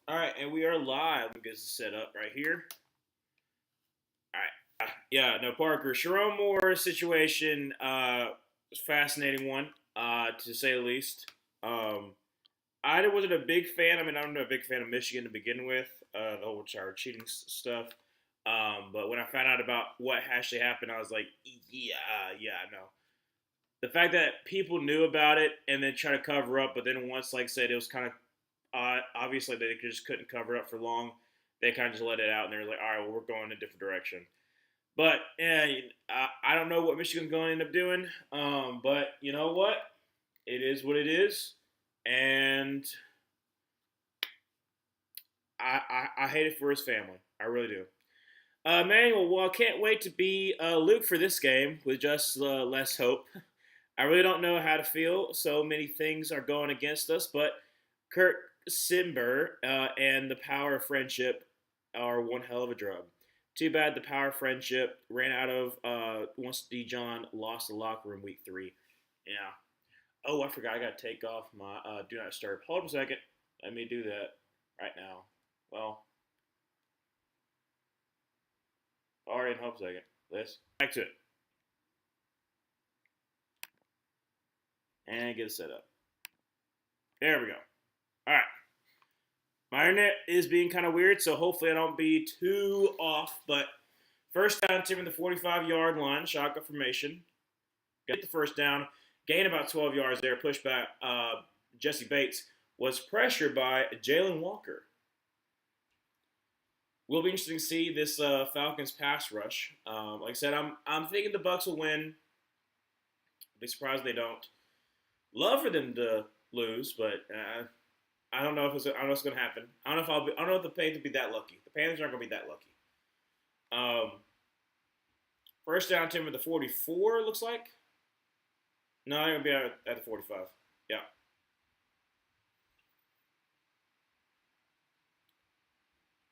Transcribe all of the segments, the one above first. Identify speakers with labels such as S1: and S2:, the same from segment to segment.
S1: All right, and we are live. Let me get this set up right here. All right. Yeah, no, Parker. Sharon Moore situation, fascinating one, to say the least. I wasn't a big fan. I mean, I'm not a big fan of Michigan to begin with, the whole child cheating stuff. But when I found out about what actually happened, I was like, yeah, yeah, no. The fact that people knew about it and then try to cover up, but then once, like I said, it was kind of obviously they just couldn't cover it up for long. They kind of just let it out, and they're like, all right, well, we're going a different direction. But yeah, I don't know what Michigan's going to end up doing. But you know what? It is what it is, and I hate it for his family. I really do. Manuel, well, I can't wait to be Luke for this game with just less hope. I really don't know how to feel. So many things are going against us, but Kirk Simber and the power of friendship are one hell of a drug. Too bad the power of friendship ran out of once Dijon lost the locker room week 3. Yeah. Oh, I forgot. I got to take off my do not disturb. Hold on a second. Let me do that right now. Well, all right. Hold on a second. Let's back to it and get it set up. There we go. All right. My internet is being kind of weird, so hopefully I don't be too off. But first down, Tim in the 45-yard line, shotgun formation. Get the first down, gain about 12 yards there, push back. Jesse Bates was pressured by Jalen Walker. Will be interesting to see this Falcons pass rush. Like I said, I'm thinking the Bucs will win. I'll be surprised they don't. Love for them to lose, but I don't know if I don't know what's going to happen. I don't know if the Panthers will be that lucky. The Panthers aren't going to be that lucky. First down, Tim, at the 44, looks like. No, they're going to be at the 45. Yeah.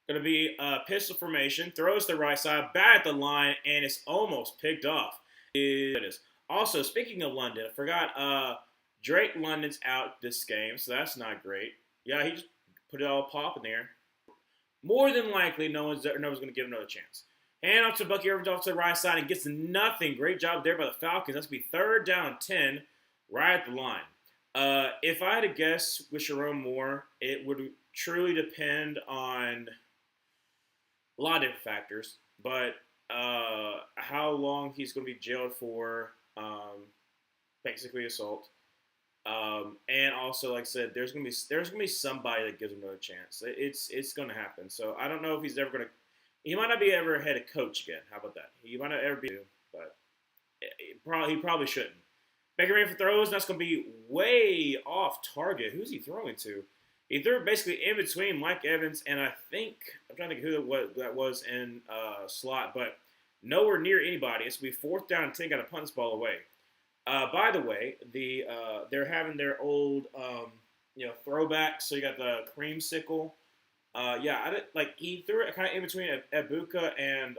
S1: Going to be pistol formation. Throws to the right side, bad at the line, and it's almost picked off. It is. Also, speaking of London, I forgot Drake London's out this game, so that's not great. Yeah, he just put it all pop in there. More than likely, no one's going to give him another chance. Hand off to Bucky Irvin off to the right side and gets nothing. Great job there by the Falcons. That's going to be third down 10 right at the line. If I had to guess with Sharon Moore, it would truly depend on a lot of different factors. But how long he's going to be jailed for basically assault. And also, like I said, there's gonna be somebody that gives him another chance. It's gonna happen. So I don't know if he's ever gonna. He might not be ever a head coach again. How about that? He might not ever be, but he probably shouldn't. Baker Mayfield for throws. That's gonna be way off target. Who's he throwing to? He threw basically in between Mike Evans and I think I'm trying to think who that was in slot, but nowhere near anybody. It's gonna be fourth down and 10. Got to punt this ball away. By the way, they're having their old throwback. So you got the creamsicle. He threw it kind of in between Ibuka and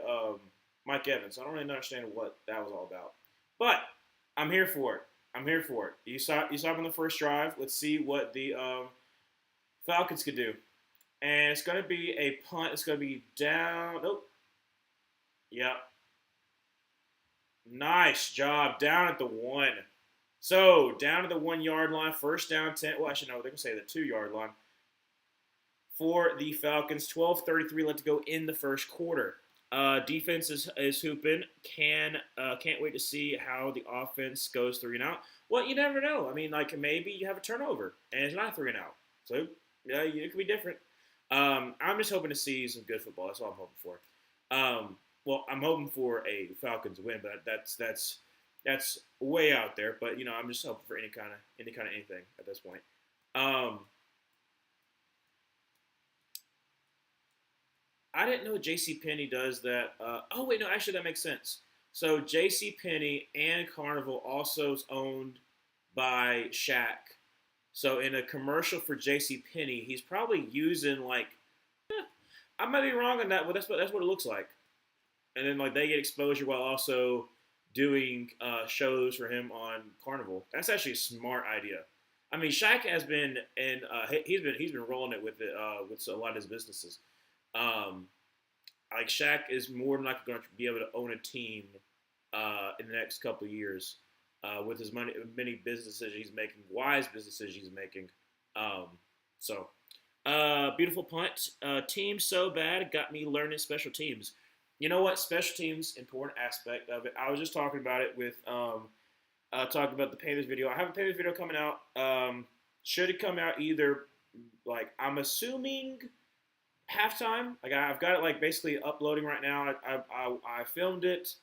S1: Mike Evans. So I don't really understand what that was all about. But I'm here for it. You saw it on the first drive. Let's see what the Falcons could do. And it's going to be a punt. It's going to be down. Nope. Yep. Nice job. Down at the 1. So, down to the 1-yard line. First down 10. Well, actually, no. They're going to say the 2-yard line. For the Falcons. 12:33 left to go in the first quarter. Defense is hooping. Can't wait to see how the offense goes 3 and out. Well, you never know. I mean, like, maybe you have a turnover. And it's not 3 and out. So, yeah, it could be different. I'm just hoping to see some good football. That's all I'm hoping for. Well, I'm hoping for a Falcons win, but that's way out there. But I'm just hoping for any kind of anything at this point. I didn't know J.C. Penney does that. Oh wait, no, actually that makes sense. So J.C. Penney and Carnival also is owned by Shaq. So in a commercial for J.C. Penney, he's probably using I might be wrong on that, but that's what it looks like. And then they get exposure while also doing shows for him on Carnival. That's actually a smart idea. I mean, Shaq has been, and he's been rolling it with a lot of his businesses. Um, like Shaq is more than likely going to be able to own a team in the next couple of years with his many business decisions he's making, wise business decisions he's making. Um, beautiful punt. Team so bad it got me learning special teams. You know what? Special teams, important aspect of it. I was just talking about it with talking about the Panthers video. I have a Panthers video coming out. Should it come out either like I'm assuming halftime. Like I've got it like basically uploading right now. I filmed it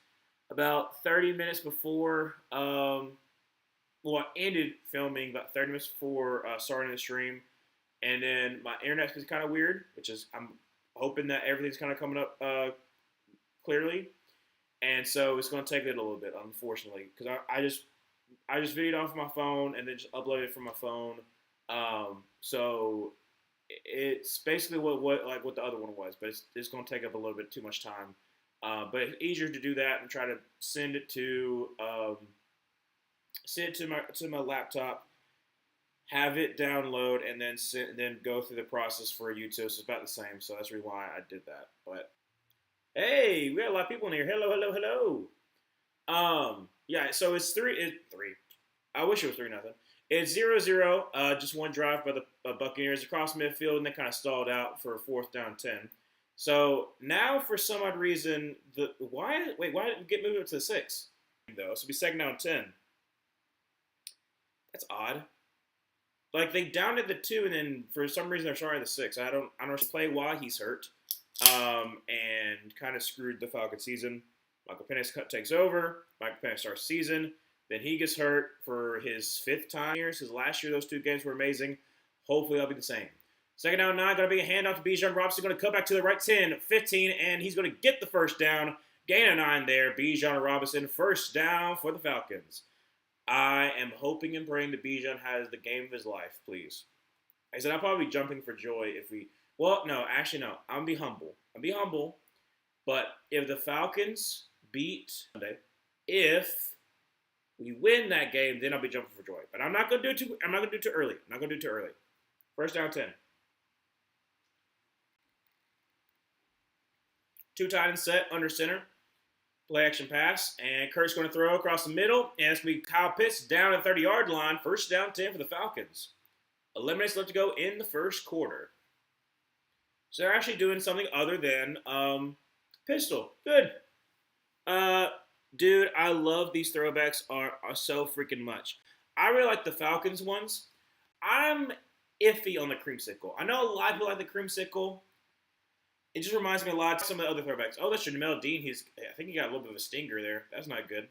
S1: about 30 minutes before. I ended filming about 30 minutes before starting the stream, and then my internet's been kind of weird, which is I'm hoping that everything's kind of coming up clearly, and so it's going to take it a little bit, unfortunately, because I just videoed off my phone and then just uploaded it from my phone. So it's basically what the other one was, but it's going to take up a little bit too much time. But it's easier to do that and try to send it to my laptop, have it download, and then go through the process for YouTube. So it's about the same. So that's really why I did that. But hey, we got a lot of people in here. Hello, hello, hello. Yeah. So it's three. I wish it was 3-0. It's 0-0. Just one drive by the Buccaneers across midfield, and they kind of stalled out for 4th down 10. So now, for some odd reason, why did it get moved up to the 6? Though, so it'll be 2nd down 10. That's odd. Like they downed at the 2, and then for some reason they're starting at the 6. I don't know if he play while he's hurt, and kind of screwed the Falcons season. Michael Penix takes over. Michael Penix starts season. Then he gets hurt for his 5th time here. Because last year those 2 games were amazing. Hopefully that'll be the same. 2nd down 9, going to be a handoff to Bijan Robinson. Going to cut back to the right 10, 15, and he's going to get the 1st down. Gain of 9 there. Bijan Robinson, 1st down for the Falcons. I am hoping and praying that Bijan has the game of his life, please. I said I'll probably be jumping for joy if we. Well, no, actually no. I'm be humble. But if the Falcons beat Sunday, if we win that game, then I'll be jumping for joy. But I'm not gonna do it too. I'm not gonna do it too early. 1st down 10. 2 tight ends set under center. Play action pass, and Kurt's going to throw across the middle, and it's going to be Kyle Pitts down at the 30-yard line. 1st down 10 for the Falcons. 11 minutes left to go in the 1st quarter. So they're actually doing something other than pistol. Good. Dude, I love these throwbacks are so freaking much. I really like the Falcons ones. I'm iffy on the creamsicle. I know a lot of people like the creamsicle. It just reminds me a lot of some of the other throwbacks. Oh, that's Jamel Dean. I think he got a little bit of a stinger there. That's not good.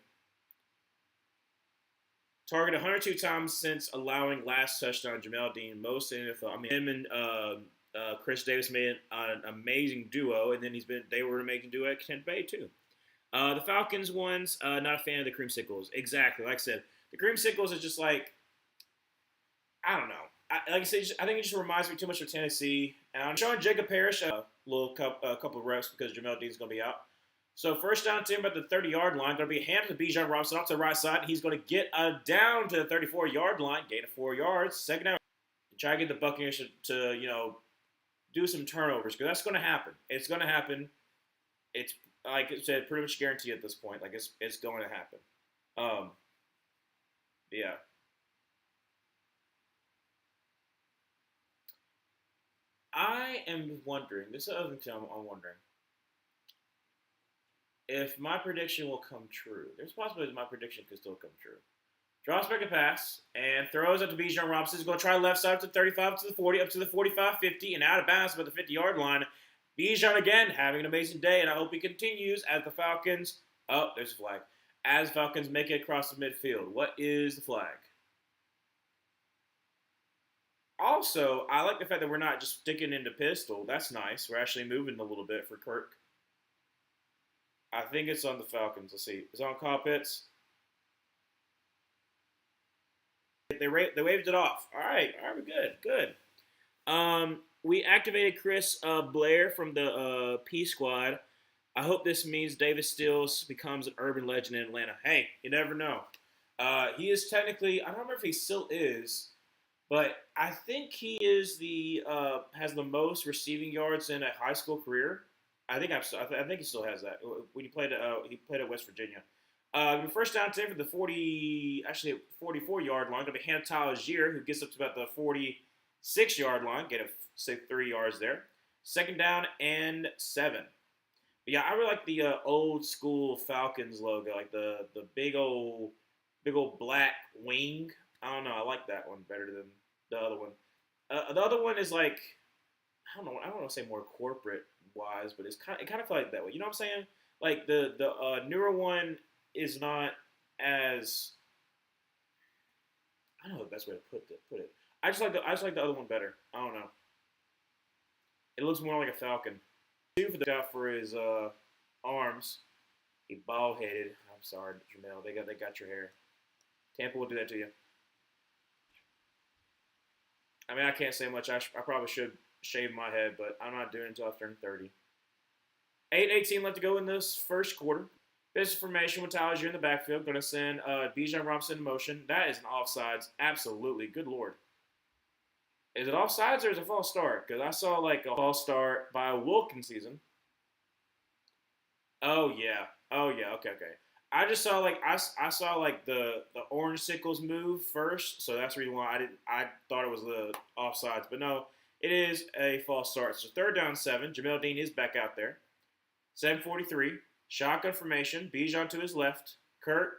S1: Targeted 102 times since allowing last touchdown. Jamel Dean, most in the NFL. I mean, him and Chris Davis made an amazing duo, and then they were an amazing duo at Kent Bay too. The Falcons ones, not a fan of the creamsicles. Exactly, like I said, the creamsicles is just like, I don't know. Like I said, I think it just reminds me too much of Tennessee. And I'm showing Jacob Parrish a couple of reps because Jamel Dean's going to be out. So 1st down 10 at the 30-yard line. Going to be handed to Bijan Robinson off to the right side. He's going to get down to the 34-yard line. Gain of 4 yards. 2nd down. Try to get the Buccaneers to do some turnovers because that's going to happen. It's going to happen. It's, like I said, pretty much guaranteed at this point. Like, it's going to happen. Yeah. I am wondering, this is the other thing I'm wondering, if my prediction will come true. There's a possibility my prediction could still come true. Drops back a pass and throws up to Bijan Robinson. He's going to try left side to the 35 to the 40, up to the 45, 50, and out of bounds about the 50-yard line. Bijan again having an amazing day, and I hope he continues as the Falcons. Oh, there's a flag. As Falcons make it across the midfield. What is the flag? Also, I like the fact that we're not just sticking into pistol. That's nice. We're actually moving a little bit for Kirk. I think it's on the Falcons. Let's see. It's on Kyle Pitts. They waved it off. All right, we're good. We activated Chris Blair from the P Squad. I hope this means Davis Stills becomes an urban legend in Atlanta. Hey, you never know. He is technically, I don't remember if he still is, But I think he is the has the most receiving yards in a high school career. I think he still has that when he played at West Virginia. The first down today for the 44 yard line. Going to be Hannah Tyler, who gets up to about the 46 yard line, get a say 3 yards there. Second down and 7. But yeah, I really like the old school Falcons logo, like the big old black wing. I don't know. I like that one better than the other one. The other one is like I don't know. I don't want to say more corporate wise, but it kind of feel like that way. You know what I'm saying? Like the newer one is not as I don't know the best way to put it. I just like the other one better. I don't know. It looks more like a falcon. Two for the out for his arms. He bald headed. I'm sorry, Jamel. They got your hair. Tampa will do that to you. I mean, I can't say much. I probably should shave my head, but I'm not doing it until I turn 30. 8:18 left to go in this first quarter. This formation with Tyler in the backfield. Going to send Bijan Robinson in motion. That is an offsides. Absolutely. Good Lord. Is it offsides or is it a false start? Because I saw like a false start by Wilkins season. Oh yeah. Oh yeah. Okay. Okay. I just saw like I saw like the orange sickles move first, so that's the reason why I thought it was the offsides, but no, it is a false start. So third down 7. Jamel Dean is back out there. 7:43. Shotgun formation. Bijan to his left. Kurt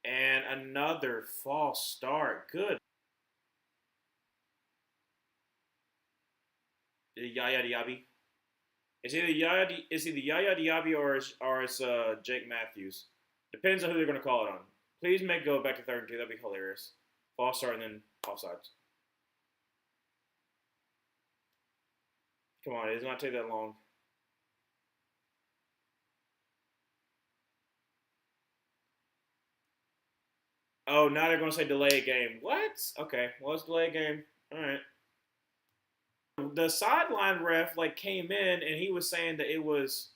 S1: and another false start. Good. Yaya Diaby. It's either Yaya Diaby or it's Jake Matthews. Depends on who they're going to call it on. Please make go back to third and 2. That'd be hilarious. False start and then offsides. Come on, it does not take that long. Oh, now they're going to say delay a game. What? Okay, well, let's delay a game. All right. The sideline ref like came in and he was saying that it was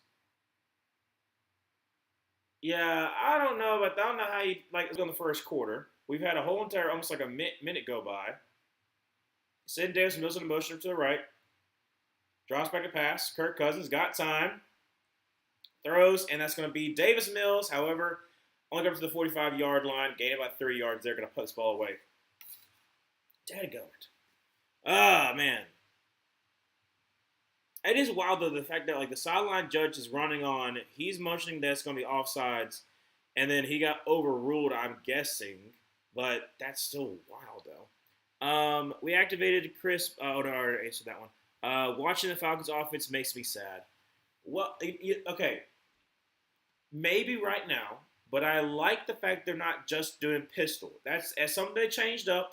S1: yeah, I don't know how he like was on the first quarter. We've had a whole entire almost like a minute go by. Sid Davis Mills in motion to the right. Drops back a pass. Kirk Cousins got time. Throws, and that's going to be Davis Mills. However, only got up to the 45-yard line. Gained about 3 yards. They're going to put this ball away. Dadgummit. Ah, man. It is wild, though, the fact that like the sideline judge is running on. He's motioning that it's going to be offsides. And then he got overruled, I'm guessing. But that's still wild, though. We activated Chris. Oh, no, I already answered that one. Watching the Falcons offense makes me sad. Well, okay, maybe right now, but I like the fact they're not just doing pistol. That's something they changed up,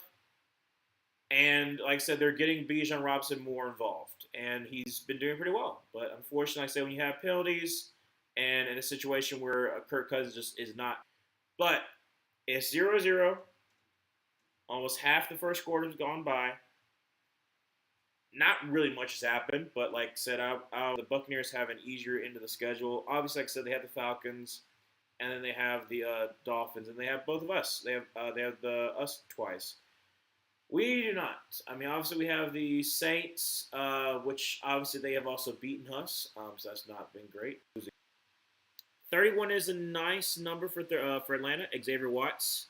S1: and like I said, they're getting Bijan Robinson more involved, and he's been doing pretty well. But unfortunately, like I say when you have penalties, and in a situation where Kirk Cousins just is not, but it's 0-0. Almost half the first quarter's gone by. Not really much has happened, but like I said, the Buccaneers have an easier end of the schedule. Obviously, like I said, they have the Falcons, and then they have the Dolphins, and they have both of us. They have us twice. We do not. I mean, obviously, we have the Saints, which obviously they have also beaten us, so that's not been great. 31 is a nice number for Atlanta. Xavier Watts,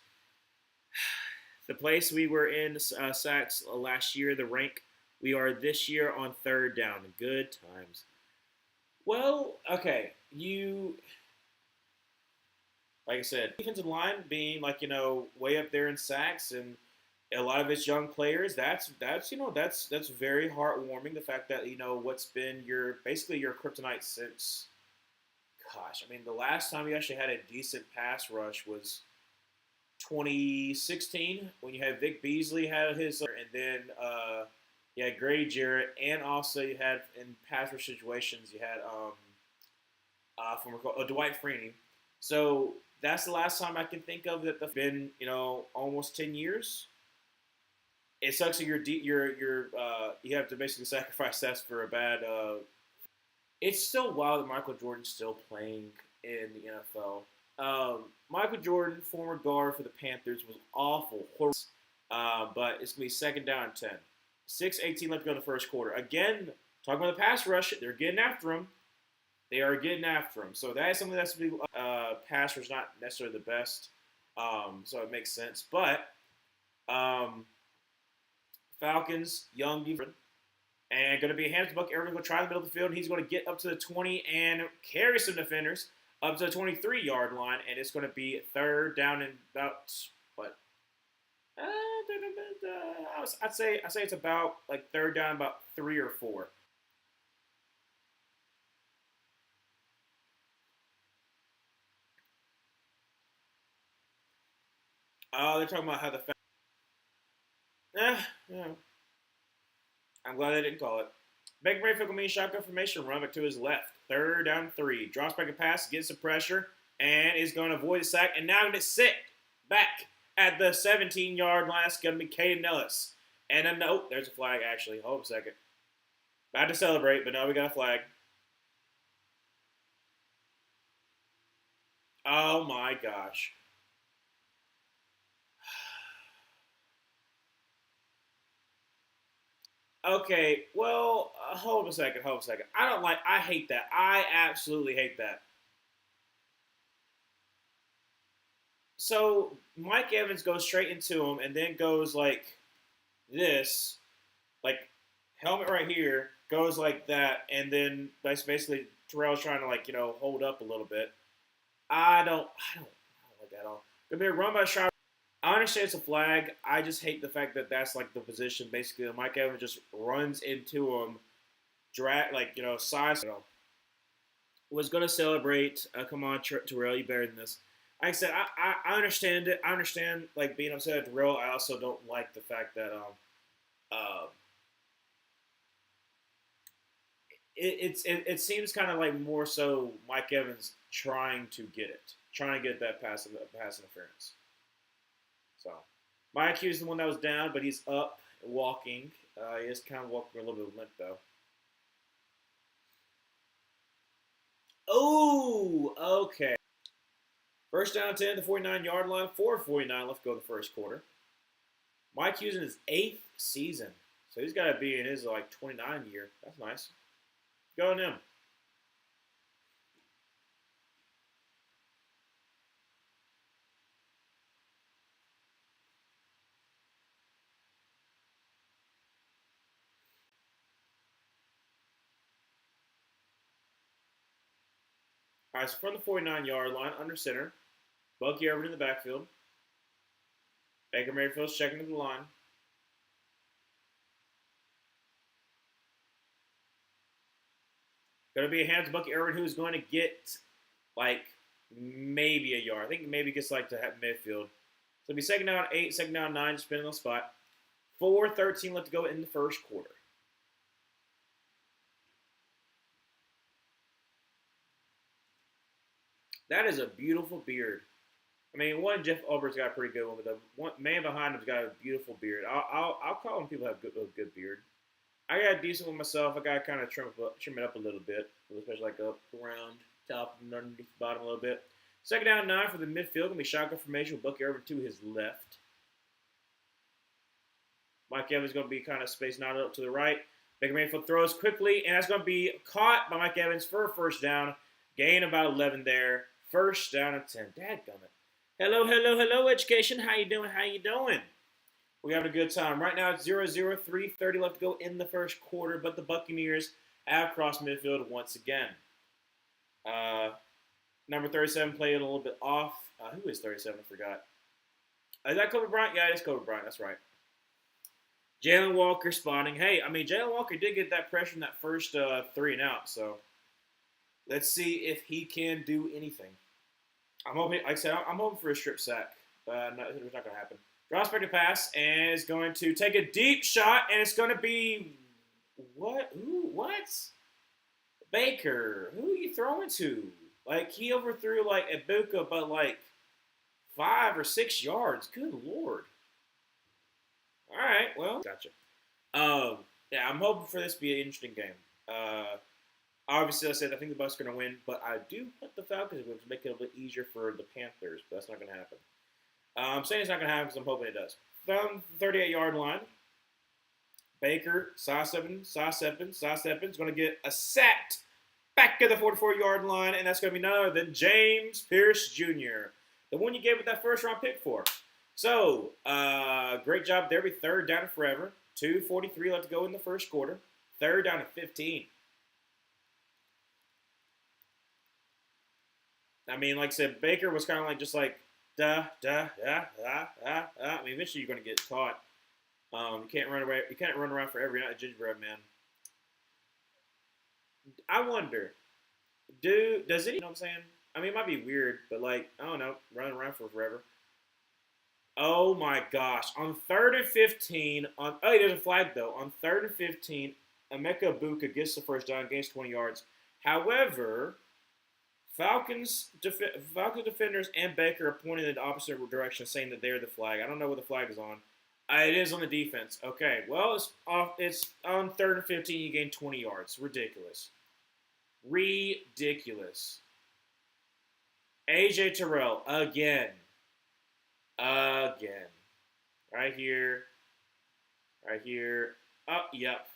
S1: the place we were in sacks last year, the rank. We are this year on third down. Good times. Well, okay. Like I said, defensive line being like way up there in sacks, and a lot of its young players. That's very heartwarming. The fact that what's been basically your kryptonite since. Gosh, I mean, the last time you actually had a decent pass rush was 2016 when you had Vic Beasley had his, and then. You had Grady Jarrett, and also you had in pass rush situations you had Dwight Freeney. So that's the last time I can think of that. That's been almost 10 years. It sucks that you have to basically sacrifice that for a bad. It's still wild that Michael Jordan's still playing in the NFL. Michael Jordan, former guard for the Panthers, was awful. But it's going to be second down and 10. 6:18 left to go in the first quarter. Again, talking about the pass rush, they're getting after him. They are getting after him. So that is something that's to be pass rush not necessarily the best. So it makes sense. But Falcons, young defense, and going to be a hands to Buck. Everyone's going to try in the middle of the field. And he's going to get up to the 20 and carry some defenders up to the 23-yard line. And it's going to be third down and about, what? I'd say it's about like third down, about 3 or 4. They're talking about how the yeah. I'm glad they didn't call it. Baker Mayfield will mean shotgun formation, run back to his left. Third down 3. Drops back a pass, gets some pressure, and is going to avoid the sack. And now going to sit back at the 17-yard line. It's going to be Caden Ellis. And then, nope, there's a flag, actually. Hold a second. About to celebrate, but no, we got a flag. Oh, my gosh. Okay, well, hold a second. I hate that. I absolutely hate that. So, Mike Evans goes straight into him and then goes like this, like helmet right here, goes like that, and then that's basically Terrell's trying to like, hold up a little bit. I don't like that at all. Gonna be a run by shot. I understand it's a flag. I just hate the fact that that's like the position. Basically, Mike Evans just runs into him, drag like size. Was gonna celebrate. Come on, Terrell, you better than this. Like I said, I understand it. I understand like being upset at Terrell. I also don't like the fact that uh, it seems kind of like more so Mike Evans trying to get that pass interference. So, my IQ is the one that was down, but he's up and walking. He is kind of walking a little bit of limp, though. Oh, okay. First down 10, the 49-yard line, 4:49 left to go the first quarter. Mike Hughes in his 8th season. So he's got to be in his, 29 year. That's nice. Go on him. All right, so from the 49-yard line, under center, Bucky Irvin in the backfield. Baker Mayfield's checking to the line. Going to be a hand to Bucky Irvin, who's going to get, maybe a yard. I think maybe gets, to midfield. So it'll be second down 8, second down 9, just spinning on the spot. 4:13 left to go in the first quarter. That is a beautiful beard. I mean, one Jeff Albert's got a pretty good one, but the one man behind him's got a beautiful beard. I'll call them people have a good beard. I got a decent one myself. I got to kind of trim it up a little bit, especially up around top and underneath the bottom a little bit. Second down 9 for the midfield. Gonna be shotgun formation with Bucky Irvin to his left. Mike Evans gonna be kind of spacing out up to the right. Baker Mayfield throws quickly, and that's gonna be caught by Mike Evans for a first down. Gain about 11 there. First down and 10. Dadgummit. Hello, education. How you doing? We having a good time. Right now it's 0-0, 3:30 left to go in the first quarter, but the Buccaneers have crossed midfield once again. Number 37 played a little bit off. Who is 37? I forgot. Is that Kobe Bryant? Yeah, it's Kobe Bryant. That's right. Jalen Walker spawning. Hey, I mean, Jalen Walker did get that pressure in that first 3 and out, so let's see if he can do anything. I'm hoping, like I said, I'm hoping for a strip sack. No, it's not going to happen. Drops back to pass and is going to take a deep shot, and it's going to be what? What? Baker. Who are you throwing to? He overthrew Ibuka, but 5 or 6 yards. Good Lord. All right, well, gotcha. Yeah, I'm hoping for this to be an interesting game. Obviously, I said I think the Bucs are going to win, but I do put the Falcons to make it a little bit easier for the Panthers, but that's not going to happen. I'm saying it's not going to happen because I'm hoping it does. down the 38-yard line. Baker, is going to get a sacked back at the 44-yard line, and that's going to be none other than James Pierce Jr., the one you gave it that first-round pick for. So, great job there. Be third down and forever. 2:43 left to go in the first quarter. Third down and 15. I mean, like I said, Baker was kind of like just like, I mean, eventually you're going to get caught. You can't run away. You can't run around forever. You're not a gingerbread man. I wonder, does it? You know what I'm saying? I mean, it might be weird, but like, I don't know, running around for forever. Oh my gosh! On 3rd and 15, there's a flag though. On 3rd and 15, Emeka Buka gets the first down, gains 20 yards. However, Falcons defenders and Baker are pointing in the opposite direction, saying that they're the flag. I don't know what the flag is on. It is on the defense. Okay, well, it's on 3rd and 15. You gain 20 yards. Ridiculous. AJ Terrell again. Right here. Oh, yep.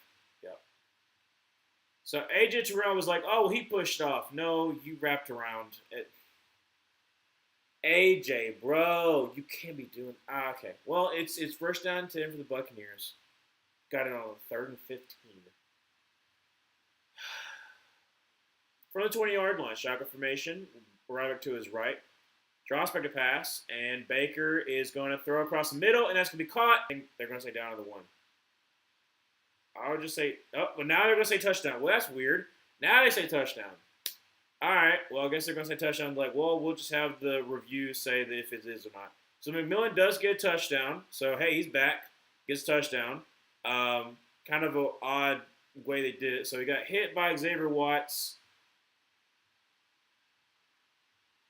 S1: So AJ Terrell was like, oh, he pushed off. No, you wrapped around it. AJ, bro, you can't be doing. Okay, well, it's first down and 10 for the Buccaneers. Got it on 3rd and 15. From the 20-yard line, shotgun formation. Roderick to his right. Draws back to pass, and Baker is going to throw across the middle, and that's going to be caught. And they're going to say down to the 1. I would just say, oh, well, now they're going to say touchdown. Well, that's weird. Now they say touchdown. All right, well, I guess they're going to say touchdown. Like, well, we'll just have the review say that if it is or not. So McMillan does get a touchdown. So, hey, he's back. Gets a touchdown. Kind of an odd way they did it. So he got hit by Xavier Watts.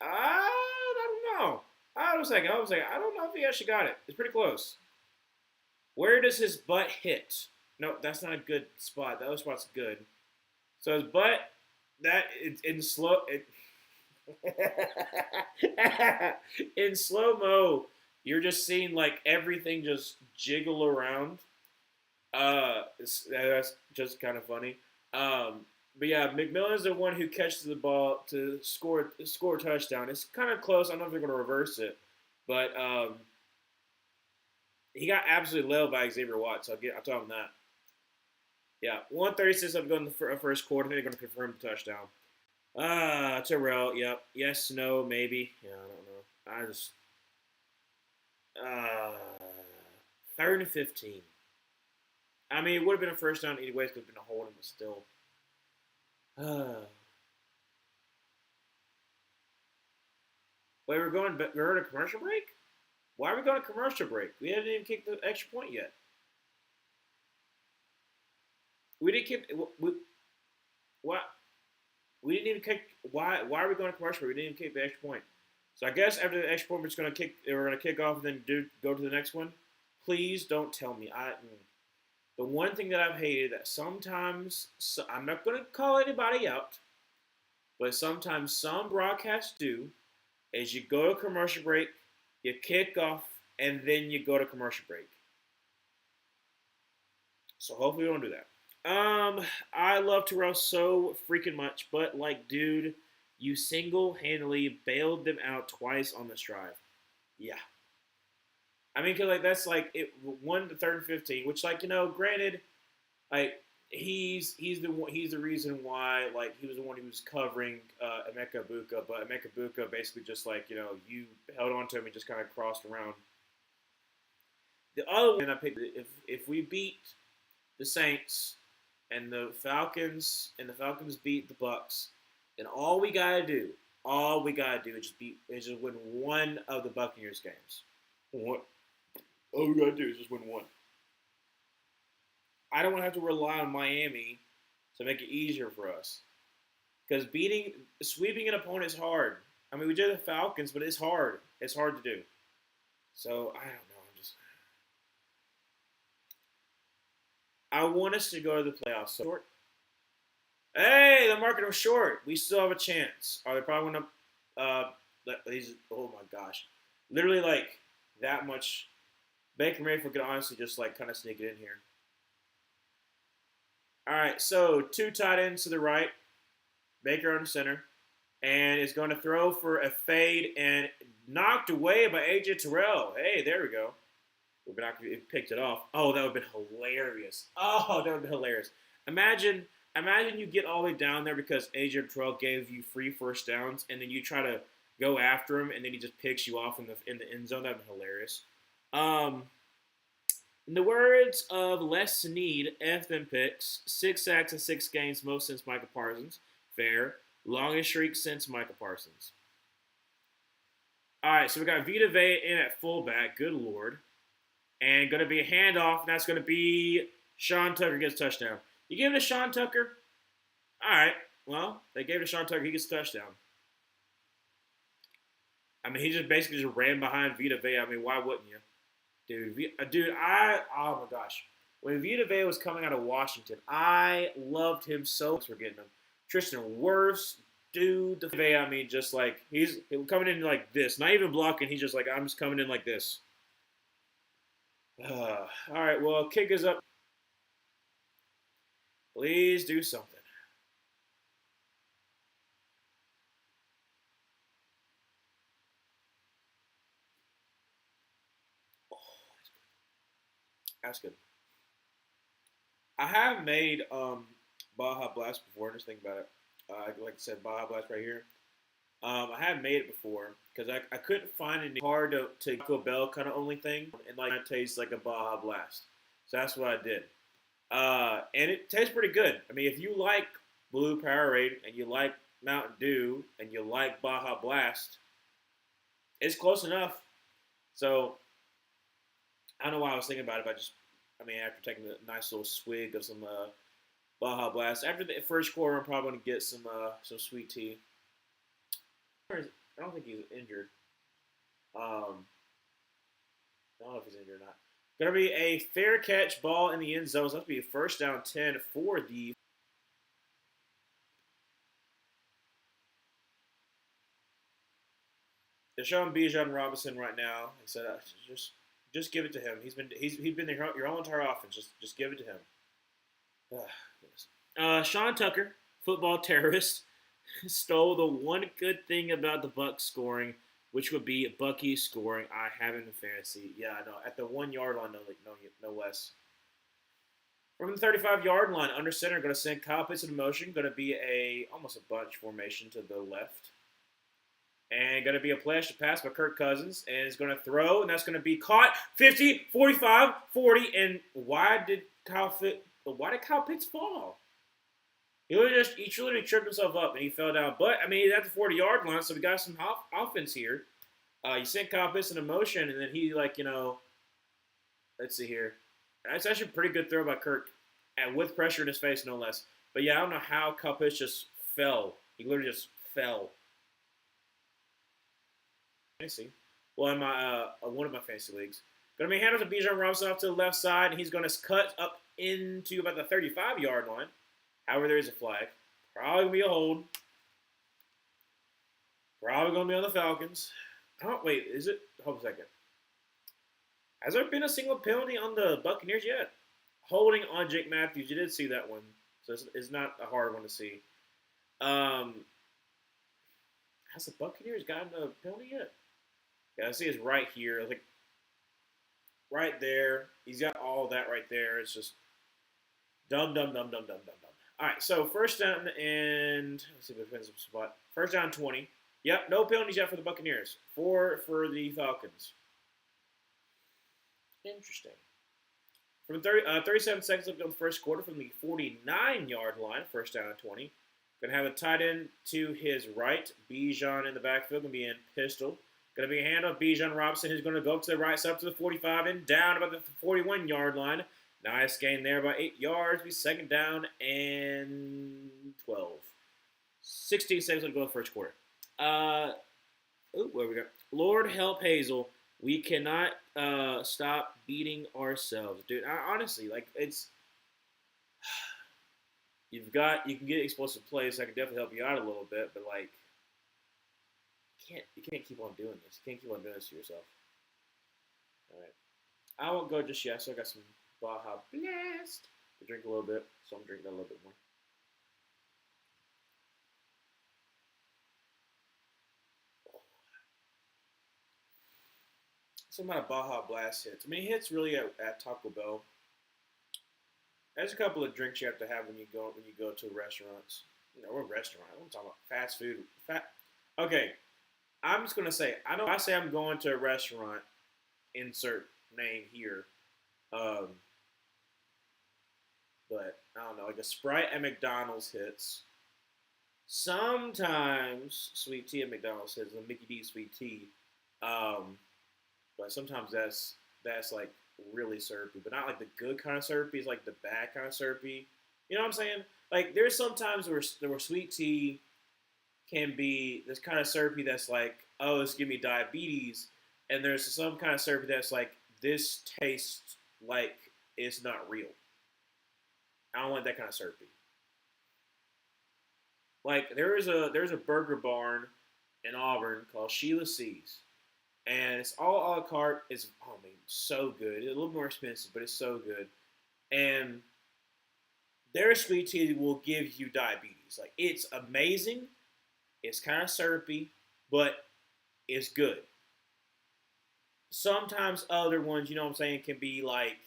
S1: I don't know. I was like, I don't know if he actually got it. It's pretty close. Where does his butt hit? No, that's not a good spot. The other spot's good. So his butt, in slow mo, you're just seeing like everything just jiggle around. That's just kind of funny. But yeah, McMillan's the one who catches the ball to score a touchdown. It's kind of close. I don't know if they're going to reverse it, but he got absolutely laid by Xavier Watts. I'll tell him that. Yeah, 136 up going in the first quarter. I think they're going to confirm the touchdown. Terrell, yep. Yes, no, maybe. Yeah, I don't know. I just 3rd and 15. I mean, it would have been a first down anyways. Could have been a holding, but still. Wait, we're going to commercial break? Why are we going to commercial break? We haven't even kicked the extra point yet. We didn't kick. What? We didn't even kick. Why are we going to commercial break? We didn't even kick the extra point. So I guess after the extra point, we're going to kick off and then go to the next one. Please don't tell me. The one thing that I've hated that sometimes, I'm not going to call anybody out, but sometimes some broadcasts do, is you go to commercial break, you kick off, and then you go to commercial break. So hopefully we don't do that. I love Terrell so freaking much, but like, dude, you single-handedly bailed them out twice on this drive. Yeah. I mean, cause like that's like it 1 to 3rd and 15, which like granted, like he's the reason why like he was the one who was covering Emeka Buka, but Emeka Buka basically just like you held on to him and just kind of crossed around. The other one I picked, if we beat the Saints and the Falcons beat the Bucs, then all we gotta do is just win one of the Buccaneers games. All we gotta do is just win one. I don't want to have to rely on Miami to make it easier for us. Because sweeping an opponent is hard. I mean, we did the Falcons, but it's hard. It's hard to do. So, I don't know. I want us to go to the playoffs. So short. Hey, they're marking them short. We still have a chance. Are they probably going to oh my gosh. Literally like that much. Baker Mayfield could honestly just like kind of sneak it in here. All right, so two tight ends to the right, Baker on the center, and is going to throw for a fade and knocked away by AJ Terrell. Hey, there we go. It picked it off. Oh, that would have been hilarious. Oh, that would have been hilarious. Imagine, imagine you get all the way down there because AJ Terrell gave you free first downs, and then you try to go after him, and then he just picks you off in the end zone. That would be hilarious. Um, in the words of Les Snead, F them picks, 6 sacks in 6 games, most since Michael Parsons. Fair. Longest streak since Michael Parsons. All right, so we got Vita Vea in at fullback. Good Lord. And going to be a handoff, and that's going to be Sean Tucker gets a touchdown. You give it to Sean Tucker? All right. Well, they gave it to Sean Tucker. He gets a touchdown. I mean, he just basically just ran behind Vita Vea. I mean, why wouldn't you? Oh my gosh. When Vita Vea was coming out of Washington, I loved him so much for getting him. Tristan Wirfs, dude, the Vea, I mean, just like, he's coming in like this. Not even blocking, he's just like, I'm just coming in like this. All right, well, kick is up. Please do something. Oh, that's good. I have made Baja Blast before. Just think about it. Like I said, Baja Blast right here. I have made it before because I couldn't find any hard to Taco Bell kind of only thing, and like it tastes like a Baja Blast. So that's what I did. And it tastes pretty good. I mean, if you like Blue Powerade and you like Mountain Dew and you like Baja Blast, it's close enough. So I don't know why I was thinking about it. After taking a nice little swig of some Baja Blast, after the first quarter, I'm probably going to get some sweet tea. I don't think he's injured. I don't know if he's injured or not. Going to be a fair catch ball in the end zone. So that's going to be a first down 10 for the Deshaun Bijan Robinson right now. He said, just give it to him. He's been your whole entire offense. Just give it to him. Sean Tucker, football terrorist, stole the one good thing about the Bucs scoring, which would be Bucky scoring. I have him in fantasy. Yeah, I know. At the 1 yard line, no less. From the 35-yard line, under center, going to send Kyle Pitts in motion. Going to be almost a bunch formation to the left. And going to be a flash to pass by Kirk Cousins. And he's going to throw, and that's going to be caught. 50, 45, 40. And why did Kyle Pitts fall? He literally tripped himself up and he fell down. But, I mean, he's at the 40-yard line, so we got some offense here. You sent Kyle Pitts in motion, and then he, let's see here. That's actually a pretty good throw by Kirk, and with pressure in his face, no less. But, yeah, I don't know how Kyle Pitts just fell. He literally just fell. Fantasy. Well, in my one of my fantasy leagues. Going to be handled to Bijan Robinson off to the left side, and he's going to cut up into about the 35-yard line. However, there is a flag. Probably going to be a hold. Probably going to be on the Falcons. Wait, is it? Hold a second. Has there been a single penalty on the Buccaneers yet? Holding on Jake Matthews. You did see that one. So it's not a hard one to see. Has the Buccaneers gotten a penalty yet? Yeah, I see it's right here. Like, right there. He's got all that right there. It's just dumb. All right, so first down and let's see if it depends on the spot. First down 20. Yep, no penalties yet for the Buccaneers. 4 for the Falcons. Interesting. From 37 seconds left on the first quarter from the 49-yard line, first down and 20. Going to have a tight end to his right. Bijan in the backfield, going to be in pistol. Going to be a handoff. Bijan Robinson, who's going to go up to the right side, up to the 45 and down about the 41-yard line. Nice gain there by 8 yards. Be second down and 12. 16 seconds left to go in the first quarter. Where we go? Lord help Hazel. We cannot stop beating ourselves, dude. Honestly, it's you can get explosive plays. So I can definitely help you out a little bit, but you can't keep on doing this. You can't keep on doing this to yourself. All right. I won't go just yet. So I got some Baja Blast to drink a little bit. So I'm drinking a little bit more. Some kind of Baja Blast hits. I mean, it hits really at Taco Bell. There's a couple of drinks you have to have when you go to restaurants. We're a restaurant. I'm talking about fast food. Okay, I'm just gonna say I know. If I say I'm going to a restaurant. Insert name here. Um, but I don't know. Like a Sprite at McDonald's hits. Sometimes sweet tea at McDonald's hits. A Mickey D's sweet tea. Um, but sometimes that's like really syrupy, but not like the good kind of syrupy. It's like the bad kind of syrupy. You know what I'm saying? Like there's sometimes where sweet tea can be this kind of syrupy that's like, oh, it's giving me diabetes, and there's some kind of syrupy that's like, this tastes like it's not real. I don't like that kind of syrupy. Like there's a burger barn in Auburn called Sheila C's, and it's all a la carte. It's I mean so good. It's a little more expensive, but it's so good. And their sweet tea will give you diabetes. Like it's amazing. It's kind of syrupy, but it's good. Sometimes other ones, you know what I'm saying, can be like,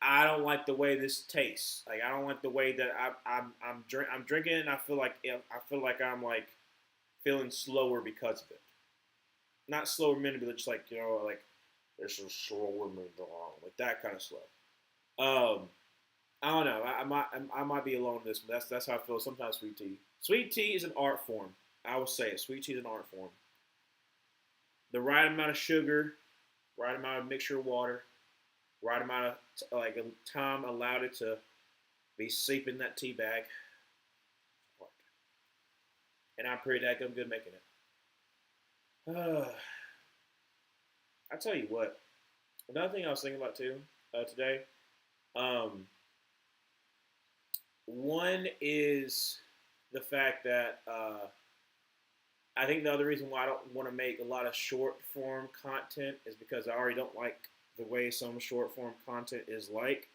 S1: I don't like the way this tastes. Like I don't like the way that I'm drinking it, and I feel like I'm like feeling slower because of it. Not slower mentally, but just like like this is slower mentally, like that kind of slow. Um, I don't know. I might be alone in this, but that's how I feel. Sometimes sweet tea. Sweet tea is an art form. I will say it. Sweet tea is an art form. The right amount of sugar, right amount of mixture of water, right amount of like time allowed it to be seeping that tea bag, and I'm pretty damn good making it. I tell you what. Another thing I was thinking about too today. Um, One is the fact that I think the other reason why I don't want to make a lot of short form content is because I already don't like the way some short form content is like,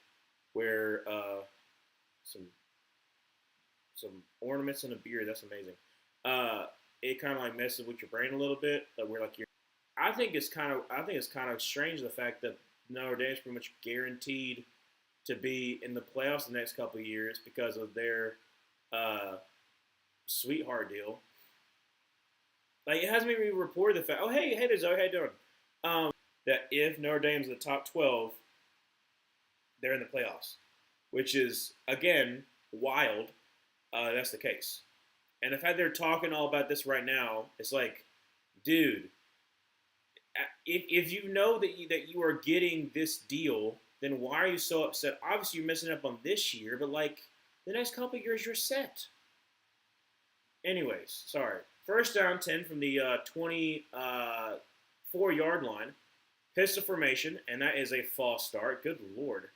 S1: where some some ornaments in a beer. That's amazing. Uh, it kind of like messes with your brain a little bit. Where like you're, I think it's kind of strange the fact that Notre Dame's pretty much guaranteed to be in the playoffs the next couple of years because of their uh, sweetheart deal. Like it hasn't even reported the fact. Oh hey there Zoe, how you doing? That if Notre Dame's in the top 12, they're in the playoffs, which is again wild. That's the case, and the fact they're talking all about this right now, it's like, dude, if you know that you are getting this deal, then why are you so upset? Obviously, you're missing up on this year, but like the next couple of years, you're set. Anyways, sorry. First down 10 from the 24-yard line. Pistol formation, and that is a false start. Good Lord.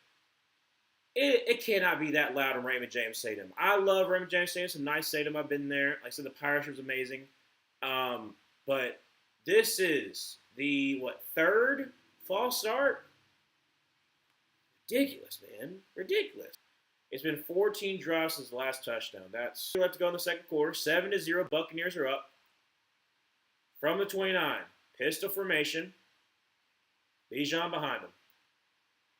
S1: It cannot be that loud in Raymond James Stadium. I love Raymond James Stadium. It's a nice stadium. I've been there. Like I said, the Pirates was amazing. But this is the, third false start? Ridiculous, man. Ridiculous. It's been 14 drives since the last touchdown. That's left to go in the second quarter. 7-0. Buccaneers are up. From the 29. Pistol formation. Bijan behind him.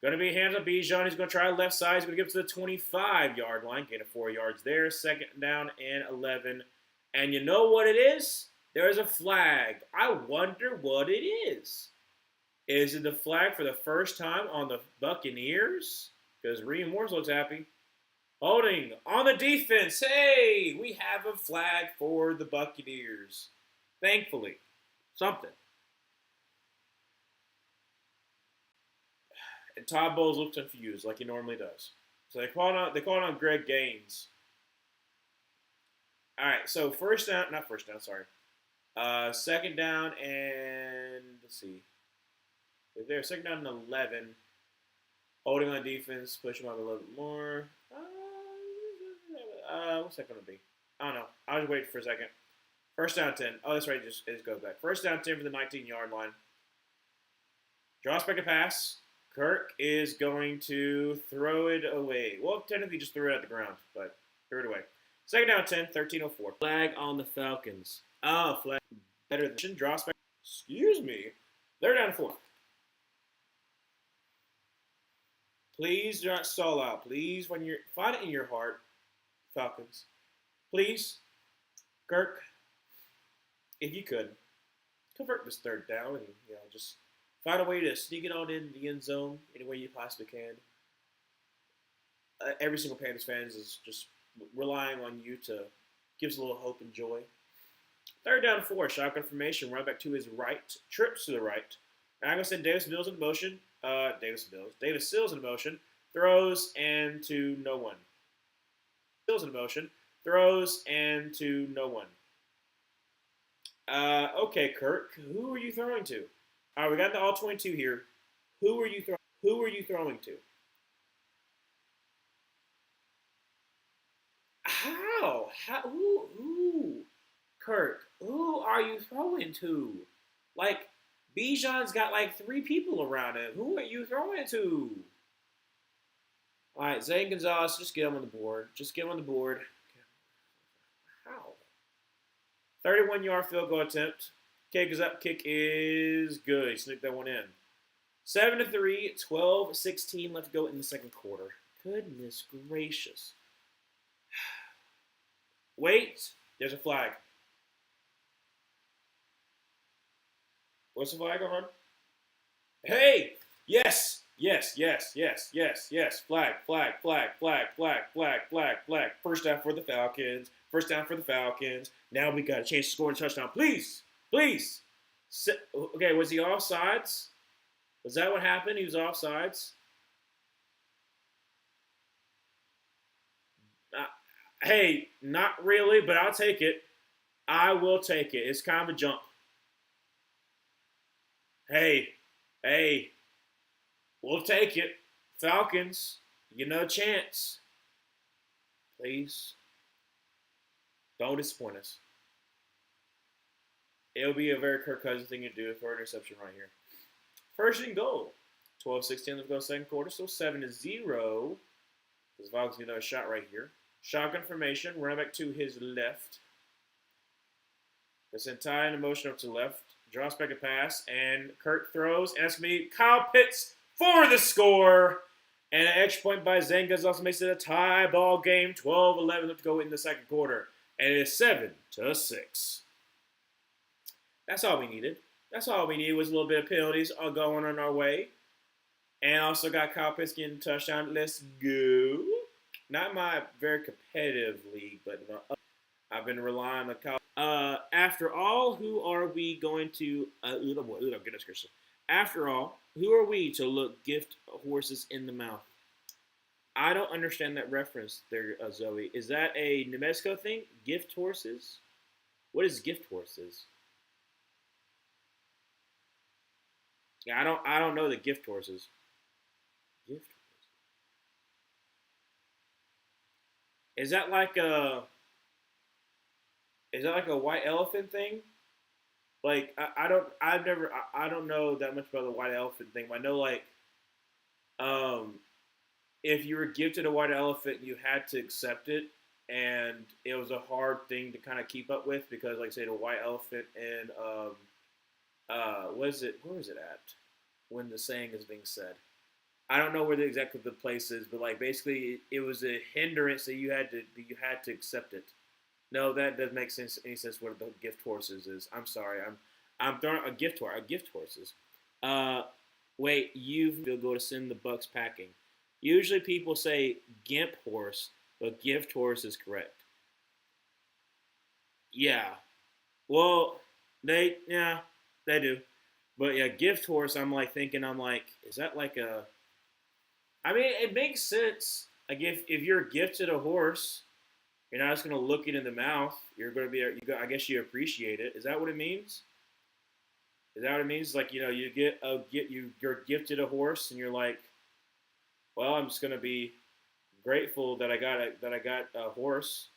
S1: Going to be hands on Bijan. He's going to try left side. He's going to get to the 25-yard line. Gain of 4 yards there. Second down and 11. And you know what it is? There's a flag. I wonder what it is. Is it the flag for the first time on the Buccaneers? Because Reed Morris looks happy. Holding on the defense. Hey, we have a flag for the Buccaneers. Thankfully. Something. And Todd Bowles looks confused like he normally does. So they called on Greg Gaines. All right, so second down and let's see. If they're second down and 11, holding on defense, push them out a little bit more. What's that going to be? I don't know. I'll just wait for a second. First down 10. Oh, that's right. It just goes back. First down 10 for the 19-yard line. Draws back a pass. Kirk is going to throw it away. Well, technically just threw it at the ground, but threw it away. Second down 10, 13:04. Flag on the Falcons. Oh, flag. Better than draws back. Excuse me. They're down 4. Please do not stall out. Please, when you're find it in your heart, Falcons. Please, Kirk, if you could, convert this third down and just find a way to sneak it on in the end zone any way you possibly can. Every single Panthers fan is just relying on you to give us a little hope and joy. Third down 4, shotgun formation, run back to his right, trips to the right. Now I'm going to send Davis Mills in motion. Davis Sills in motion, throws and to no one. Sills in motion, throws and to no one. Okay, Kirk, who are you throwing to? All right, we got the all 22 here. Who are you throwing to? How? Who? Kirk, who are you throwing to? Like, Bijan's got like 3 people around him. Who are you throwing to? All right, Zane Gonzalez, just get him on the board. How? 31-yard field goal attempt. Kick is up. Kick is good. He sneaked that one in. 7-3, 12-16 left to go in the second quarter. Goodness gracious. Wait, there's a flag. What's the flag on? Hey! Yes! Flag. First down for the Falcons. Now we got a chance to score a touchdown. Please. Okay, was he offsides? Was that what happened? He was offsides? Hey, not really, but I'll take it. I will take it. It's kind of a jump. Hey, we'll take it. Falcons, a chance. Please, don't disappoint us. It'll be a very Kirk Cousins thing to do for an interception right here. First and goal. 12-16 left to go second quarter, so 7-0. The Falcons get another shot right here. Shotgun formation, running back to his left. It's entire in motion up to the left. Drops back a pass, and Kirk throws, and that's going to be Kyle Pitts for the score. And an extra point by Zane Gonzalez makes it a tie ball game. 12-11 left to go in the second quarter. And it is 7-6. That's all we needed. Was a little bit of penalties going on our way. And also got Kyle Pitts getting a touchdown. Let's go. Not my very competitive league, but I've been relying on Kyle. After all, who are we going to? Goodness gracious. After all, who are we to look gift horses in the mouth? I don't understand that reference there, Zoe. Is that a New Mexico thing? Gift horses? What is gift horses? Yeah, I don't know the gift horses. Gift horses. Is that like a white elephant thing? Like I don't know that much about the white elephant thing. But I know if you were gifted a white elephant, you had to accept it, and it was a hard thing to kind of keep up with because, like, say, the white elephant and where is it at when the saying is being said? I don't know where exactly the place is, but like basically it was a hindrance that you had to accept it. No, that doesn't make any sense. What the gift horses is? I'm sorry. I'm throwing a gift horses. Wait, you'll go to send the Bucs packing. Usually people say gimp horse, but gift horse is correct. Yeah. Well, they do. But yeah, gift horse. I'm like, is that like a? I mean, it makes sense. Like if you're gifted a horse, you're not just gonna look it in the mouth. You're gonna be. I guess you appreciate it. Is that what it means? Is that what it means? Like you're gifted a horse, and you're like, well, I'm just gonna be grateful that I got a horse.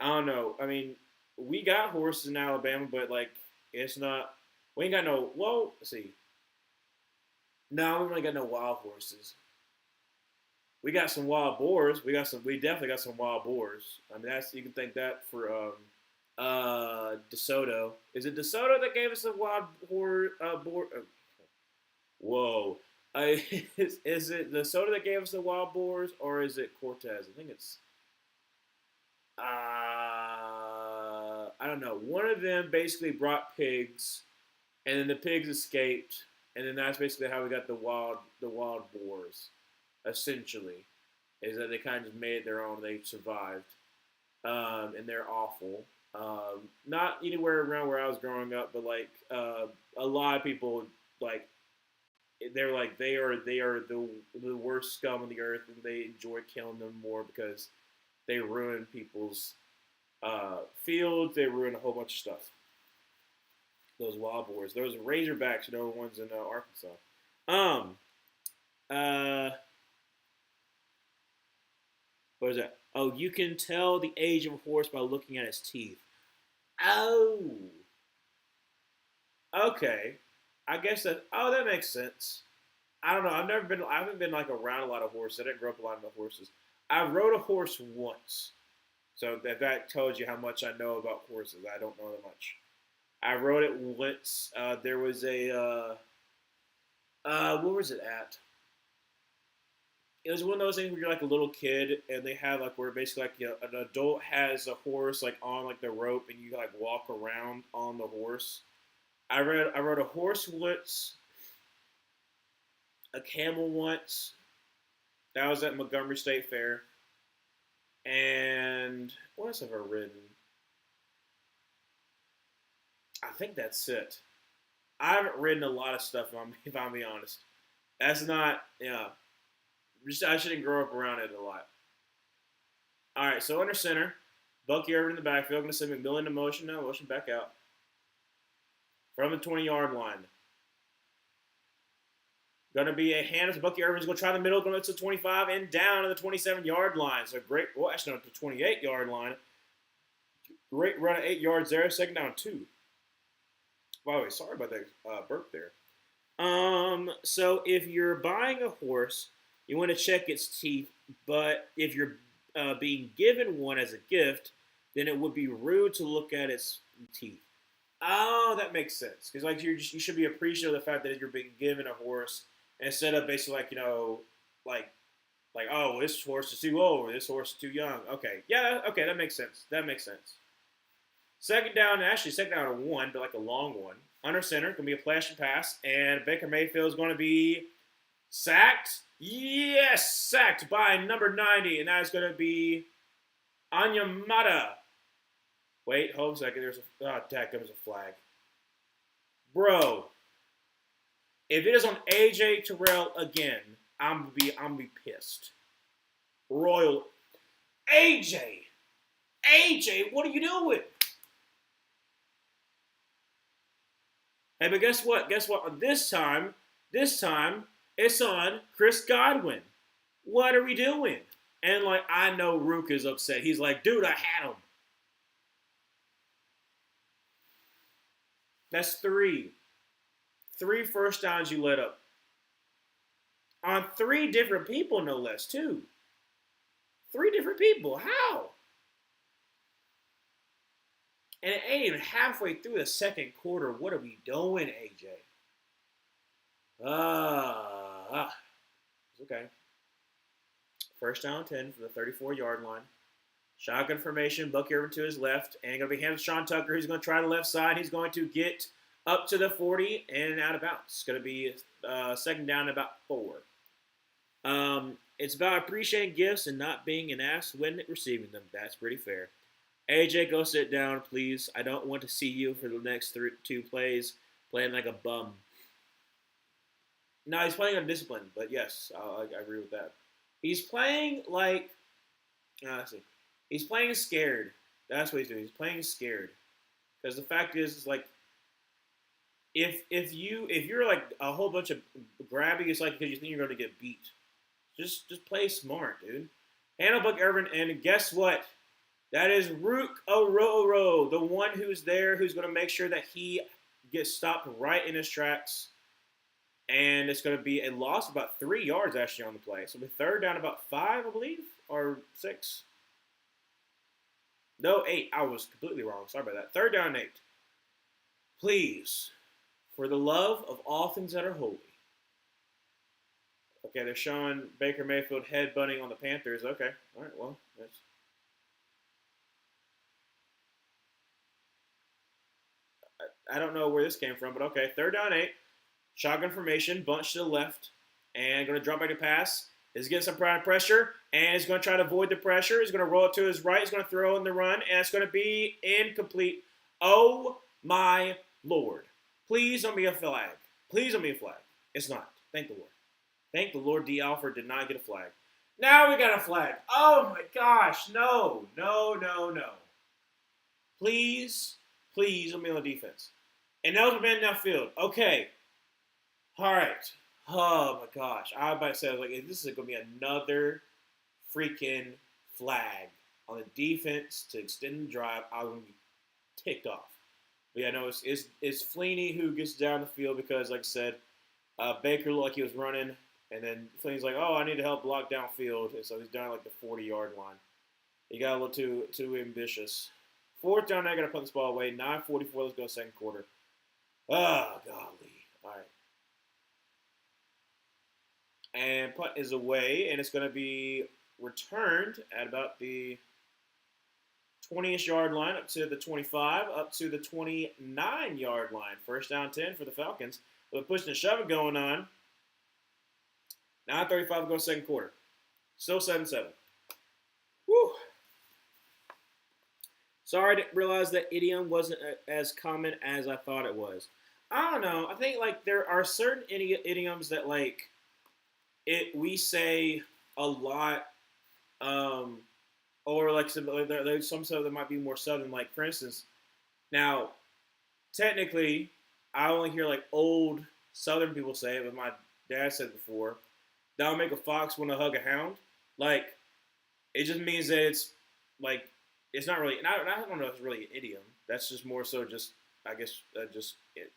S1: I don't know. I mean, we got horses in Alabama, but like it's not. We ain't got no. Well, let's see. No, we really got no wild horses. We got some wild boars. We definitely got some wild boars. I mean, that's you can thank that for DeSoto. Is it DeSoto that gave us a wild boar? Whoa. Is it DeSoto that gave us the wild boars, or is it Cortez? I think it's I don't know. One of them basically brought pigs, and then the pigs escaped, and then that's basically how we got the wild boars. Essentially, is that they kind of just made it their own. They survived, and they're awful. Not anywhere around where I was growing up, but like a lot of people like they're like they are the worst scum on the earth, and they enjoy killing them more because they ruin people's fields. They ruin a whole bunch of stuff. Those wild boars, those Razorbacks, the ones in Arkansas. Um, uh, what is that? Oh, you can tell the age of a horse by looking at its teeth. Oh, okay. I guess that. Oh, that makes sense. I don't know. I've never been. I haven't been like around a lot of horses. I didn't grow up a lot of horses. I rode a horse once, so that tells you how much I know about horses. I don't know that much. I rode it once. There was a where was it at? It was one of those things where you're like a little kid, and they have like where basically like an adult has a horse like on like the rope, and you like walk around on the horse. I rode a horse once, a camel once. That was at Montgomery State Fair. And what else have I ridden? I think that's it. I haven't ridden a lot of stuff, if I'm being honest. That's not, yeah. I shouldn't grow up around it a lot. All right, so under center, Bucky Irvin in the backfield. Going to send McMillan to motion now. Motion back out. From the 20-yard line. Going to be a hand. Bucky Irvin's going to try the middle, going to the 25 and down to the 27-yard line. So great, well, actually, not the 28-yard line. Great run of 8 yards there. Second down, 2. By the way, sorry about that burp there. So if you're buying a horse, you want to check its teeth. But if you're being given one as a gift, then it would be rude to look at its teeth. Oh, that makes sense. Because like you should be appreciative of the fact that you're being given a horse instead of basically like like oh this horse is too old or this horse is too young. Okay, yeah, okay, that makes sense. That makes sense. Second down, actually second down to 1, but like a long one. Under center, going to be a flashing pass, and Baker Mayfield is going to be sacked. Yes, sacked by number 90, and that is going to be Anyamata. Wait, hold a second. There's there's a flag. Bro, if it is on AJ Terrell again, I'm gonna be pissed. Royal AJ, what are you doing? Hey, but guess what? Guess what? This time, it's on Chris Godwin. What are we doing? And like, I know Rook is upset. He's like, dude, I had him. That's 3. 3 first downs you let up. On 3 different people, no less, too. 3 different people. How? And it ain't even halfway through the second quarter. What are we doing, AJ? It's okay. First down 10 from the 34-yard line. Shotgun formation, Bucky Irvin to his left, and going to be handed to Sean Tucker. He's going to try the left side. He's going to get up to the 40 and out of bounds. It's going to be second down about 4. It's about appreciating gifts and not being an ass when receiving them. That's pretty fair. AJ, go sit down, please. I don't want to see you for the next 2 plays playing like a bum. No, he's playing undisciplined, but yes, I agree with that. He's playing like, let's see. He's playing scared. That's what he's doing. He's playing scared. Because the fact is like, if you're like a whole bunch of grabbing, it's like because you think you're going to get beat. Just play smart, dude. Handle Buck Irvin, and guess what? That is Rook Ororo, the one who's there, who's going to make sure that he gets stopped right in his tracks. And it's going to be a loss of about 3 yards actually on the play. So it'll be third down about 5, I believe, or 6. No, 8. I was completely wrong. Sorry about that. Third down and 8. Please, for the love of all things that are holy. Okay, they're showing Baker Mayfield headbutting on the Panthers. Okay, all right, well, that's... I don't know where this came from, but okay. Third down 8. Shotgun formation, bunch to the left, and going to drop back to pass. He's getting some pressure, and he's going to try to avoid the pressure. He's going to roll it to his right. He's going to throw in the run, and it's going to be incomplete. Oh, my Lord. Please don't be a flag. Please don't be a flag. It's not. Thank the Lord. Thank the Lord D. Alford did not get a flag. Now we got a flag. Oh, my gosh. No. No, no, no. Please, please don't be on the defense. And that was a man downfield. Okay. All right. Oh, my gosh. I was about to say, I was like, this is going to be another freaking flag on the defense to extend the drive. I was going to be ticked off. But yeah, no, it's Feeney who gets down the field because, like I said, Baker looked like he was running, and then Feeney's like, oh, I need to help block downfield. And so he's down like the 40-yard line. He got a little too ambitious. Fourth down, I got to put this ball away. 9:44, let's go second quarter. Oh, golly. All right. And punt is away, and it's going to be returned at about the 20-ish yard line, up to the 25, up to the 29-yard line. First down 10 for the Falcons. With pushing and shoving going on. 9:35 to go second quarter. Still 7-7. Whew. Sorry, I didn't realize that idiom wasn't as common as I thought it was. I don't know. I think like there are certain idioms that like we say a lot, or like there's some stuff that might be more southern. Like for instance, now technically I only hear like old southern people say it, but my dad said it before. That'll make a fox want to hug a hound. Like it just means that it's like it's not really. And I don't know if it's really an idiom. That's just more so just I guess just it.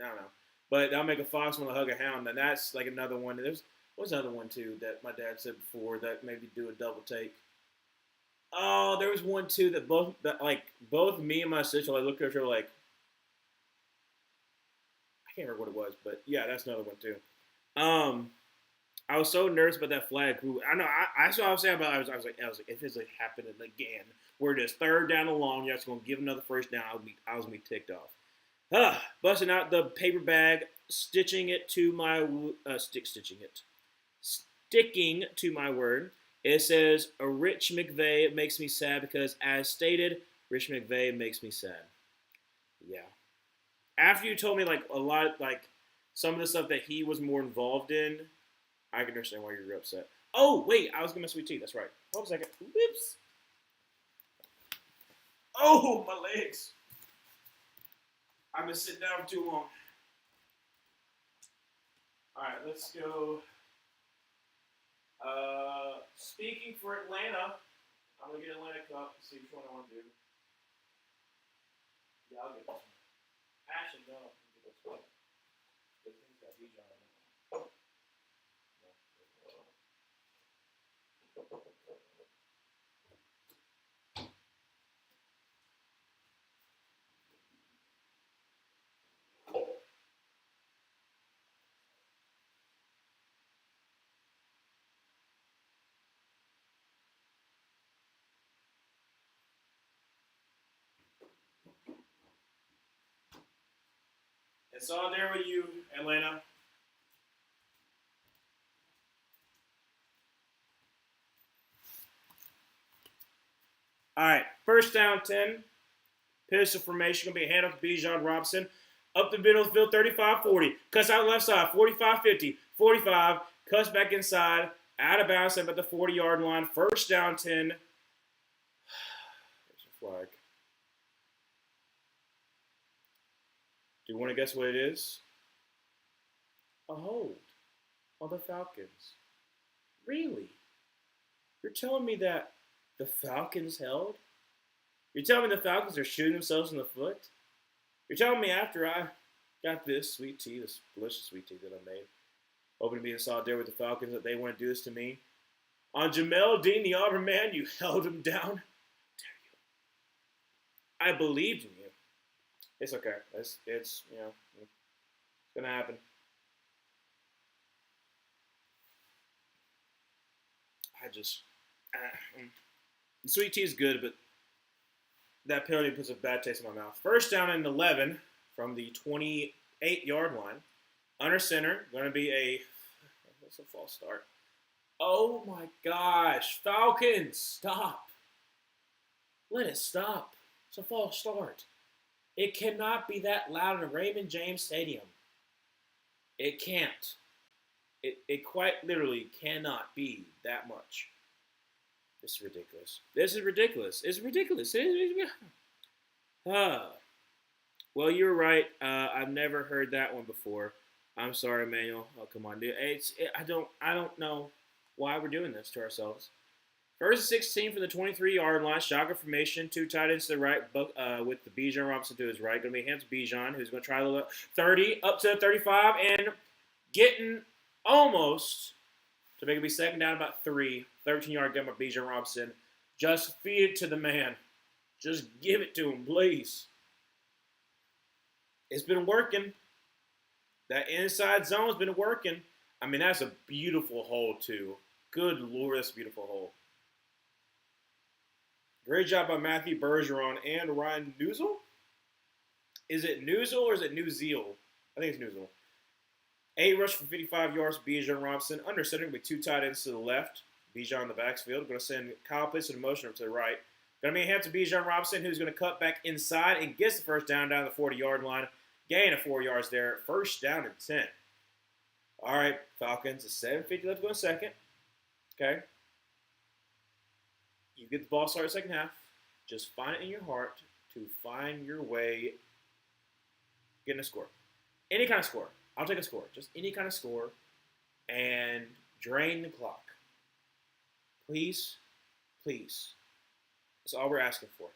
S1: I don't know. But that'll make a fox want to hug a hound. And that's like another one. What's another one too that my dad said before that maybe do a double take. Oh, there was one too that both me and my sister like looked at each other like I can't remember what it was, but yeah, that's another one too. I was so nervous about that flag. I know. That's what I was saying about. I was like, if it's like happening again, we're just third down and long. You're just gonna give another first down. I was gonna be ticked off. Busting out the paper bag, sticking to my sticking to my word. It says, Rich McVay makes me sad because, as stated, Rich McVay makes me sad. Yeah. After you told me like a lot, like some of the stuff that he was more involved in, I can understand why you're upset. Oh, wait, I was going to mess with tea. That's right. Hold a second. Whoops. Oh, my legs. I've been sitting down for too long. All right, let's go. Speaking for Atlanta, I'm going to get Atlanta Cup and see which one I want to do. Yeah, I'll get this one. Actually, no. I'll get this one. This thing's got Bijan on it. It's all there with you, Atlanta. All right, first down 10. Pistol formation going to be a hand off to Bijan Robinson. Up the middle of the field, 35-40. Cuts out left side, 45-50. 45, cuts back inside. Out of bounds at the 40-yard line. First down 10. There's a flag. Do you want to guess what it is? A hold on the Falcons. Really? You're telling me that the Falcons held? You're telling me the Falcons are shooting themselves in the foot? You're telling me after Got this sweet tea, this delicious sweet tea that I made. Hoping to be in solidarity with the Falcons that they want to do this to me. On Jamel Dean, the Auburn man, you held him down. I believed in you. It's okay. It's gonna happen. I just the sweet tea is good, but that penalty puts a bad taste in my mouth. First down and 11 from the 28-yard line. Under center, going to be that's a false start. Oh my gosh, Falcons, stop! Let it stop. It's a false start. It cannot be that loud in Raymond James Stadium. It can't. It quite literally cannot be that much. This is ridiculous. This is ridiculous. It's ridiculous. Well, you're right. I've never heard that one before. I'm sorry, Emmanuel. Oh, come on, dude. I don't know why we're doing this to ourselves. First and 16 from the 23-yard line. Shotgun formation. Two tight ends to the right, with the Bijan Robinson to his right. Going to be hands to Bijan, who's going to try the 30 up to the 35 and getting almost to make it be second down about 3. 13-yard gun by Bijan Robinson. Just feed it to the man. Just give it to him, please. It's been working. That inside zone's been working. I mean, that's a beautiful hole, too. Good Lord, that's a beautiful hole. Great job by Matthew Bergeron and Ryan Newsel. Is it Newsel or is it Newsel? I think it's Newsel. 8 rush for 55 yards for Bijan Robinson. Under center with 2 tight ends to the left. Bijan in the backfield. Going to send Kyle Pitts in motion to the right. Going to be a hand to Bijan Robinson, who's going to cut back inside and gets the first down the 40-yard line. Gain of 4 yards there. First down and 10. All right, Falcons. It's 7:50 left to go in second. Okay. You get the ball started second half. Just find it in your heart to find your way getting a score. Any kind of score. I'll take a score. Just any kind of score. And drain the clock. Please, please. That's all we're asking for.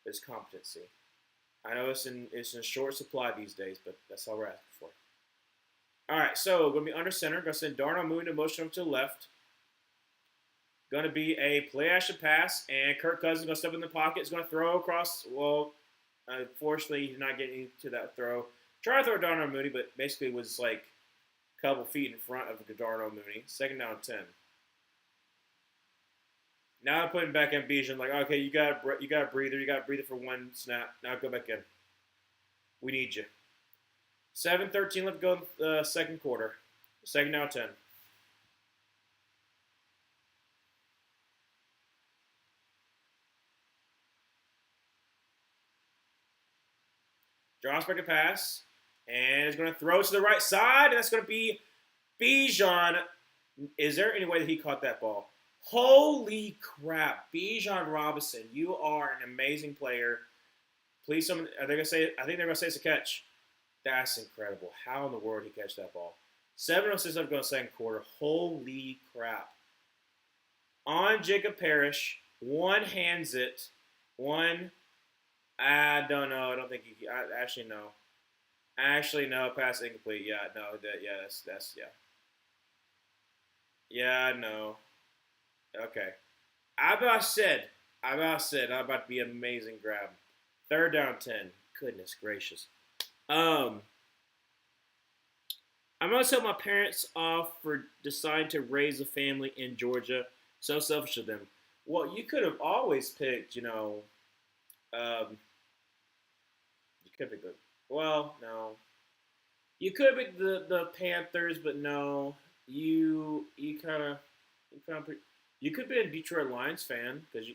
S1: Is competency. I know it's in short supply these days, but that's all we're asking for. All right, so going to be under center. Going to send Darnell Mooney to motion to the left. Going to be a play action pass, and Kirk Cousins going to step in the pocket. He's going to throw across. Well, unfortunately, he's not getting to that throw. Try to throw Darnell Mooney, but basically was like a couple feet in front of Darnell Mooney. Second down 10. Now I'm putting back in Bijan, like, okay, you got a breather. You got a breather for one snap. Now go back in. We need you. 7:13 left to go in the second quarter. Second down 10. Draws back a pass. And is going to throw to the right side. And that's going to be Bijan. Is there any way that he caught that ball? Holy crap. Bijan Robinson, you are an amazing player. Please, are they going to say, I think they're going to say it's a catch. That's incredible. How in the world did he catch that ball? 7:06 left to go in the second quarter. Holy crap. On Jacob Parrish. One hands it. One, I don't know. I don't think he, actually, no. Actually, no. Pass incomplete. Yeah, no. That's yeah. Yeah, no. Okay. I'm about to be an amazing grab. Third down 10. Goodness gracious. I'm going to tell my parents off for deciding to raise a family in Georgia. So selfish of them. Well, you could have always picked, you could pick no. You could pick the Panthers, but no. You could be a Detroit Lions fan because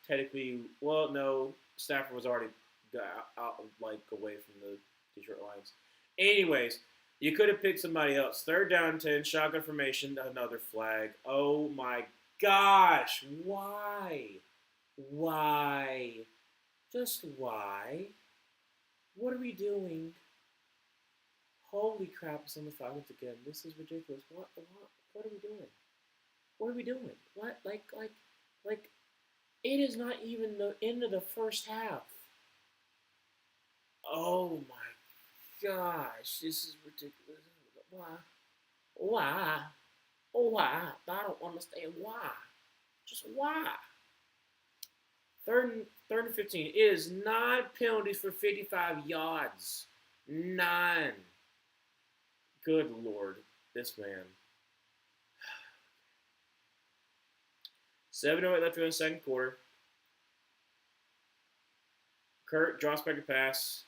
S1: technically, no, Stafford was already out away from the Detroit Lions. Anyways, you could have picked somebody else. Third down 10, shotgun formation, another flag. Oh my gosh, why? Why? Just why? What are we doing? Holy crap, it's on the Falcons again. This is ridiculous. What are we doing? What are we doing? What? Like, it is not even the end of the first half. Oh my gosh, this is ridiculous. Why? Why? Why? I don't understand why. Just why? Third and 15. It is 9 penalties for 55 yards. 9. Good Lord, this man. 7:08 left to go in the second quarter. Kurt drops back a pass.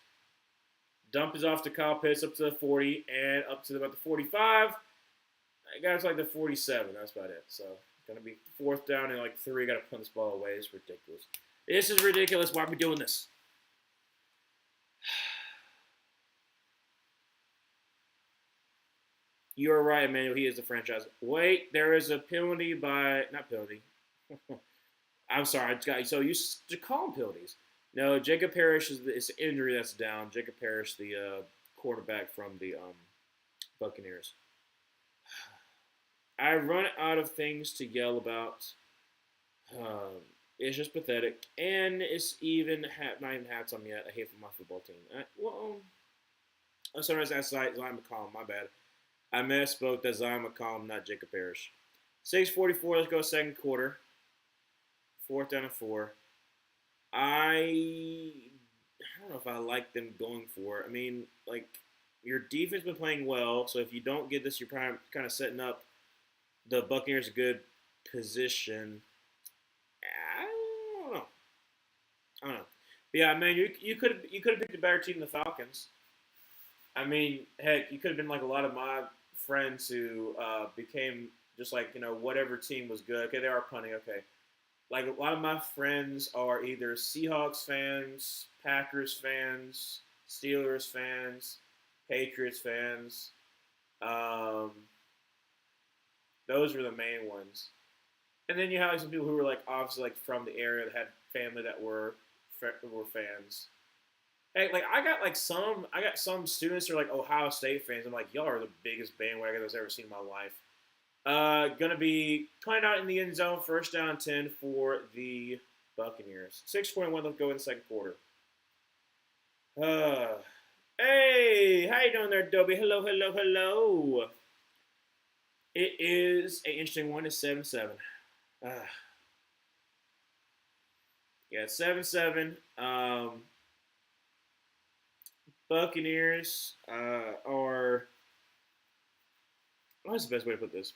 S1: Dump is off to Kyle Pitts up to the 40 and up to about the 45. I got to like the 47. That's about it. So it's going to be 4th down and like 3. Got to punt this ball away. It's ridiculous. This is ridiculous. Why are we doing this? You're right, Emmanuel. He is the franchise. Wait, there is a penalty by... Not penalty. I'm sorry. So you should call them penalties. No, Jacob Parrish is an injury that's down. Jacob Parrish, the quarterback from the Buccaneers. I run out of things to yell about. It's just pathetic. And it's even not even hats on yet. I hate for my football team. I'm sorry, that's Zion McCollum. My bad. I misspoke. That's Zion McCollum, not Jacob Parrish. 6:44. Let's go second quarter. 4th down and 4. I don't know if I like them going for it. I mean, like, your defense has been playing well, so if you don't get this, you're probably kind of setting up the Buccaneers a good position. I don't know. But yeah, man, you could have picked a better team than the Falcons. I mean, heck, you could have been like a lot of my friends who became just like, whatever team was good. Okay, they are punting. Okay. Like, a lot of my friends are either Seahawks fans, Packers fans, Steelers fans, Patriots fans. Those were the main ones. And then you have like, some people who were like obviously like from the area that had family that were fans. Hey, like I got some students who are like Ohio State fans. I'm like, y'all are the biggest bandwagon I've ever seen in my life. Gonna be coming out in the end zone, 1st down and 10 for the Buccaneers. 6:21 left to go in the second quarter. Hey, how you doing there, Dobie? Hello. It is an interesting one. It's 7-7. Yeah, 7-7. Buccaneers are. What's the best way to put this?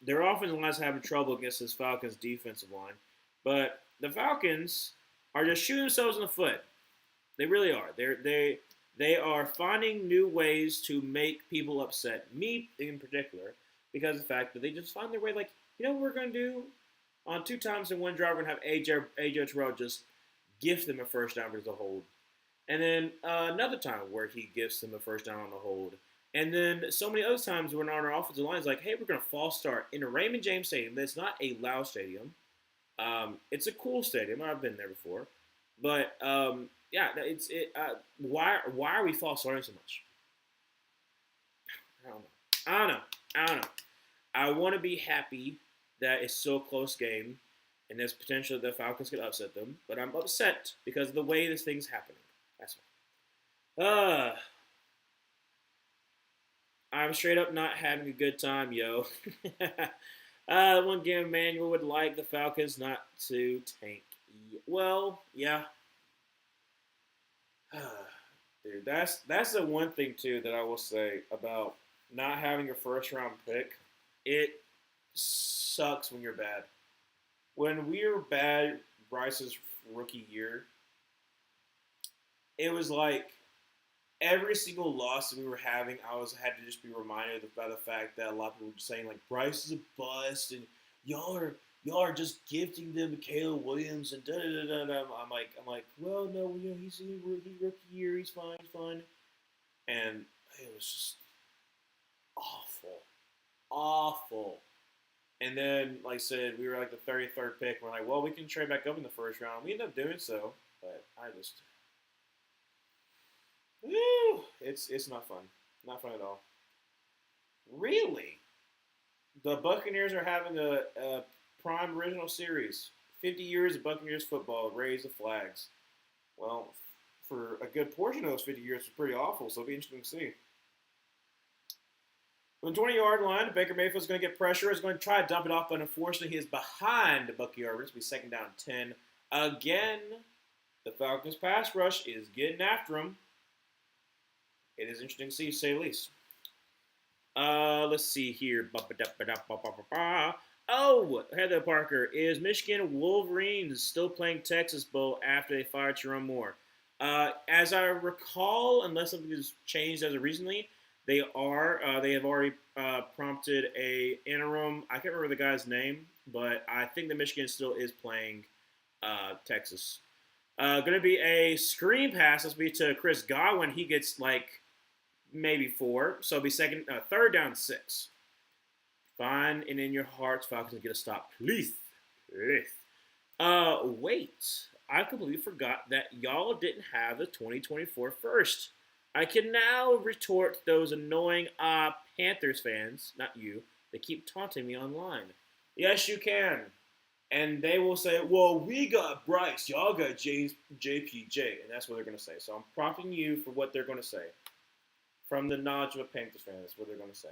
S1: Their offensive line is having trouble against this Falcons defensive line, but the Falcons are just shooting themselves in the foot. They really are. They are finding new ways to make people upset. Me in particular, because of the fact that they just find their way. Like, what we're going to do? On 2 times in 1 drive, we're going to have AJ Terrell just gift them a 1st down because of the hold. And then another time where he gives them a 1st down on the hold. And then so many other times when on our offensive line is like, hey, we're going to false start in a Raymond James Stadium. It's not a loud stadium. It's a cool stadium. I've been there before. But, yeah, why are we false starting so much? I don't know. I want to be happy that it's still a close game and there's potential that the Falcons could upset them. But I'm upset because of the way this thing's happening. That's why. I'm straight up not having a good time, yo. One game Manuel would like the Falcons not to tank. Well, yeah. Dude, that's the one thing, too, that I will say about not having a 1st-round pick. It sucks when you're bad. When we were bad Bryce's rookie year, it was like every single loss that we were having, I had to just be reminded by the fact that a lot of people were just saying, like, Bryce is a bust, and y'all are just gifting them to Caleb Williams, and da-da-da-da-da. I'm like, well, no, he's in his rookie year, he's fine. And it was just awful. And then, like I said, we were like the 33rd pick. We're like, well, we can trade back up in the 1st round. We ended up doing so, but I just... Woo! It's not fun. Not fun at all. Really? The Buccaneers are having a prime original series. 50 years of Buccaneers football. Raise the flags. Well, for a good portion of those 50 years was pretty awful, so it'll be interesting to see. On the 20-yard line, Baker Mayfield's going to get pressure. He's going to try to dump it off, but unfortunately, he is behind Bucky Irvin. It's going to be 2nd down 10. Again, the Falcons' pass rush is getting after him. It is interesting to see, to say the least. Let's see here. Oh, Heather Parker, is Michigan Wolverines still playing Texas Bowl after they fired Jerome Moore? As I recall, unless something has changed as of recently, they are. They have already prompted a interim. I can't remember the guy's name, but I think that Michigan still is playing Texas. Going to be a screen pass. Let's be to Chris Godwin. He gets like maybe 4, so it'll be 3rd down 6. Fine, and in your hearts, Falcons get a stop, please. Wait, I completely forgot that y'all didn't have the 2024 first. I can now retort those annoying Panthers fans, not you, that keep taunting me online. Yes, you can. And they will say, well, we got Bryce, y'all got JPJ, and that's what they're going to say. So I'm prompting you for what they're going to say. From the knowledge of a Panthers fan, that's what they're going to say.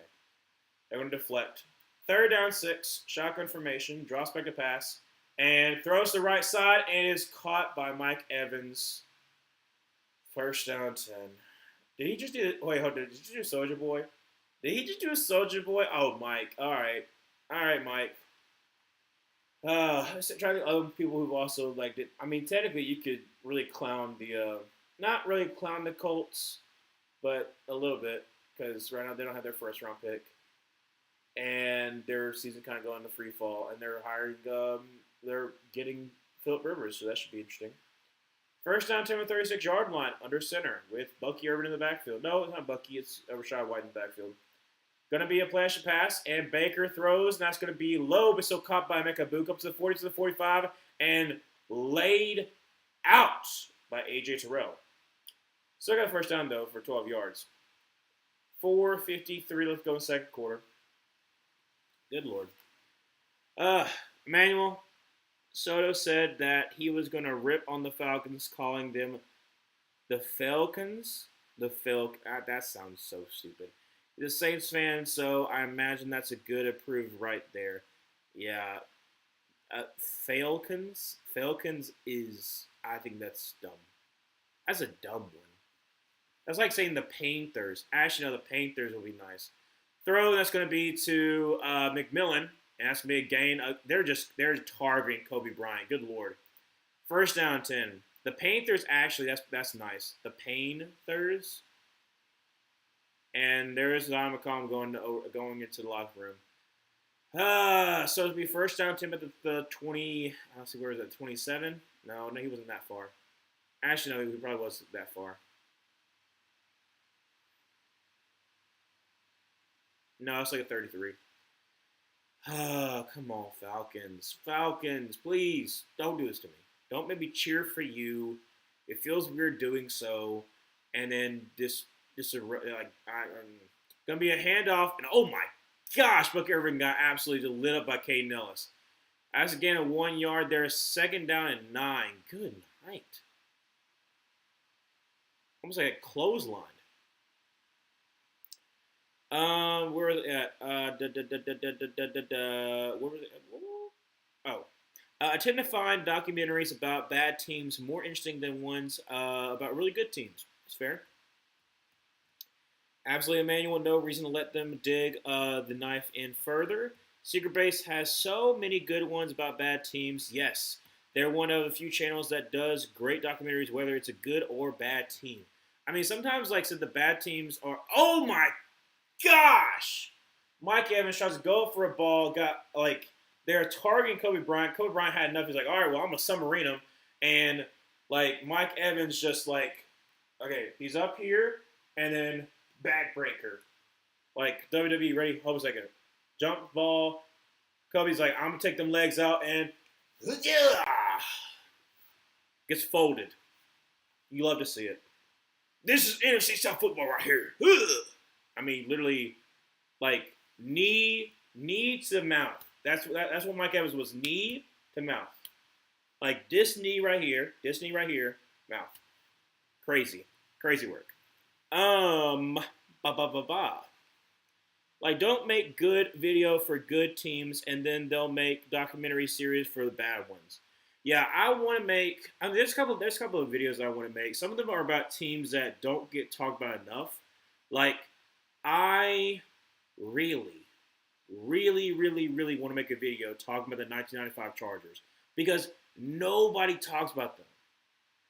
S1: They're going to deflect. 3rd down 6, shotgun formation, draws back to pass, and throws to the right side, and is caught by Mike Evans. 1st down 10. Did he just do it? Wait, hold on. Did you just do Soldier Boy? Did he just do a Soldier Boy? Oh, Mike. All right. All right, Mike. Trying to other people who've also liked it. I mean, technically, you could really clown the, not really clown the Colts, but a little bit, because right now they don't have their 1st-round pick. And their season kind of going to free fall, and they're hiring, they're getting Phillip Rivers, so that should be interesting. 1st down 10 with 36-yard line, under center, with Bucky Irvin in the backfield. No, it's not Bucky, it's Rashad White in the backfield. Going to be a flash pass, and Baker throws, and that's going to be low, but still caught by Emeka Egbuka up to the 40 to the 45, and laid out by A.J. Terrell. Still got a 1st down, though, for 12 yards. 4:53 left to go in 2nd quarter. Good Lord. Emmanuel Soto said that he was going to rip on the Falcons, calling them the Falcons. That sounds so stupid. He's a Saints fan, so I imagine that's a good approved right there. Yeah. Falcons is, I think that's dumb. That's a dumb one. That's like saying the Panthers. Actually, no, the Panthers will be nice. Throw, that's going to be to McMillan, and that's going to be a gain. They're targeting Kobe Bryant. Good Lord. 1st down 10. The Panthers, actually, that's nice. The Panthers. And there's Zion McCollum going into the locker room. So it'll be 1st down 10 at the 20. I don't see, where is that? 27? No, he wasn't that far. Actually, no, he probably wasn't that far. No, it's like a 33. Come on, Falcons. Falcons, please, don't do this to me. Don't make me cheer for you. It feels weird doing so. And then gonna be a handoff, and oh my gosh, Buck Irvin got absolutely lit up by Caden Ellis. That's again a 1 yard there, 2nd down and 9. Good night. Almost like a clothesline. Where are they at? Where was it? Oh. I tend to find documentaries about bad teams more interesting than ones about really good teams. It's fair. Absolutely, Emmanuel, no reason to let them dig the knife in further. Secret Base has so many good ones about bad teams. Yes, they're one of the few channels that does great documentaries, whether it's a good or bad team. I mean, sometimes, like I said, the bad teams are, oh my gosh! Mike Evans tries to go for a ball, they're targeting Kobe Bryant. Kobe Bryant had enough. He's like, all right, well, I'm going to submarine him. And, Mike Evans just, okay, he's up here, and then backbreaker. WWE, ready? Hold a second. Jump ball. Kobe's like, I'm going to take them legs out, and gets folded. You love to see it. This is NFC South football right here. I mean, literally, knee to mouth. That's what Mike Evans was, knee to mouth. This knee right here, mouth. Crazy, crazy work. Um, ba ba ba ba. Like, don't make good video for good teams, and then they'll make documentary series for the bad ones. Yeah, I want to make. I mean, there's a couple of videos I want to make. Some of them are about teams that don't get talked about enough. Like, I really, really want to make a video talking about the 1995 Chargers because nobody talks about them.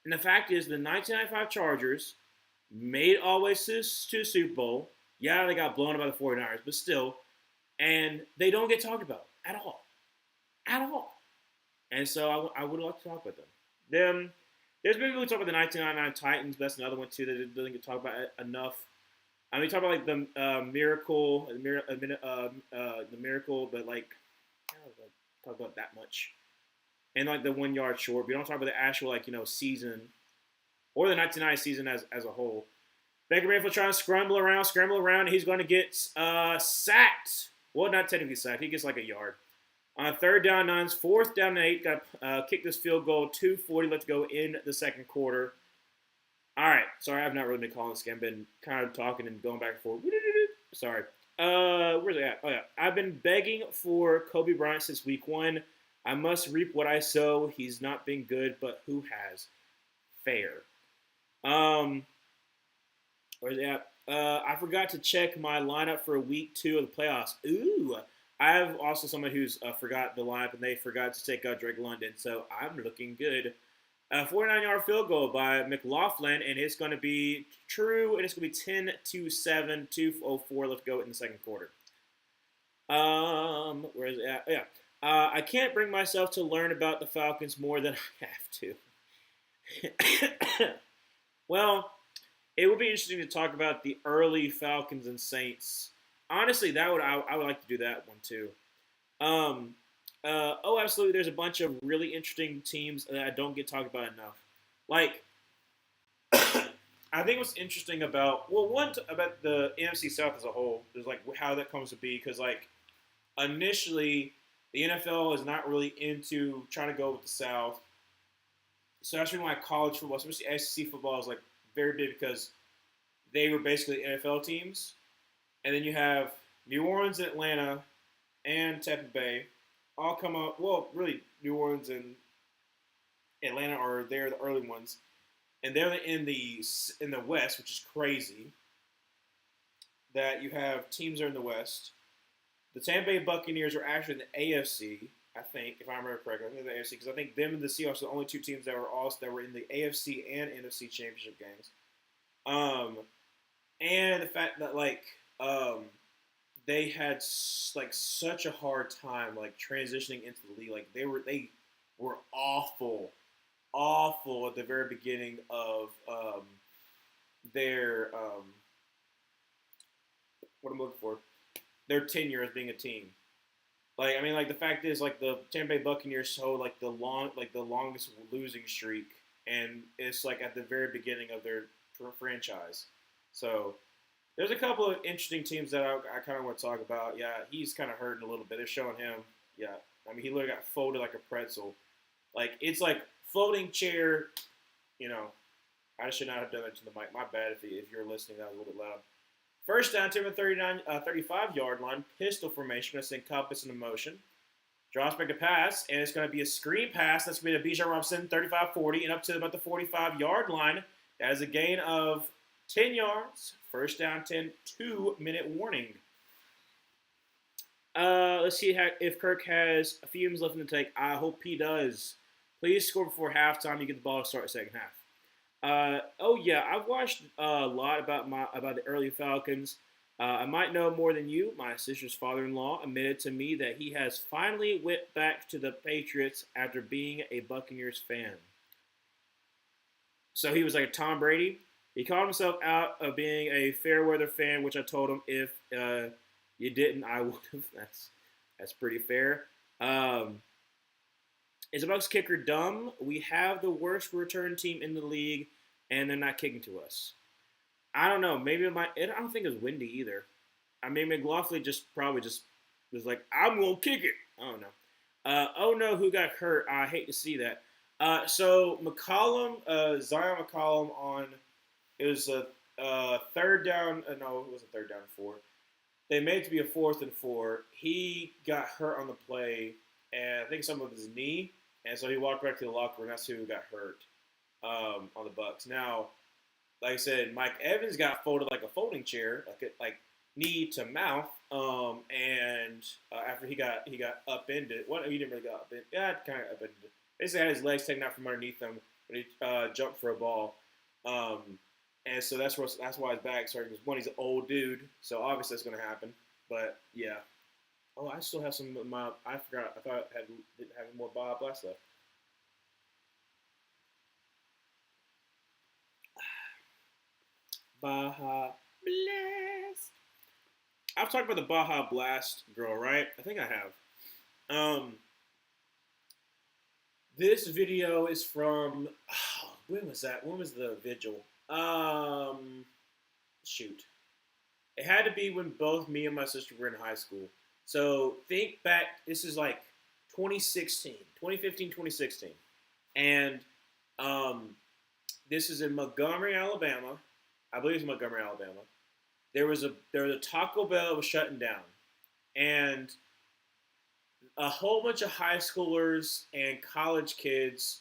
S1: And the fact is, the 1995 Chargers made it all the way to the Super Bowl. Yeah, they got blown by the 49ers, but still. And they don't get talked about at all. At all. And so I would like to talk about them. There's been people talk about the 1999 Titans, but that's another one, too, that doesn't get talked about enough. I mean, talk about, like, the miracle, the miracle, but, like, I don't talk about that much. And, like, the 1 yard short. We don't talk about the actual, like, season or the 1990 season as a whole. Baker Mayfield trying to scramble around, and he's going to get sacked. Well, not technically sacked. He gets like a yard. On 3rd down 9, 4th down 8, got kicked this field goal, 2:40 left to go in the second quarter. All right. Sorry, I've not really been calling this game. I've been kind of talking and going back and forth. Sorry. Where's it at? Oh, yeah. I've been begging for Kobe Bryant since week 1. I must reap what I sow. He's not been good, but who has? Fair. Where's it at? I forgot to check my lineup for week 2 of the playoffs. Ooh. I have also someone who's forgot the lineup, and they forgot to take out Drake London, so I'm looking good. A 49-yard field goal by McLaughlin, and it's going to be true, and it's going to be 10-7, 2:04 left to go in the second quarter. Where is it at? Yeah. I can't bring myself to learn about the Falcons more than I have to. Well, it would be interesting to talk about the early Falcons and Saints. Honestly, I would like to do that one too. Absolutely. There's a bunch of really interesting teams that I don't get talked about enough. Like, I think what's interesting about about the NFC South as a whole is like how that comes to be because like initially the NFL is not really into trying to go with the South. So that's why college football, especially SEC football, is like very big because they were basically NFL teams. And then you have New Orleans, Atlanta, and Tampa Bay all come up. Well, really, New Orleans and Atlanta are there, the early ones, and they're in the West, which is crazy. That you have teams that are in the West. The Tampa Bay Buccaneers are actually in the AFC, I think, if I remember correctly. I think they're the AFC because I think them and the Seahawks are the only two teams that were in the AFC and NFC championship games. And the fact that they had like such a hard time like transitioning into the league. Like they were awful at the very beginning of their what I'm looking for, their tenure as being a team. Like I mean, like the fact is, like the Tampa Bay Buccaneers hold like the longest losing streak, and it's like at the very beginning of their franchise. So there's a couple of interesting teams that I kind of want to talk about. Yeah, he's kind of hurting a little bit. They're showing him. Yeah, I mean, he literally got folded like a pretzel. Like, it's like floating chair, I should not have done that to the mic. My bad if you're listening. That was a little bit loud. First down, Tim at 35-yard line. Pistol formation. Going to send Compass into motion. Drops back to pass, and it's going to be a screen pass. That's going to be to Bijan Robinson, 35-40, and up to about the 45-yard line. That is a gain of 10 yards. First down, 10, 2-minute warning. Let's see if Kirk has a few minutes left in the tank. I hope he does. Please score before halftime. You get the ball to start the second half. I've watched a lot about the early Falcons. I might know more than you. My sister's father-in-law admitted to me that he has finally went back to the Patriots after being a Buccaneers fan. So he was like a Tom Brady. He called himself out of being a fair weather fan, which I told him if you didn't, I would have. That's pretty fair. Is the Bucs kicker dumb? We have the worst return team in the league, and they're not kicking to us. I don't know. Maybe I don't think it was windy either. I mean, McLaughlin probably was like, I'm going to kick it. I don't know. Oh, no, who got hurt? I hate to see that. So McCollum, Zion McCollum on it was a third down. No, it wasn't third down and four. They made it to be a 4th and 4. He got hurt on the play, and I think something with his knee, and so he walked back to the locker room. That's who got hurt on the Bucs. Now, like I said, Mike Evans got folded like a folding chair, like knee to mouth. And after he got upended. What he didn't really get upended. Yeah, kind of upended. Basically, had his legs taken out from underneath him when he jumped for a ball. And so that's why his back's hurting. Because one, he's an old dude, so obviously that's going to happen. But yeah. Oh, I still have some of my. I forgot. I thought I didn't have more Baja Blast left. Baja Blast. I've talked about the Baja Blast girl, right? I think I have. Um, this video is from. Oh, when was that? When was the vigil? Shoot. It had to be when both me and my sister were in high school. So think back. This is like 2016, 2015, 2016, and um, this is in Montgomery, Alabama. I believe it's Montgomery, Alabama. There was a Taco Bell that was shutting down, and a whole bunch of high schoolers and college kids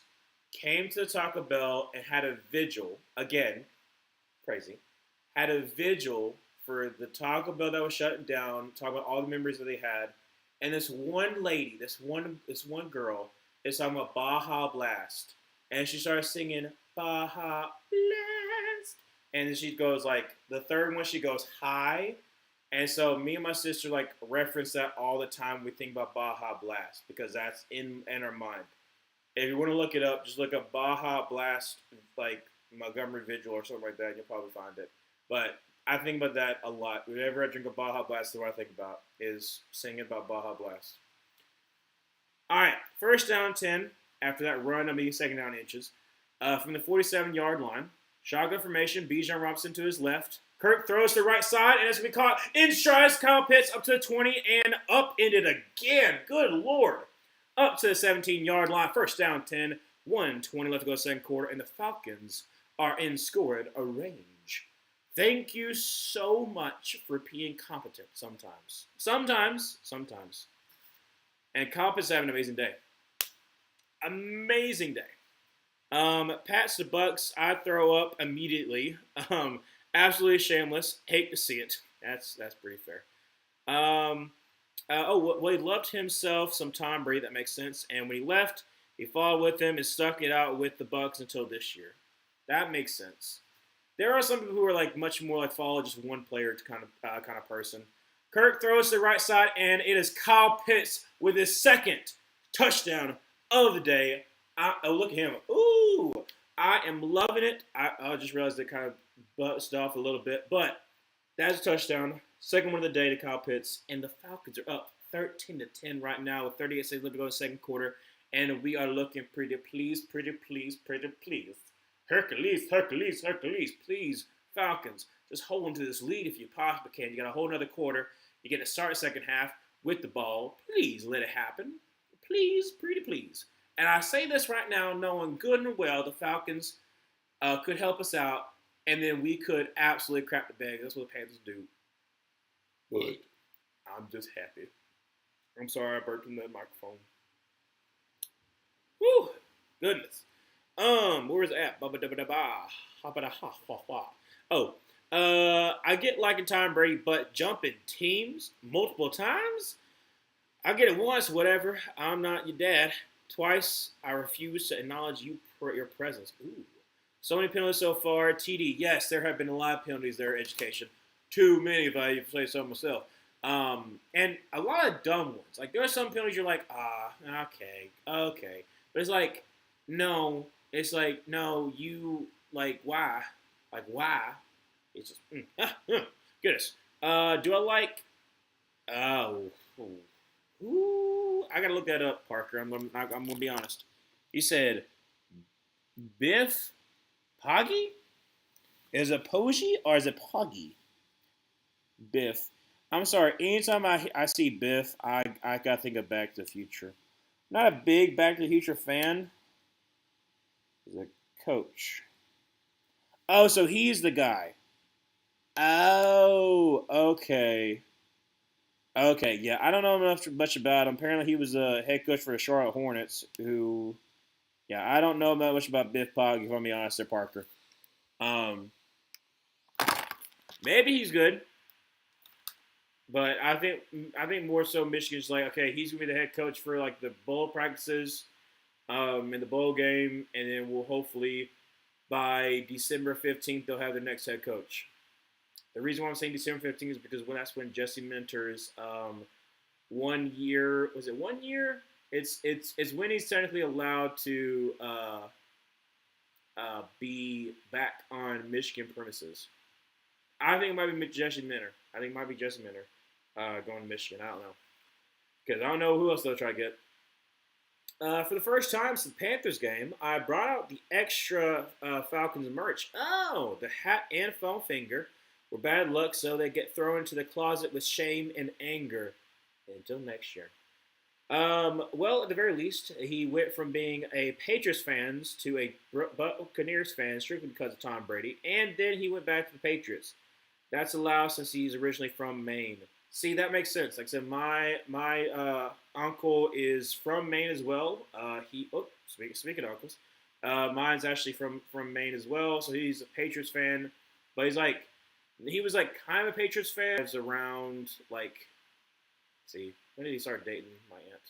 S1: came to the Taco Bell and had a vigil. Again, crazy. Had a vigil for the Taco Bell that was shutting down. Talking about all the memories that they had, and this one lady, this one girl, is talking about Baja Blast, and she started singing Baja Blast, and then she goes like the third one. She goes high. And so me and my sister like reference that all the time. We think about Baja Blast because that's in our mind. If you want to look it up, just look up Baja Blast, like Montgomery Vigil or something like that. And you'll probably find it. But I think about that a lot. Whenever I drink a Baja Blast, what I think about is singing about Baja Blast. All right, first down 10. After that run, I mean second down inches. From the 47-yard line. Shotgun formation, Bijan Robinson to his left. Kirk throws to the right side, and it's going to be caught in strides. Kyle Pitts up to the 20 and upended again. Good Lord. Up to the 17-yard line. First down 10. 1:20 left to go second quarter, and the Falcons are in scoring a range. Thank you so much for being competent sometimes. Sometimes. And Kyle Pitts is having an amazing day. Amazing day. Pats the Bucs, I throw up immediately. Absolutely shameless. Hate to see it. That's pretty fair. He loved himself some Tom Brady. That makes sense. And when he left, he followed with him and stuck it out with the Bucs until this year. That makes sense. There are some people who are like much more like follow just one player kind of person. Kirk throws to the right side, and it is Kyle Pitts with his second touchdown of the day. Look at him. Ooh, I am loving it. I just realized it kind of busted off a little bit, but that's a touchdown. Second one of the day to Kyle Pitts, and the Falcons are up 13-10 right now with 38 seconds left to go in the second quarter, and we are looking pretty pleased. Hercules, please, Falcons, just hold on to this lead if you possibly can. You got a whole another quarter. You get to start second half with the ball. Please let it happen. Please, pretty please. And I say this right now, knowing good and well the Falcons could help us out, and then we could absolutely crap the bag. That's what the Panthers do. But I'm just happy. I'm sorry I burped in that microphone. Whew, goodness. Where's it at? Oh, I get liking Tom Brady, but jumping teams multiple times? I get it once, whatever. I'm not your dad. Twice, I refuse to acknowledge your presence. Ooh. So many penalties so far. TD, yes, there have been a lot of penalties there in education. Too many, if I say so myself. And a lot of dumb ones. Like, there are some penalties you're like, okay. But it's like, no. It's like, no, you, like, why? Like, why? It's just, goodness. Do I like, ooh, I gotta look that up, Parker. I'm gonna be honest. You said Biff Poggy? Is it Poggy or is it Poggy? Biff. I'm sorry. Anytime I see Biff, I gotta think of Back to the Future. Not a big Back to the Future fan, The coach. Oh, so he's the guy. Oh, okay. Okay, yeah. I don't know much about him. Apparently, he was a head coach for the Charlotte Hornets. Who, yeah, I don't know much about Biff Pog. If I'm being honest, there, Parker. Um, maybe he's good, but I think more so Michigan's like, okay, he's gonna be the head coach for like the bowl practices, in the bowl game, and then we'll hopefully by December 15th they'll have their next head coach. The reason why I'm saying December 15th is because that's when Jesse Minter's 1 year, was it 1 year? It's when he's technically allowed to be back on Michigan premises. I think it might be Jesse Minter. I think it might be Jesse Minter going to Michigan. I don't know because I don't know who else they'll try to get. For the first time since the Panthers game, I brought out the extra Falcons merch. Oh, the hat and foam finger were bad luck, so they get thrown into the closet with shame and anger until next year. Well, at the very least, he went from being a Patriots fan to a Buccaneers fan strictly because of Tom Brady, and then he went back to the Patriots. That's allowed since he's originally from Maine. See, that makes sense. Like I said, my uncle is from Maine as well. Speaking of uncles, mine's actually from Maine as well. So he's a Patriots fan, but he was like kind of a Patriots fan. It was around like, see, when did he start dating my aunt?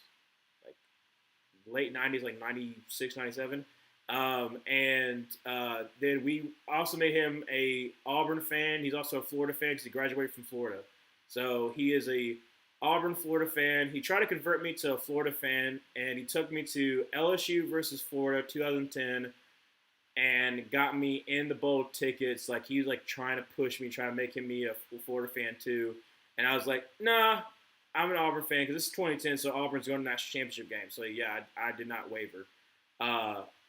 S1: Like late 90s, like 96, 97. And then we also made him a Auburn fan. He's also a Florida fan because he graduated from Florida. So he is a Auburn, Florida fan. He tried to convert me to a Florida fan, and he took me to LSU versus Florida 2010 and got me in the bowl tickets. Like he was like trying to push me, trying to make me a Florida fan too. And I was like, nah, I'm an Auburn fan because this is 2010, so Auburn's going to the national championship game. So yeah, I did not waver.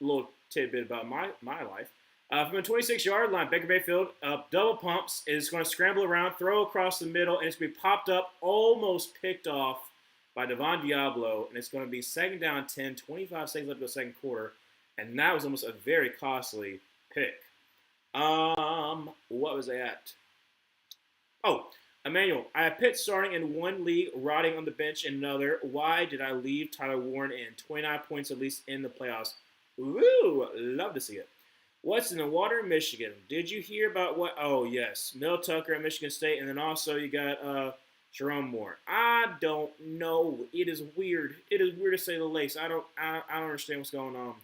S1: Little tidbit about my life. From the 26-yard line, Baker Mayfield double pumps, is going to scramble around, throw across the middle, and it's going to be popped up, almost picked off by Devon Diablo, and it's going to be second down 10, 25 seconds left to go second quarter, and that was almost a very costly pick. What was I at? Oh, Emmanuel, I have Pitt starting in one league, rotting on the bench in another. Why did I leave Tyler Warren in? 29 points at least in the playoffs. Woo! Love to see it. What's in the water in Michigan? Did you hear about what? Oh, yes. Mel Tucker at Michigan State. And then also you got Jerome Moore. I don't know. It is weird. It is weird to say the least. I don't understand what's going on.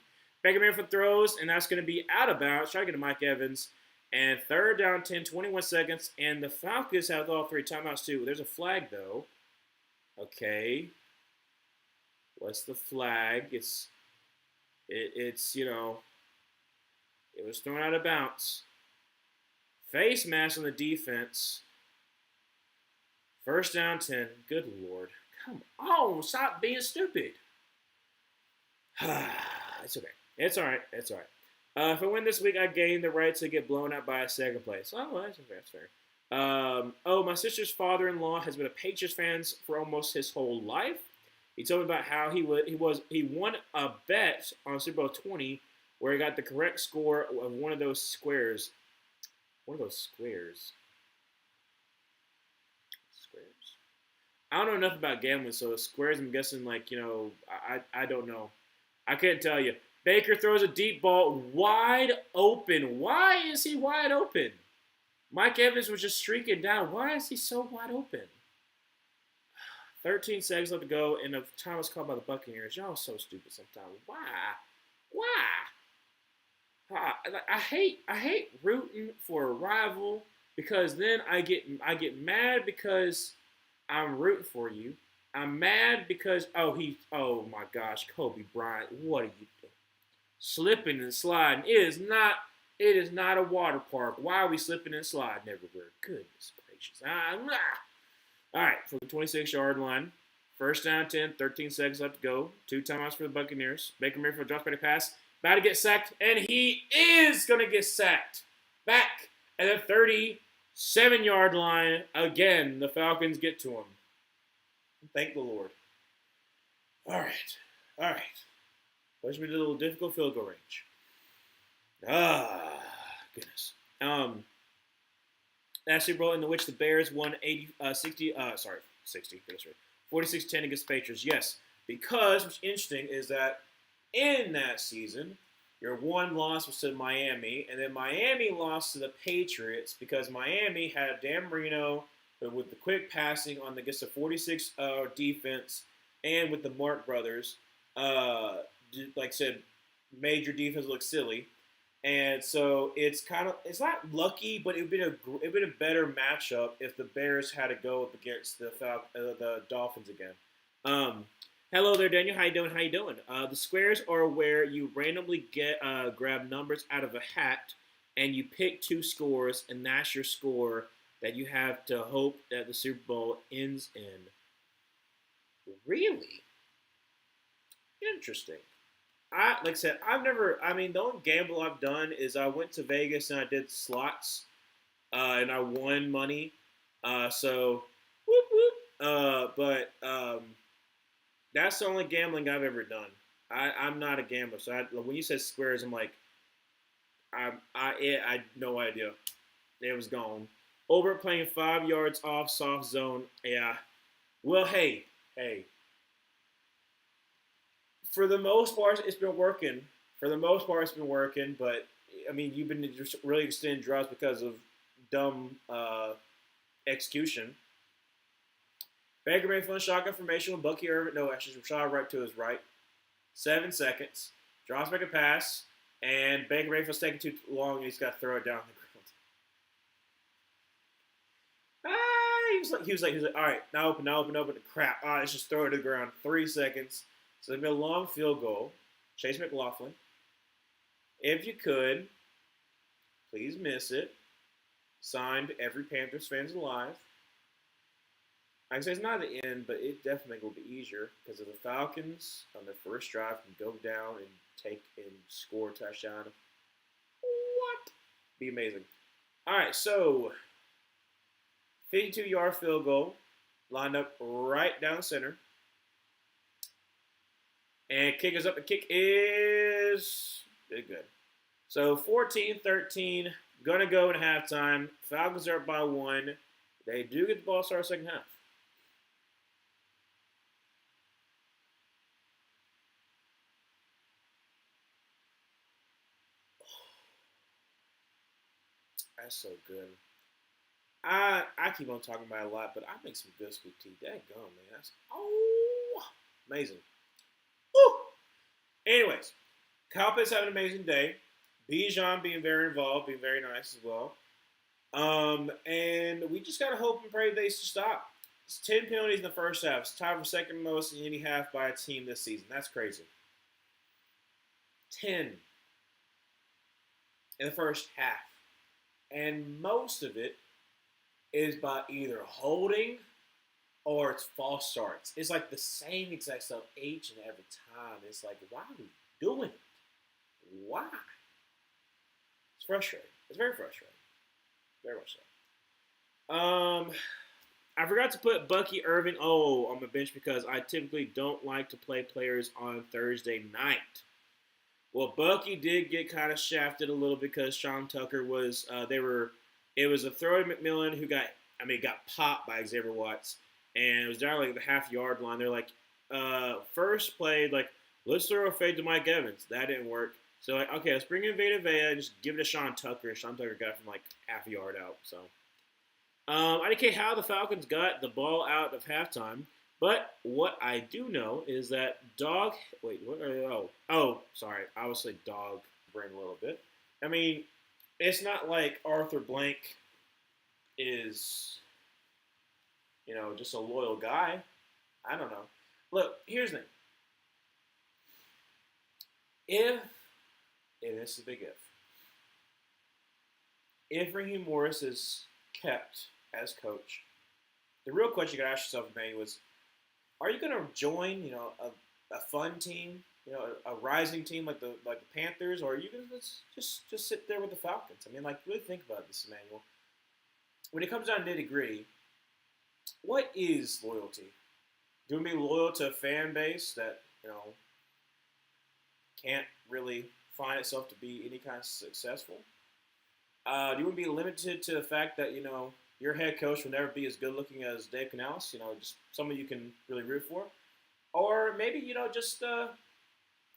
S1: Baker Mayfield throws, and that's going to be out of bounds. Try to get to Mike Evans. And third down 10, 21 seconds. And the Falcons have all three timeouts too. There's a flag, though. Okay. What's the flag? It's you know, it was thrown out of bounds. Face mask on the defense. First down 10. Good Lord. Come on. Stop being stupid. It's okay. It's all right. It's all right. If I win this week, I gain the right to get blown out by a second place. Oh, well, that's fair. My sister's father-in-law has been a Patriots fan for almost his whole life. He told me about how he won a bet on Super Bowl 20 where he got the correct score of one of those squares. One of those squares. Squares. I don't know enough about gambling, so squares, I'm guessing, like, I don't know. I couldn't tell you. Baker throws a deep ball wide open. Why is he wide open? Mike Evans was just streaking down. Why is he so wide open? 13 seconds left to go, and the time was called by the Buccaneers. Y'all are so stupid sometimes. Why? I hate rooting for a rival because then I get mad because I'm rooting for you. I'm mad because oh my gosh, Kobe Bryant, what are you doing? Slipping and sliding. It is not a water park. Why are we slipping and sliding everywhere? Goodness gracious. All right, from the 26-yard line, first down 10, 13 seconds left to go. 2 timeouts for the Buccaneers. Baker Mayfield drops back a pass. About to get sacked, and he is going to get sacked. Back at the 37-yard line. Again, the Falcons get to him. Thank the Lord. All right. Push me to the little difficult field goal range. Ah, goodness. That Super Bowl in which the Bears won 60, goodness, 46-10 against the Patriots. Yes, because what's interesting is that in that season, your one loss was to Miami, and then Miami lost to the Patriots because Miami had Dan Marino with the quick passing on against the 46 defense, and with the Mark brothers, like I said, made your defense look silly. And so it's not lucky, but it'd been a better matchup if the Bears had to go up against the Dolphins again. Um, Hello there, Daniel. How you doing? How you doing? The squares are where you randomly grab numbers out of a hat, and you pick two scores, and that's your score that you have to hope that the Super Bowl ends in. Really interesting. Like I said, I've never. I mean, the only gamble I've done is I went to Vegas and I did slots, and I won money. So, whoop whoop. But that's the only gambling I've ever done. I'm not a gambler, so when you said squares, I'm like, I had no idea. It was gone. Over playing 5 yards off soft zone. Yeah. Well, hey. For the most part, it's been working. But I mean, you've been just really extending drives because of dumb execution. Baker Mayfield shotgun formation with Bucky Irvin. No, actually, Rashad right to his right. 7 seconds. Drops back a pass, and Baker Mayfield's taking too long, and he's got to throw it down the ground. He was like, all right, now open. Crap. Let's just throw it to the ground. 3 seconds. So it'd be a long field goal. Chase McLaughlin. If you could, please miss it. Signed, every Panthers fan's alive. I can say it's not the end, but it definitely will be easier because of the Falcons on their first drive can go down and take and score a touchdown. What? Be amazing. All right, so 52-yard field goal, lined up right down the center. And kick is up. The kick is good. So 14-13, gonna go in halftime. Falcons are up by 1. They do get the ball started second half. That's so good. I keep on talking about it a lot, but I make some good sweet tea. That gone, man. That's amazing. Woo! Anyways, Kyle Pitts having an amazing day. Bijan being very involved, being very nice as well. And we just gotta hope and pray they stop. It's 10 penalties in the first half. It's tied for second most in any half by a team this season. That's crazy. 10 in the first half. And most of it is by either holding or it's false starts. It's like the same exact stuff each and every time. It's like, why are we doing it? Why? It's frustrating. It's very frustrating. Very much so. I forgot to put Bucky Irvin on the bench because I typically don't like to play players on Thursday night. Well, Bucky did get kind of shafted a little because Sean Tucker was it was a throw to McMillan who got popped by Xavier Watts, and it was down like the half-yard line. They're like, first play, like, let's throw a fade to Mike Evans. That didn't work. So, like, okay, let's bring in Vita Vea and just give it to Sean Tucker. And Sean Tucker got from like half a yard out. So, I didn't care how the Falcons got the ball out of halftime. But what I do know is that sorry. I was saying dog brain a little bit. I mean, it's not like Arthur Blank is, just a loyal guy. I don't know. Look, here's the thing. And this is a big if Raheem Morris is kept as coach, the real question you got to ask yourself, Emmanuel, was, are you going to join, a fun team, a rising team like the Panthers, or are you going to just sit there with the Falcons? I mean, like, really think about this, Emmanuel. When it comes down to nitty-gritty, what is loyalty? Do we be loyal to a fan base that, can't really find itself to be any kind of successful? Do you want to be limited to the fact that your head coach will never be as good looking as Dave Canales? Just someone you can really root for, or maybe just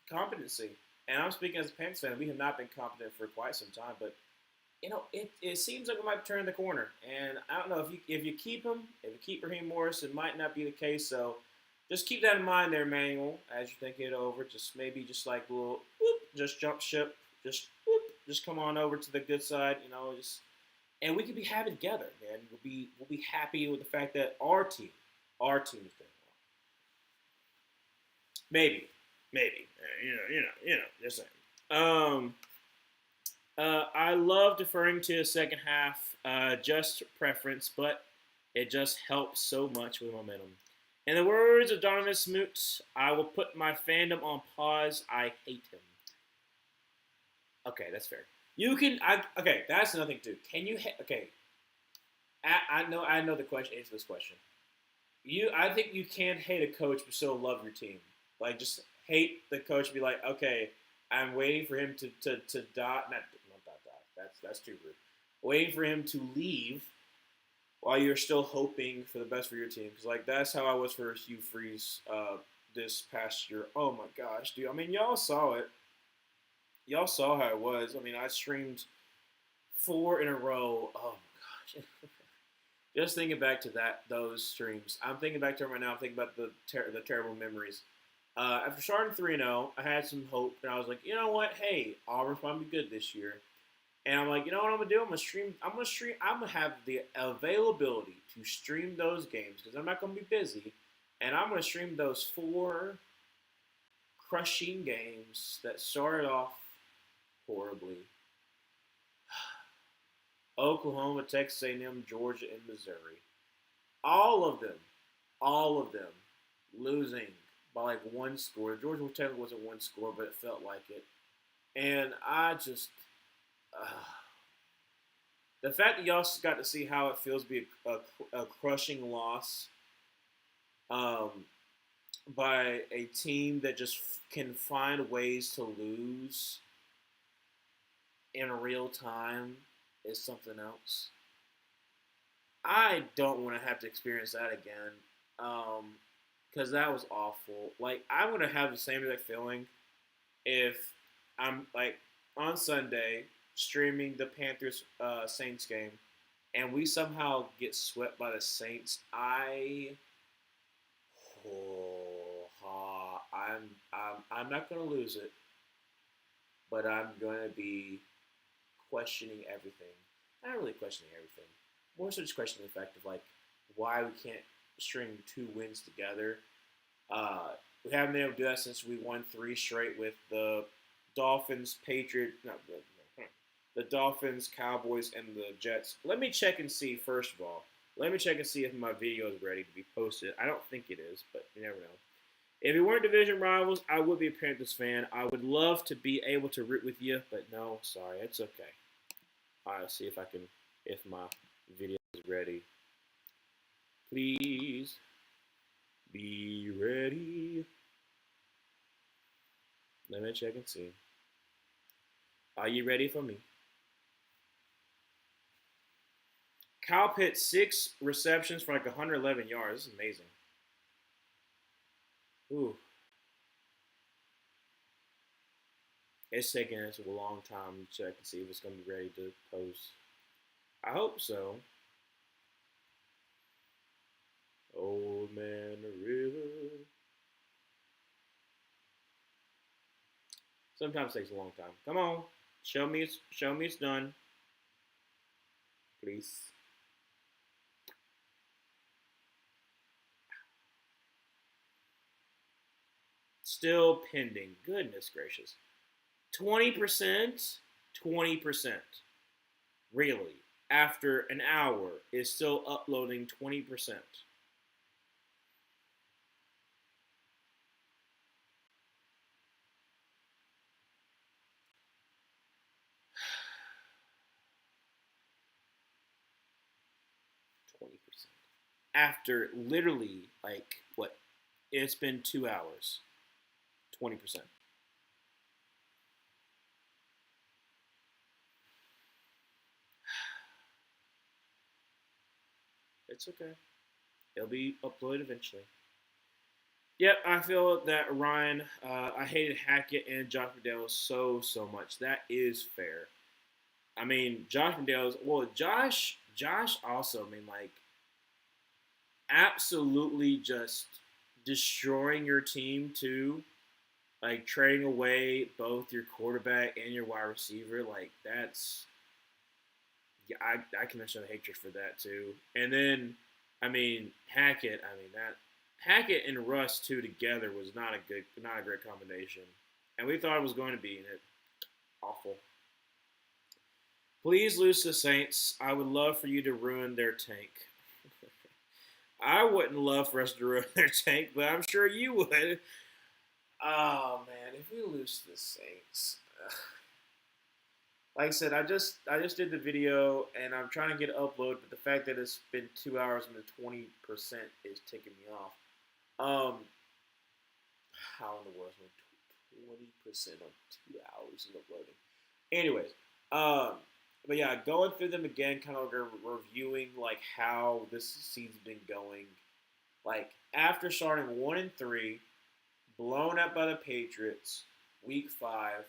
S1: competency. And I'm speaking as a Panthers fan. We have not been competent for quite some time, but it seems like we might turn the corner. And I don't know if you keep him, if you keep Raheem Morris, it might not be the case. So just keep that in mind there, Manuel, as you're thinking it over. Just maybe just like a little whoop, just jump ship, just whoop, just come on over to the good side, just and we could be happy together, man. We'll be happy with the fact that our team is doing well. Maybe, just saying. I love deferring to the second half, just preference, but it just helps so much with momentum. In the words of Donovan Smoot, I will put my fandom on pause. I hate him. Okay, that's fair. Okay, that's another thing too. Can you? Okay, I know the question. Answer this question. I think you can hate a coach but still love your team. Like just hate the coach. And be like, okay, I'm waiting for him to die. Not die. That's too rude. Waiting for him to leave while you're still hoping for the best for your team. Because like that's how I was for Hugh Freeze this past year. Oh my gosh, dude. I mean, y'all saw it. Y'all saw how it was. I mean, I streamed 4 in a row. Oh my gosh. Just thinking back to those streams. I'm thinking back to them right now. I'm thinking about the terrible memories. After starting 3-0, I had some hope, and I was like, you know what? Hey, Auburn's probably good this year. And I'm like, you know what I'm gonna do? I'm gonna have the availability to stream those games because I'm not gonna be busy, and I'm gonna stream those 4 crushing games that started off horribly. Oklahoma, Texas A&M, Georgia, and Missouri. All of them losing by like 1 score. Georgia technically wasn't 1 score, but it felt like it. And I just, the fact that y'all got to see how it feels to be a crushing loss by a team that just can find ways to lose in real time is something else. I don't want to have to experience that again because that was awful. Like, I want to have the same exact feeling if I'm, like, on Sunday streaming the Panthers Saints game and we somehow get swept by the Saints. I'm not going to lose it, but I'm going to be questioning everything. Not really questioning everything. More so just questioning the fact of like why we can't string 2 wins together. We haven't been able to do that since we won 3 straight with the Dolphins, the Dolphins, Cowboys, and the Jets. Let me check and see first of all. Let me check and see if my video is ready to be posted. I don't think it is, but you never know. If we weren't division rivals, I would be a Panthers fan. I would love to be able to root with you, but no, sorry, it's okay. All right, let's see if my video is ready. Please be ready. Let me check and see. Are you ready for me? Kyle Pitts, 6 receptions for like 111 yards. This is amazing. Ooh. It's taking us a long time to check and see if it's going to be ready to post. I hope so. Old man river. Sometimes it takes a long time. Come on. Show me it's done. Please. Still pending. Goodness gracious. 20%? 20%. Really? After an hour is still uploading 20%. After literally, like, what? It's been 2 hours. 20%. It's okay. It'll be uploaded eventually. Yep, I feel that Ryan. I hated Hackett and Josh McDaniels so much. That is fair. I mean, Josh McDaniels. Well, Josh also. I mean, like, absolutely just destroying your team too. Like trading away both your quarterback and your wide receiver. Like that's. Yeah, I can understand the hatred for that too. And then, I mean, Hackett. I mean that Hackett and Russ two together was not a great combination. And we thought it was going to be, and it awful. Please lose to the Saints. I would love for you to ruin their tank. I wouldn't love for us to ruin their tank, but I'm sure you would. Oh man, if we lose to the Saints, like I said, I just did the video and I'm trying to get it uploaded, but the fact that it's been 2 hours and the 20% is ticking me off. Um, how in the world is 20% on 2 hours of uploading? Anyways, um, but yeah, going through them again, kind of reviewing like how this season's been going. Like after starting 1-3, blown up by the Patriots, week 5.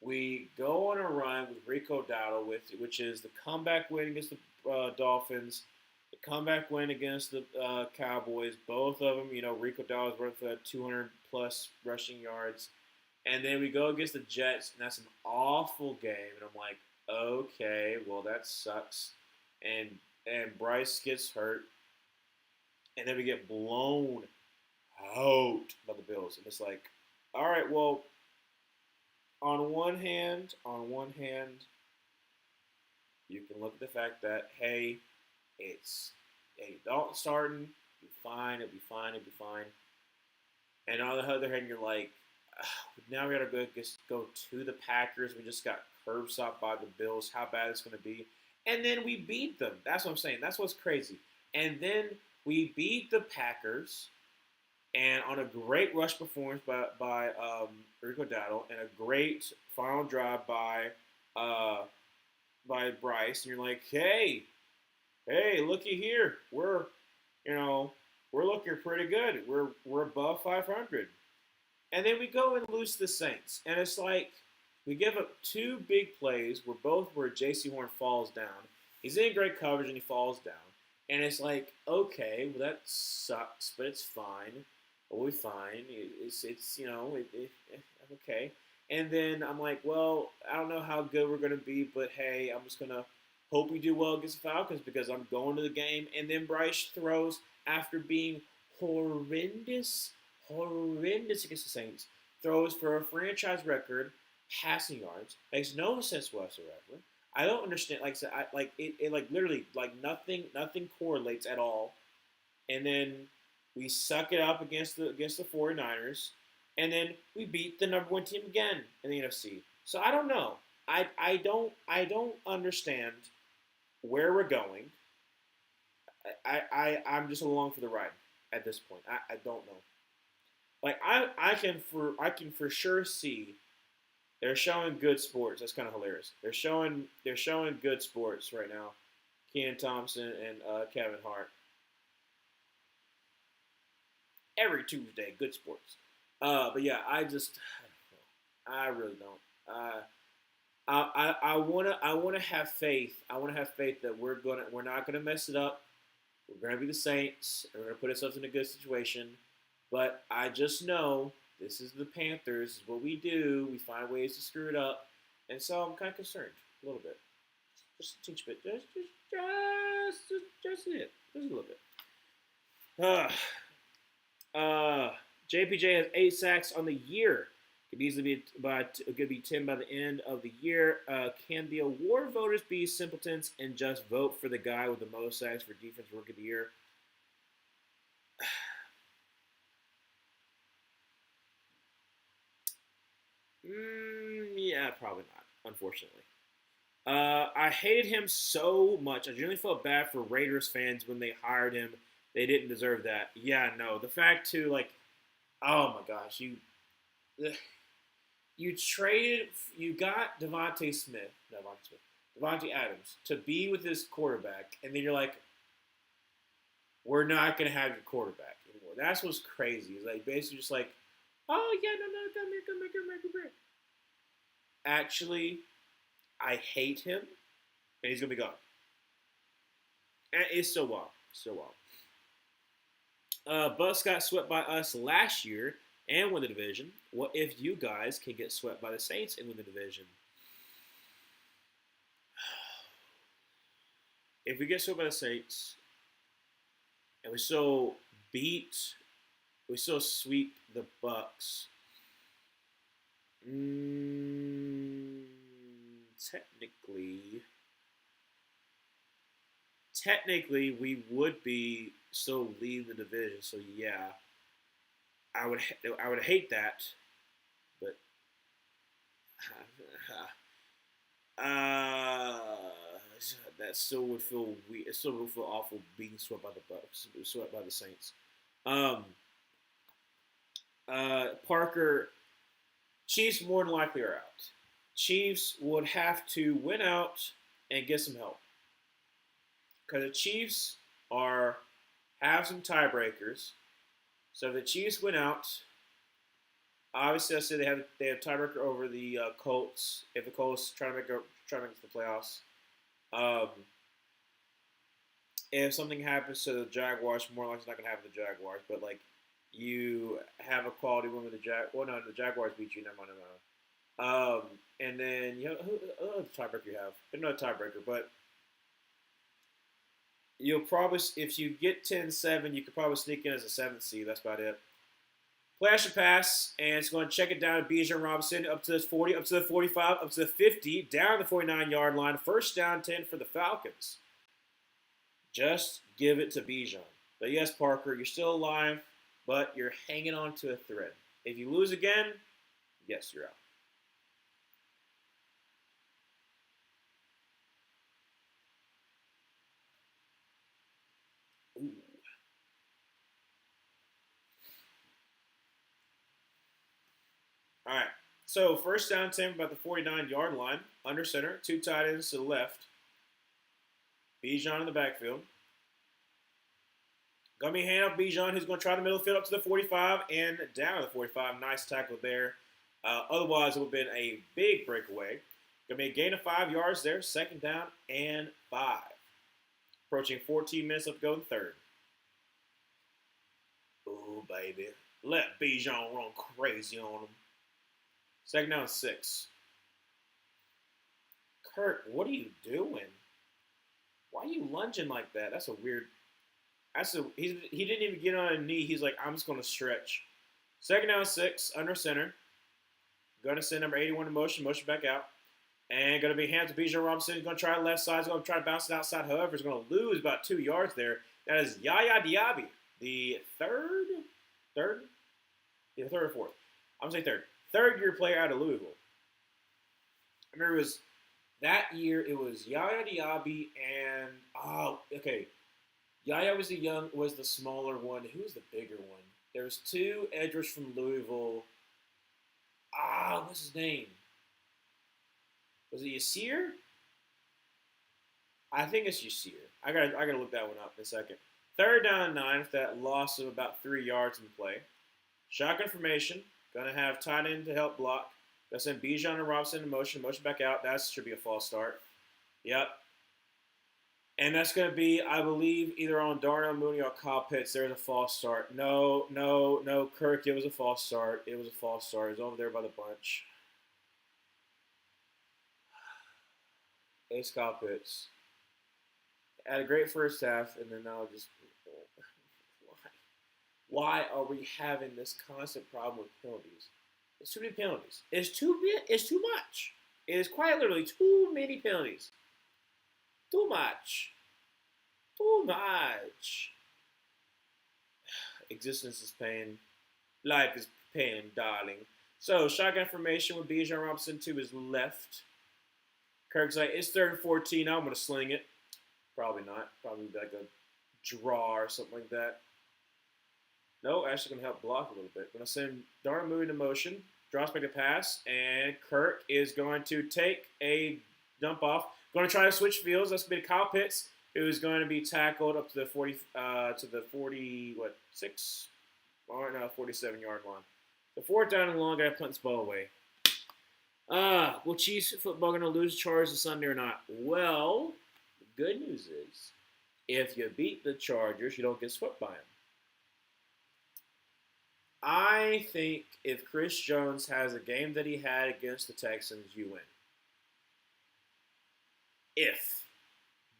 S1: We go on a run with Rico Dowdle, which is the comeback win against the Dolphins, the comeback win against the Cowboys. Both of them, Rico Dowdle is running for 200 plus rushing yards, and then we go against the Jets, and that's an awful game. And I'm like, okay, well that sucks. And Bryce gets hurt, and then we get blown out by the Bills, and it's like, all right, well. On one hand, you can look at the fact that hey, it's Dalton starting, it'll be fine. And on the other hand, you're like, now we gotta go to the Packers. We just got curb stopped by the Bills. How bad it's gonna be? And then we beat them. That's what I'm saying. That's what's crazy. And then we beat the Packers. And on a great rush performance by Rico Dowdle and a great final drive by Bryce, and you're like, hey, looky here, we're looking pretty good. We're above 500, and then we go and lose to the Saints, and it's like we give up two big plays where J.C. Horn falls down. He's in great coverage and he falls down, and it's like, okay, well that sucks, but it's fine. We'll be fine. Okay. And then I'm like, well, I don't know how good we're gonna be, but hey, I'm just gonna hope we do well against the Falcons because I'm going to the game. And then Bryce throws after being horrendous against the Saints, throws for a franchise record passing yards. Makes no sense whatsoever. I don't understand. Like I said, it like literally like nothing correlates at all. And then we suck it up against the 49ers, and then we beat the number 1 team again in the NFC. So I don't know. I don't understand where we're going. I'm just along for the ride at this point. I don't know. Like I can for sure see they're showing good sports. That's kind of hilarious. They're showing good sports right now. Kean Thompson and Kevin Hart. Every Tuesday, good sports. But yeah, I really don't. I wanna have faith. I wanna have faith that we're not gonna mess it up. We're gonna be the Saints. And we're gonna put ourselves in a good situation. But I just know this is the Panthers. This is what we do. We find ways to screw it up, and so I'm kind of concerned a little bit, just a teach bit, just a little bit. JPJ has 8 sacks on the year. Could easily be 10 by the end of the year. Can the award voters be simpletons and just vote for the guy with the most sacks for defense rookie of the year? Yeah, probably not. Unfortunately, I hated him so much. I genuinely felt bad for Raiders fans when they hired him. They didn't deserve that. Yeah, no. The fact too, like, oh my gosh, you got Devontae Adams to be with this quarterback, and then you're like, we're not going to have your quarterback anymore. That's what's crazy. It's like basically just like, oh, yeah, no, come here, come here, come here, come here. Actually, I hate him, and he's going to be gone. And it's so wild. So wild. Bucs got swept by us last year and win the division. What if you guys can get swept by the Saints and win the division? If we get swept by the Saints, and we still sweep the Bucs. Technically, we would be still leading the division. So yeah, I would hate that, but that still would feel weird. It still would feel awful being swept by the Bucs, swept by the Saints. Parker, Chiefs more than likely are out. Chiefs would have to win out and get some help because the Chiefs have some tiebreakers. So if the Chiefs win out, obviously I said they have tiebreaker over the Colts. If the Colts try to make it to the playoffs. If something happens to the Jaguars, more likely it's not going to happen to the Jaguars. But like, you have a quality win with the the Jaguars beat you. Never mind. And then you know who the tiebreaker you have? There's no tiebreaker, but you'll probably, if you get 10-7, you could probably sneak in as a 7th seed. That's about it. Play should pass, and it's going to check it down to Bijan Robinson up to the 40, up to the 45, up to the 50, down the 49-yard line. First down 10 for the Falcons. Just give it to Bijan. But yes, Parker, you're still alive, but you're hanging on to a thread. If you lose again, yes, you're out. Ooh. All right. So first down 10 about the 49-yard line, under center, 2 tight ends to the left. Bijan in the backfield. Going to be hand up Bijan, who's going to try the middle field up to the 45 and down to the 45. Nice tackle there. Otherwise, it would have been a big breakaway. Going to be a gain of 5 yards there. Second down and 5. Approaching 14 minutes left to go in third. Ooh, baby. Let Bijan run crazy on him. Second down 6. Kurt, what are you doing? Why are you lunging like that? That's a weird. He didn't even get on a knee. He's like, I'm just going to stretch. Second down 6, under center. Going to send number 81 in motion back out. And going to be hands to Bijan Robinson. He's going to try the left side. He's going to try to bounce it outside. However, he's going to lose about 2 yards there. That is Yaya Diaby, the third or fourth. I'm going to say third. Third-year player out of Louisville. I remember that year it was Yaya Diaby and Yaya was the smaller one. Who was the bigger one? There was 2 edgers from Louisville. What's his name? Was it Yasir? I think it's Yasir. I gotta look that one up in a second. Third down and 9 with that loss of about 3 yards in play. Shotgun formation. Gonna have tight end to help block. Gonna send Bijan and Robinson in motion back out. That should be a false start. Yep. And that's going to be, I believe, either on Darnell Mooney or Kyle Pitts. There's a false start. No, Kirk, it was a false start. It was over there by the bunch. It's Kyle Pitts. Had a great first half, and then now just, why are we having this constant problem with penalties? It's too many penalties. It's too much. It is quite literally too many penalties. Too much. Existence is pain. Life is pain, darling. So, shotgun formation with Bijan Robinson to his left. Kirk's like, it's 3rd and 14. I'm going to sling it. Probably not. Probably like a draw or something like that. No, actually going to help block a little bit. Going to send Darnell Mooney into motion. Drops back to pass. And Kirk is going to take a dump off. Going to try to switch fields. That's going to be Kyle Pitts. who's going to be tackled up to the 40 what 6 or no 47-yard line. The fourth down and long, gotta punt this ball away. Will Chiefs football gonna lose Chargers this Sunday or not? Well, the good news is if you beat the Chargers, you don't get swept by them. I think if Chris Jones has a game that he had against the Texans, you win. If.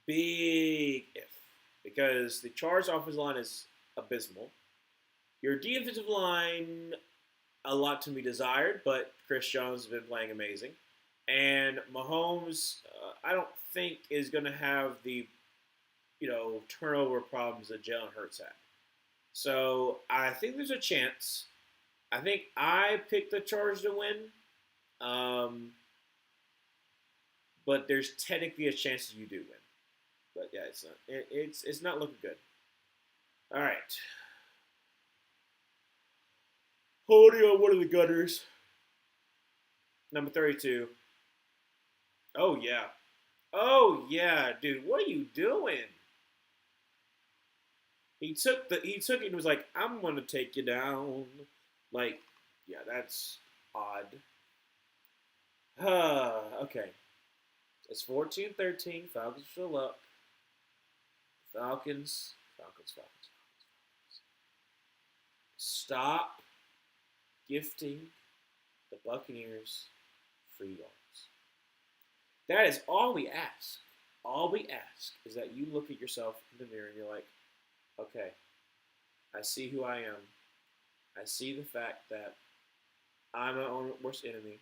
S1: Big if. Because the Chargers offensive line is abysmal. Your defensive line, a lot to be desired, but Chris Jones has been playing amazing. And Mahomes, I don't think is going to have the, turnover problems that Jalen Hurts had. So I think there's a chance. I think I picked the Chargers to win. But there's technically a chance that you do win. But yeah, it's not looking good. All right. Holding on one of the gunners. Number 32. Oh yeah, dude. What are you doing? He took it and was like, I'm gonna take you down. Like, yeah, that's odd. Okay. It's 14-13. Falcons still up. Falcons. Stop gifting the Buccaneers free yards. That is all we ask. All we ask is that you look at yourself in the mirror and you're like, okay, I see who I am. I see the fact that I'm my own worst enemy.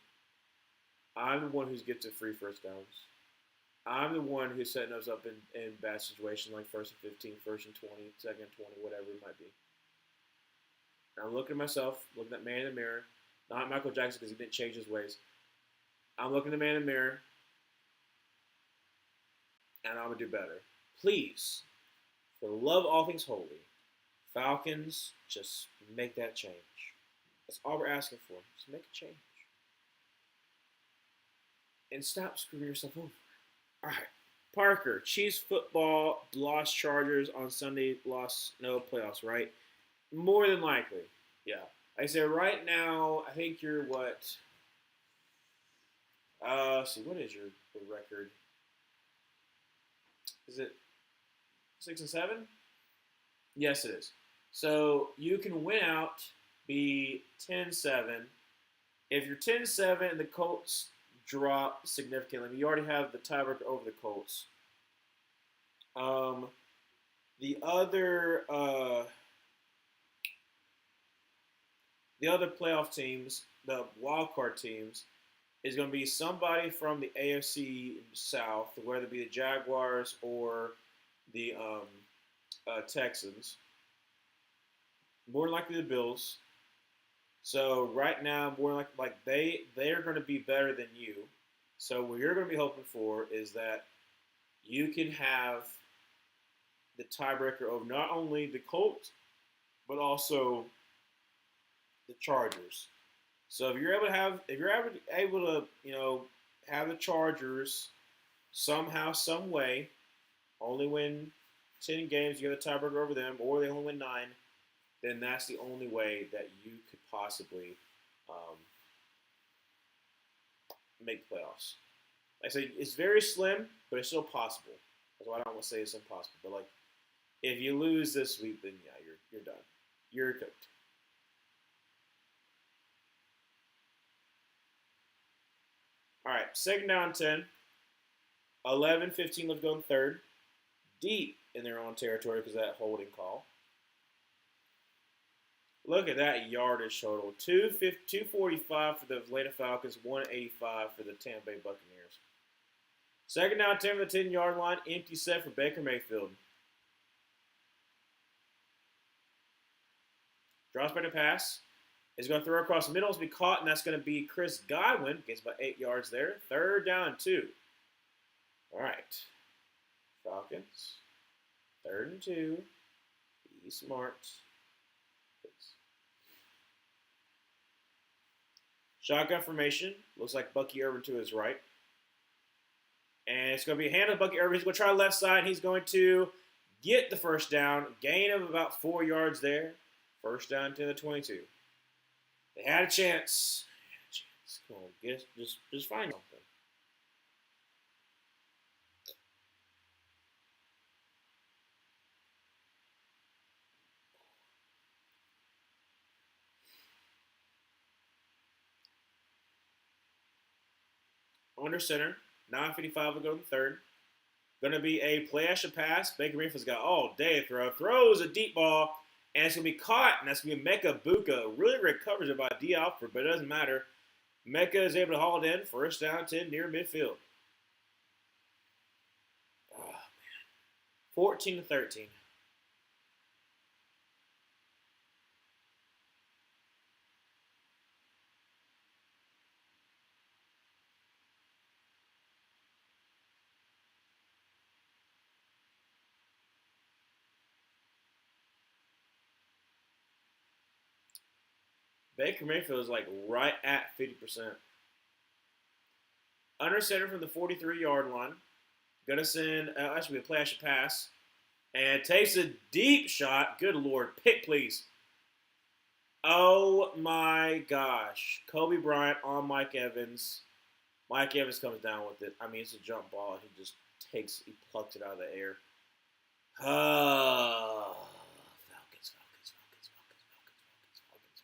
S1: I'm the one who's gets the free first downs. I'm the one who's setting us up in bad situations like 1st and 15, 1st and 20, 2nd and 20, whatever it might be. And I'm looking at myself, looking at man in the mirror. Not Michael Jackson because he didn't change his ways. I'm looking at the man in the mirror, and I'm going to do better. Please, for the love of all things holy, Falcons, just make that change. That's all we're asking for. Just make a change. And stop screwing yourself over. All right. Parker, Chiefs football, lost Chargers on Sunday, lost no playoffs, right? More than likely. Yeah. Like I said, right now, I think you're what? See, what is your record? Is it 6-7? Yes, it is. So you can win out, be 10-7. If you're 10-7 and the Colts drop significantly, you already have the tiebreaker over the Colts. The other playoff teams, the wild card teams, is going to be somebody from the AFC South, whether it be the Jaguars or the Texans. More than likely the Bills. So right now, more like they're going to be better than you. So what you're going to be hoping for is that you can have the tiebreaker over not only the Colts, but also the Chargers. So if you're able to have the Chargers somehow, some way, only win 10 games, you have the tiebreaker over them, or they only win 9, then that's the only way that you could possibly make the playoffs. Like I say, it's very slim, but it's still possible. That's why I don't want to say it's impossible. But like, if you lose this week, then yeah, you're done. You're cooked. All right, second down 10. 11-15 left to go in third. Deep in their own territory because of that holding call. Look at that yardage total. 245 for the Atlanta Falcons, 185 for the Tampa Bay Buccaneers. Second down 10 for the 10-yard line. Empty set for Baker Mayfield. Drops back to pass. Is going to throw across the middle. It's going to be caught, and that's going to be Chris Godwin. Gets about 8 yards there. Third down 2. All right. Falcons. 3rd and 2. Be smart. Shotgun formation. Looks like Bucky Irvin to his right. And it's going to be a hand of Bucky Irving. He's going to try left side. He's going to get the first down. Gain of about 4 yards there. First down to the 22. They had a chance. Come on, just find something. Under center. 9:55 will go to the third. Going to be a play action pass. Baker Mayfield's got all day to throw. Throws a deep ball, and it's going to be caught, and that's going to be Mecca Buka. Really great coverage by D. Alford, but it doesn't matter. Mecca is able to haul it in. First down 10 near midfield. Oh, man. 14-13. Baker Mayfield is like right at 50%. Under center from the 43-yard line. Gonna send, actually a play action pass. And takes a deep shot. Good Lord. Pick, please. Oh my gosh. Kobe Bryant on Mike Evans. Mike Evans comes down with it. I mean, it's a jump ball. He plucks it out of the air. Falcons.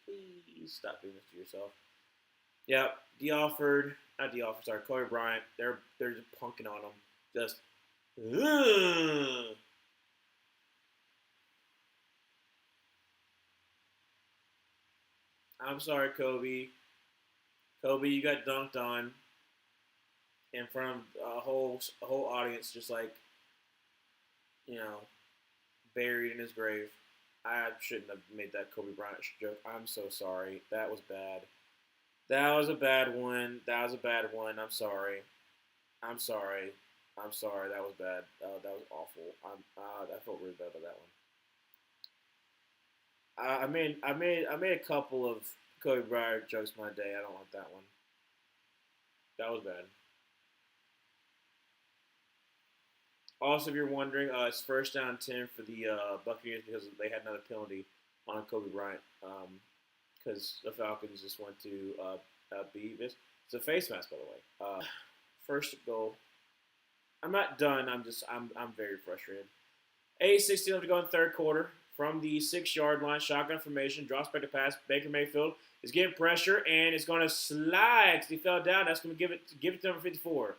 S1: Please stop doing this to yourself. Yep, sorry, Kobe Bryant. They're just punking on him. Just, ugh. I'm sorry, Kobe. Kobe, you got dunked on in front of a whole audience, just like, buried in his grave. I shouldn't have made that Kobe Bryant joke. I'm so sorry. That was bad. That was a bad one. I'm sorry. I'm sorry. That was bad. That was awful. I felt really bad about that one. I made a couple of Kobe Bryant jokes my day. I don't like that one. That was bad. Also, if you're wondering, it's first down 10 for the Buccaneers because they had another penalty on Kobe Bryant because the Falcons just went to beat this. It's a face mask, by the way. First goal. I'm not done. I'm very frustrated. 8:16 left to go in the third quarter. From the 6-yard line, shotgun formation, drops back to pass. Baker Mayfield is getting pressure and is going to slide because he fell down. That's going to give it to number 54.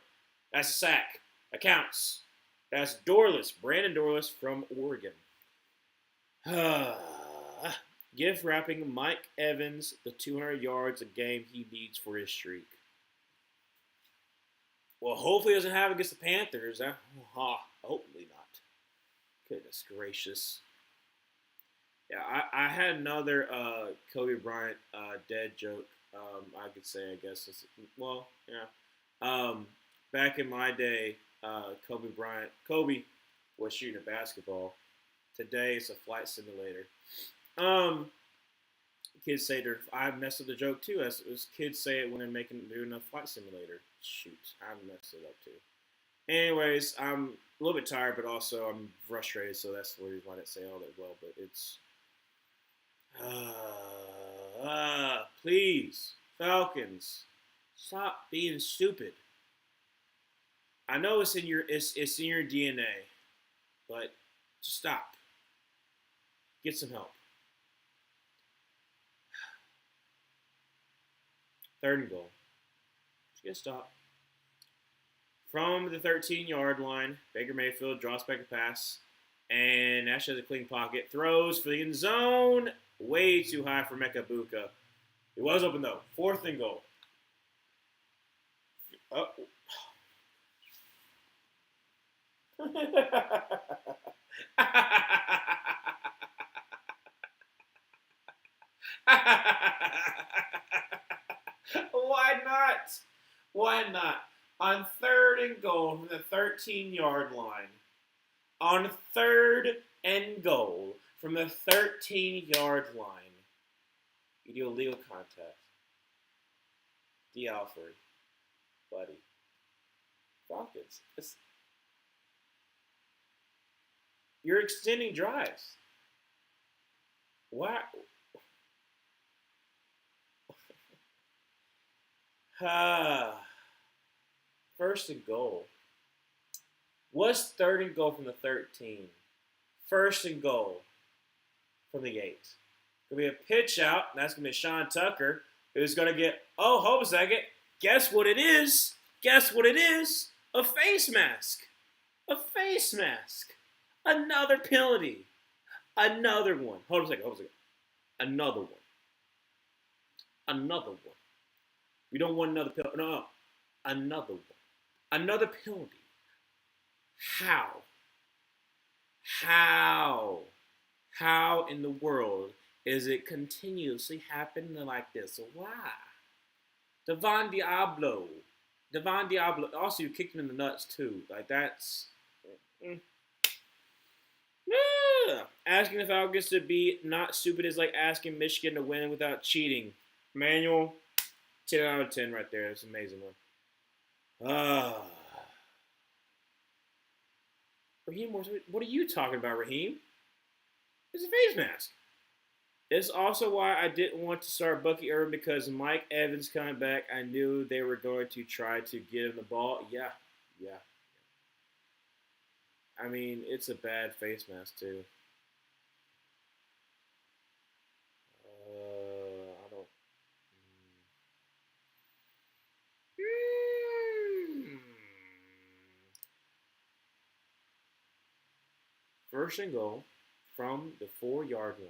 S1: That's a sack. That counts. That's Brandon Dorless from Oregon. Gift wrapping Mike Evans the 200 yards a game he needs for his streak. Well, hopefully he doesn't have it against the Panthers. Hopefully not. Goodness gracious. Yeah, I had another Kobe Bryant dead joke. I could say, I guess. Back in my day, Kobe was shooting a basketball. Today it's a flight simulator. Kids say I messed up the joke too. As kids say it when they're doing a flight simulator. Shoot, I messed it up too. Anyways, I'm a little bit tired, but also I'm frustrated, so that's the reason why I didn't say all that well. But it's please, Falcons, stop being stupid. I know it's in your DNA, but just stop. Get some help. Third and goal. Just get a stop. From the 13-yard line, Baker Mayfield draws back a pass, and Nash has a clean pocket. Throws for the end zone. Way too high for Mecca Buka. It was open, though. Fourth and goal. Oh. Why not? Why not? On third and goal from the 13-yard line. On third and goal from the 13-yard line. You do illegal contact. D. Alford. Buddy. Falcons. You're extending drives. Why? Ah, first and goal. What's third and goal from the 13? First and goal from the 8. Gonna be a pitch out, and that's gonna be Sean Tucker, who's gonna get. Oh, hold a second. Guess what it is? Guess what it is? A face mask. A face mask. Another penalty. Another one. Hold on a second. Hold on a second. Another one. Another one. We don't want another penalty. No. Another one. Another penalty. How? How? How in the world is it continuously happening like this? Why? Devon Diablo. Devon Diablo. Also, you kicked him in the nuts, too. Like, that's. Yeah. Asking the Falcons to be not stupid is like asking Michigan to win without cheating. Manual, 10 out of 10 right there. That's an amazing one. Raheem, what are you talking about, Raheem? It's a face mask. It's also why I didn't want to start Bucky Irvin because Mike Evans coming back. I knew they were going to try to get him the ball. Yeah. I mean, it's a bad face mask, too. I don't. First and goal from the 4-yard line.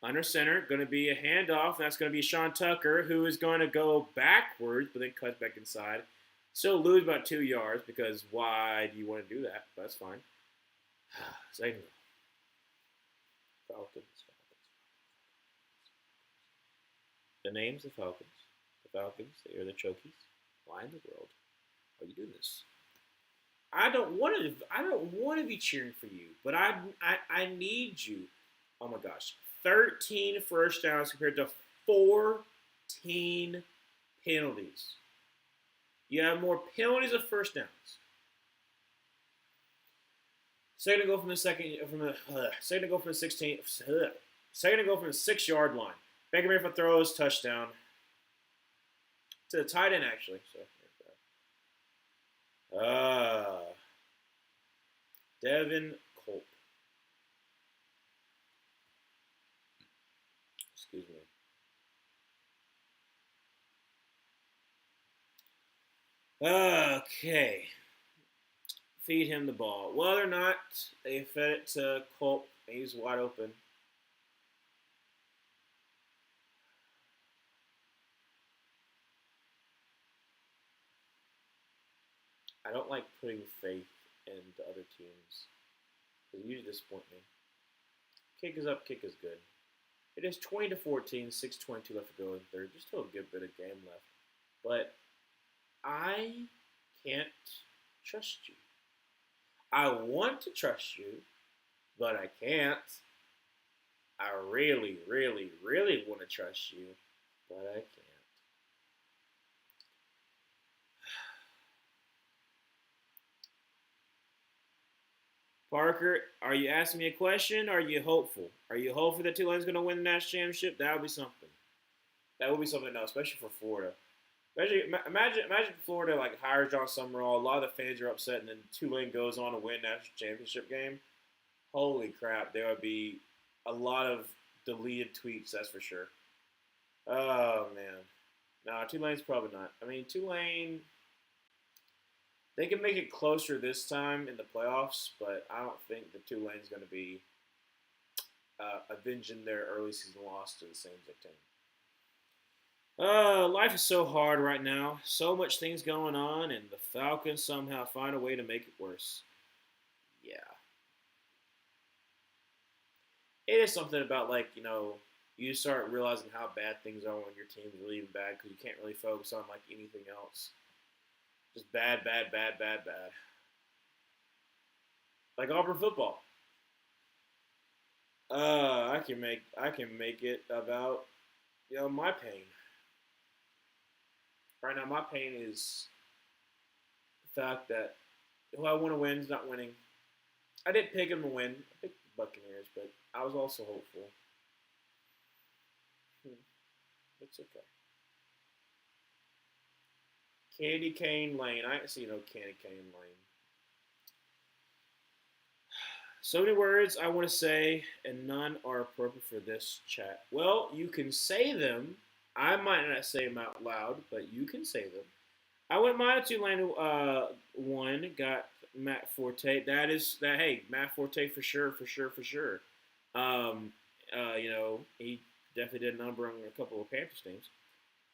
S1: Under center, going to be a handoff. That's going to be Sean Tucker, who is going to go backwards, but then cuts back inside. Still lose about 2 yards because why do you want to do that? But that's fine. Second. Falcons. The name's the Falcons. The Falcons, they are the Chokies. Why in the world are you doing this? I don't want to be cheering for you, but I need you. Oh my gosh. 13 first downs compared to 14 penalties. You have more penalties of first downs. Second to go from the 16. Second to go from the 6-yard line. Baker Mayfield throws touchdown to the tight end actually. So Devin Culp. Excuse me. Okay. Feed him the ball. Whether or not they fed it to Culp, he's wide open. I don't like putting faith into other teams. They usually disappoint me. Kick is up, kick is good. It is 20-14, 6:22 left to go in third. There's still a good bit of game left. But I can't trust you. I want to trust you, but I can't. I really, really, really want to trust you, but I can't. Parker, are you asking me a question or are you hopeful? Are you hopeful that Tulane's going to win the national championship? That would be something. That would be something else, especially for Florida. Imagine Florida like hires John Summerall. A lot of the fans are upset, and then Tulane goes on to win national championship game. Holy crap! There would be a lot of deleted tweets. That's for sure. Oh man, no, Tulane's probably not. I mean, Tulane. They can make it closer this time in the playoffs, but I don't think the Tulane's going to be avenging their early season loss to the same team. Life is so hard right now. So much things going on, and the Falcons somehow find a way to make it worse. Yeah. It is something about, like, you start realizing how bad things are when your team's really even bad because you can't really focus on, like, anything else. Just bad. Like Auburn football. I can make it about, my pain. Right now, my pain is fact that who I want to win is not winning. I did pick him to win. I picked the Buccaneers, but I was also hopeful. It's okay. Candy Cane Lane. I ain't see no Candy Cane Lane. So many words I want to say, and none are appropriate for this chat. Well, you can say them. I might not say them out loud, but you can say them. I went minus 2 lane one. Got Matt Forte. That is that. Hey, Matt Forte for sure, for sure, for sure. He definitely did a number on a couple of Panthers teams.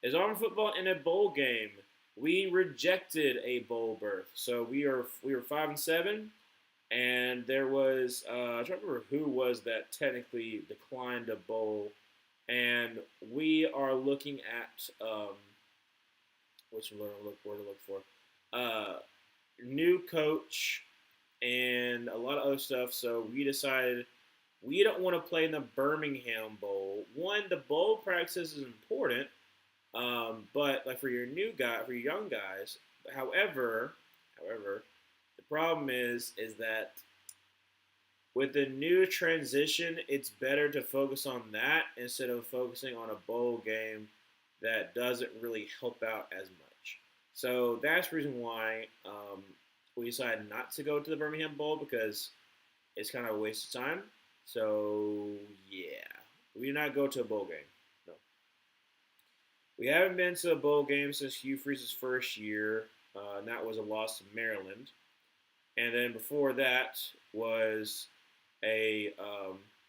S1: Is Auburn football in a bowl game? We rejected a bowl berth, so we were 5-7, and there was I don't remember who was that technically declined a bowl, and we are looking at which word to look for, new coach and a lot of other stuff. So we decided we don't want to play in the Birmingham Bowl. One, the bowl practice is important. But like for your young guys, however, the problem is that with the new transition, it's better to focus on that instead of focusing on a bowl game that doesn't really help out as much. So that's the reason why we decided not to go to the Birmingham Bowl, because it's kind of a waste of time. So yeah, we did not go to a bowl game. We haven't been to a bowl game since Hugh Freeze's first year, and that was a loss to Maryland. And then before that was a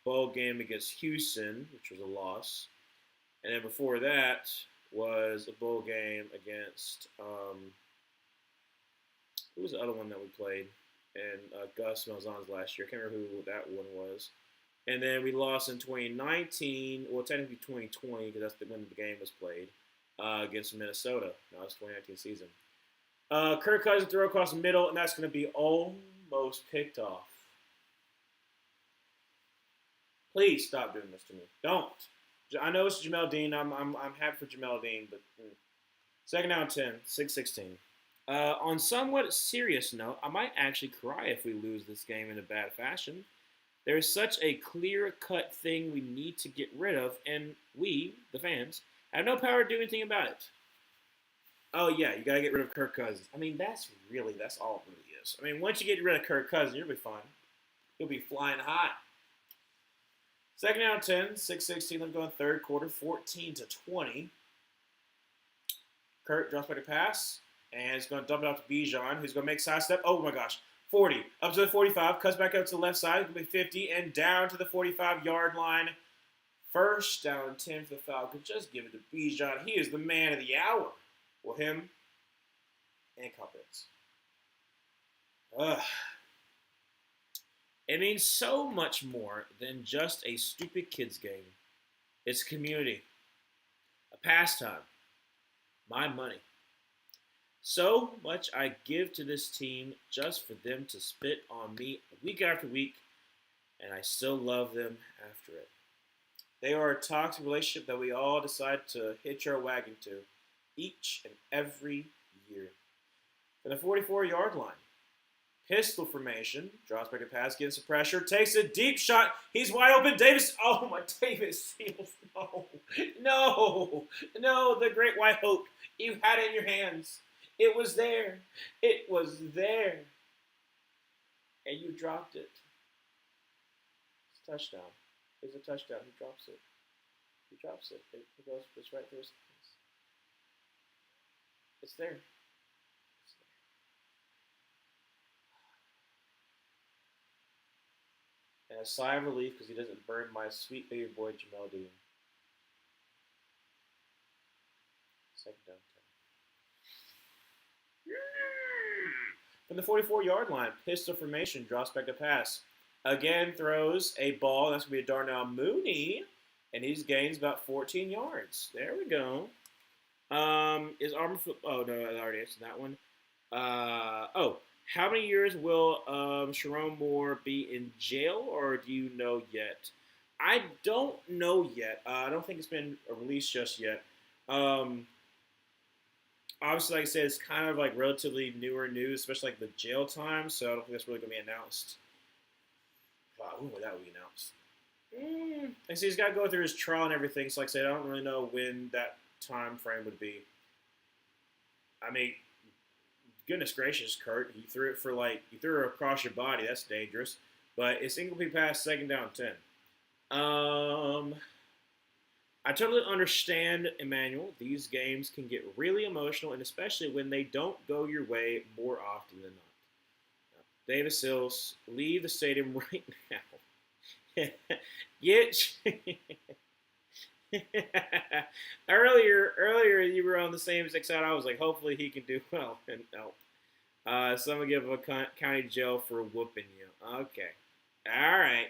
S1: bowl game against Houston, which was a loss. And then before that was a bowl game against, who was the other one that we played? And Gus Malzahn's last year. I can't remember who that one was. And then we lost in 2019, well, technically 2020, because that's when the game was played, against Minnesota. No, it's 2019 season. Kirk Cousins throw across the middle, and that's going to be almost picked off. Please stop doing this to me. Don't. I know it's Jamel Dean. I'm happy for Jamel Dean, but second down 10, 6-16. On somewhat serious note, I might actually cry if we lose this game in a bad fashion. There is such a clear-cut thing we need to get rid of, and we, the fans, have no power to do anything about it. Oh, yeah, you got to get rid of Kirk Cousins. I mean, that's all it really is. I mean, once you get rid of Kirk Cousins, you'll be fine. You'll be flying high. Second down 10, 6-16. I'm going third quarter, 14-20. Kirk drops back a pass, and he's going to dump it off to Bijan, who's going to make side step. Oh, my gosh. 40, up to the 45, cuts back up to the left side, it's going to be 50, and down to the 45-yard line. First down 10 for the Falcons. Just give it to Bijan. He is the man of the hour. Well, him and confidence. It means so much more than just a stupid kids game. It's community, a pastime, my money. So much I give to this team just for them to spit on me week after week, and I still love them after it. They are a toxic relationship that we all decide to hitch our wagon to each and every year. From the 44-yard line, pistol formation, drops back a pass, gets some pressure, takes a deep shot. He's wide open. Davis, oh my, Davis Seals, no, the great white hope. You had it in your hands. It was there. It was there. And you dropped it. It's a touchdown. It's a touchdown. He drops it. He drops it. It goes it's right through his hands. It's there. It's there. And a sigh of relief because he doesn't burn my sweet baby boy Jamel Dean. Second down. From the 44-yard line, pistol formation, drops back to pass. Again, throws a ball. That's going to be a Darnell Mooney. And he gains about 14 yards. There we go. Is Auburn football? Oh, no, I already answered that one. How many years will Sharon Moore be in jail, or do you know yet? I don't know yet. I don't think it's been released just yet. obviously, like I said, it's kind of like relatively newer news, especially like the jail time. So I don't think that's really gonna be announced. Wow, when would that be announced? I see he's got to go through his trial and everything. So like I said, I don't really know when that time frame would be. I mean, goodness gracious, Kurt, you threw it across your body. That's dangerous. But it's incomplete pass, second down 10. Um, I totally understand, Emmanuel. These games can get really emotional, and especially when they don't go your way more often than not. Davis Sills, leave the stadium right now. Get earlier you were on the same side. I was like, hopefully he can do well, and no. Someone give him a county jail for whooping you. Okay, all right.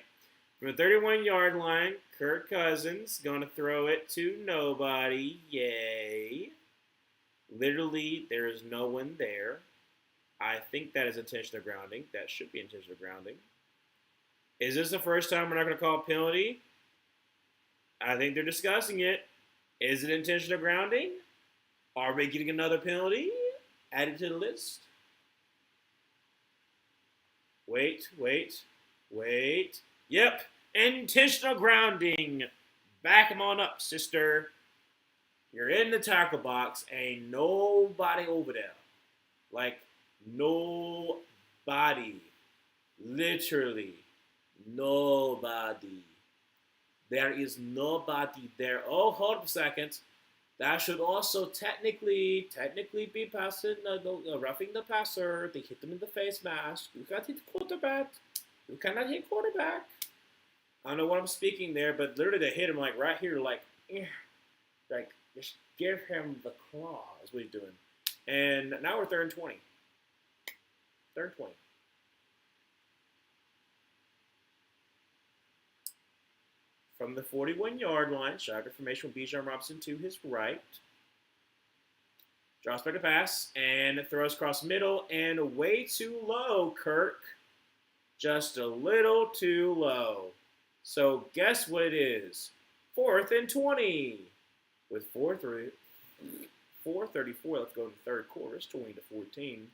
S1: From the 31-yard line, Kirk Cousins going to throw it to nobody. Yay. Literally, there is no one there. I think that is intentional grounding. That should be intentional grounding. Is this the first time we're not going to call a penalty? I think they're discussing it. Is it intentional grounding? Are we getting another penalty added to the list? Wait. Yep, intentional grounding. Back him on up, sister. You're in the tackle box. Ain't nobody over there. Like, nobody. Literally, nobody. There is nobody there. Oh, hold up a second. That should also technically be passing, roughing the passer. They hit them in the face mask. You can't hit quarterback. You cannot hit quarterback. I don't know what I'm speaking there, but literally they hit him like right here, like just give him the claw is what he's doing. And now we're 3rd and 20. 3rd and 20. From the 41-yard line, shotgun formation with Bijan Robinson to his right. Drops back to pass and throws across middle and way too low, Kirk. Just a little too low. So guess what it is? 4th and 20. With 4:34 left to go in the third quarter. It's 20-14.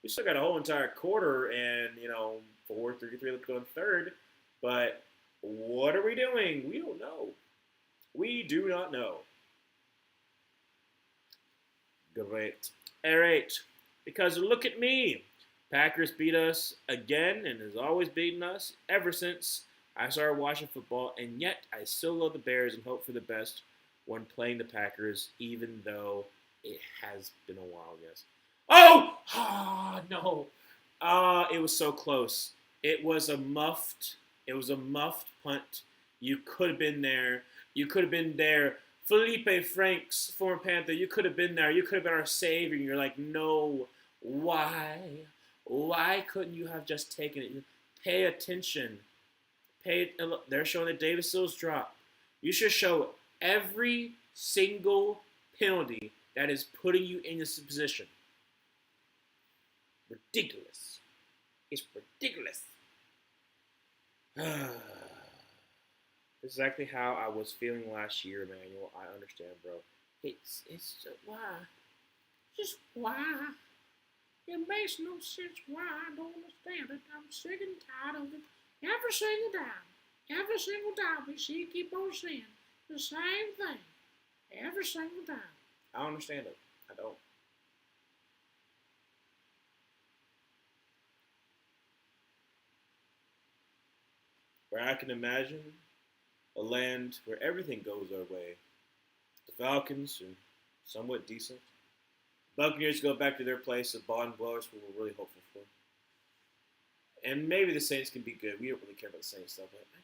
S1: We still got a whole entire quarter and, 4:33 left to go in the third. But what are we doing? We don't know. We do not know. Great. All right. Because look at me. Packers beat us again and has always beaten us ever since I started watching football. And yet I still love the Bears and hope for the best when playing the Packers, even though it has been a while, yes. Oh! Ah, no. It was so close. It was a muffed punt. You could have been there. You could have been there. Felipe Franks, former Panther, you could have been there. You could have been our savior. And you're like, no. Why? Why couldn't you have just taken it? Pay attention. They're showing the Davis Sills drop. You should show every single penalty that is putting you in this position. Ridiculous. It's ridiculous. This is exactly how I was feeling last year, Emmanuel. I understand, bro. It's just why? Just why? It makes no sense why. I don't understand it. I'm sick and tired of it. Every single time we see keep on seeing the same thing. Every single time. I don't understand it. I don't. Where I can imagine a land where everything goes our way. The Falcons are somewhat decent. Buccaneers go back to their place of bottom dwellers, what we're really hopeful for. And maybe the Saints can be good. We don't really care about the Saints stuff, but I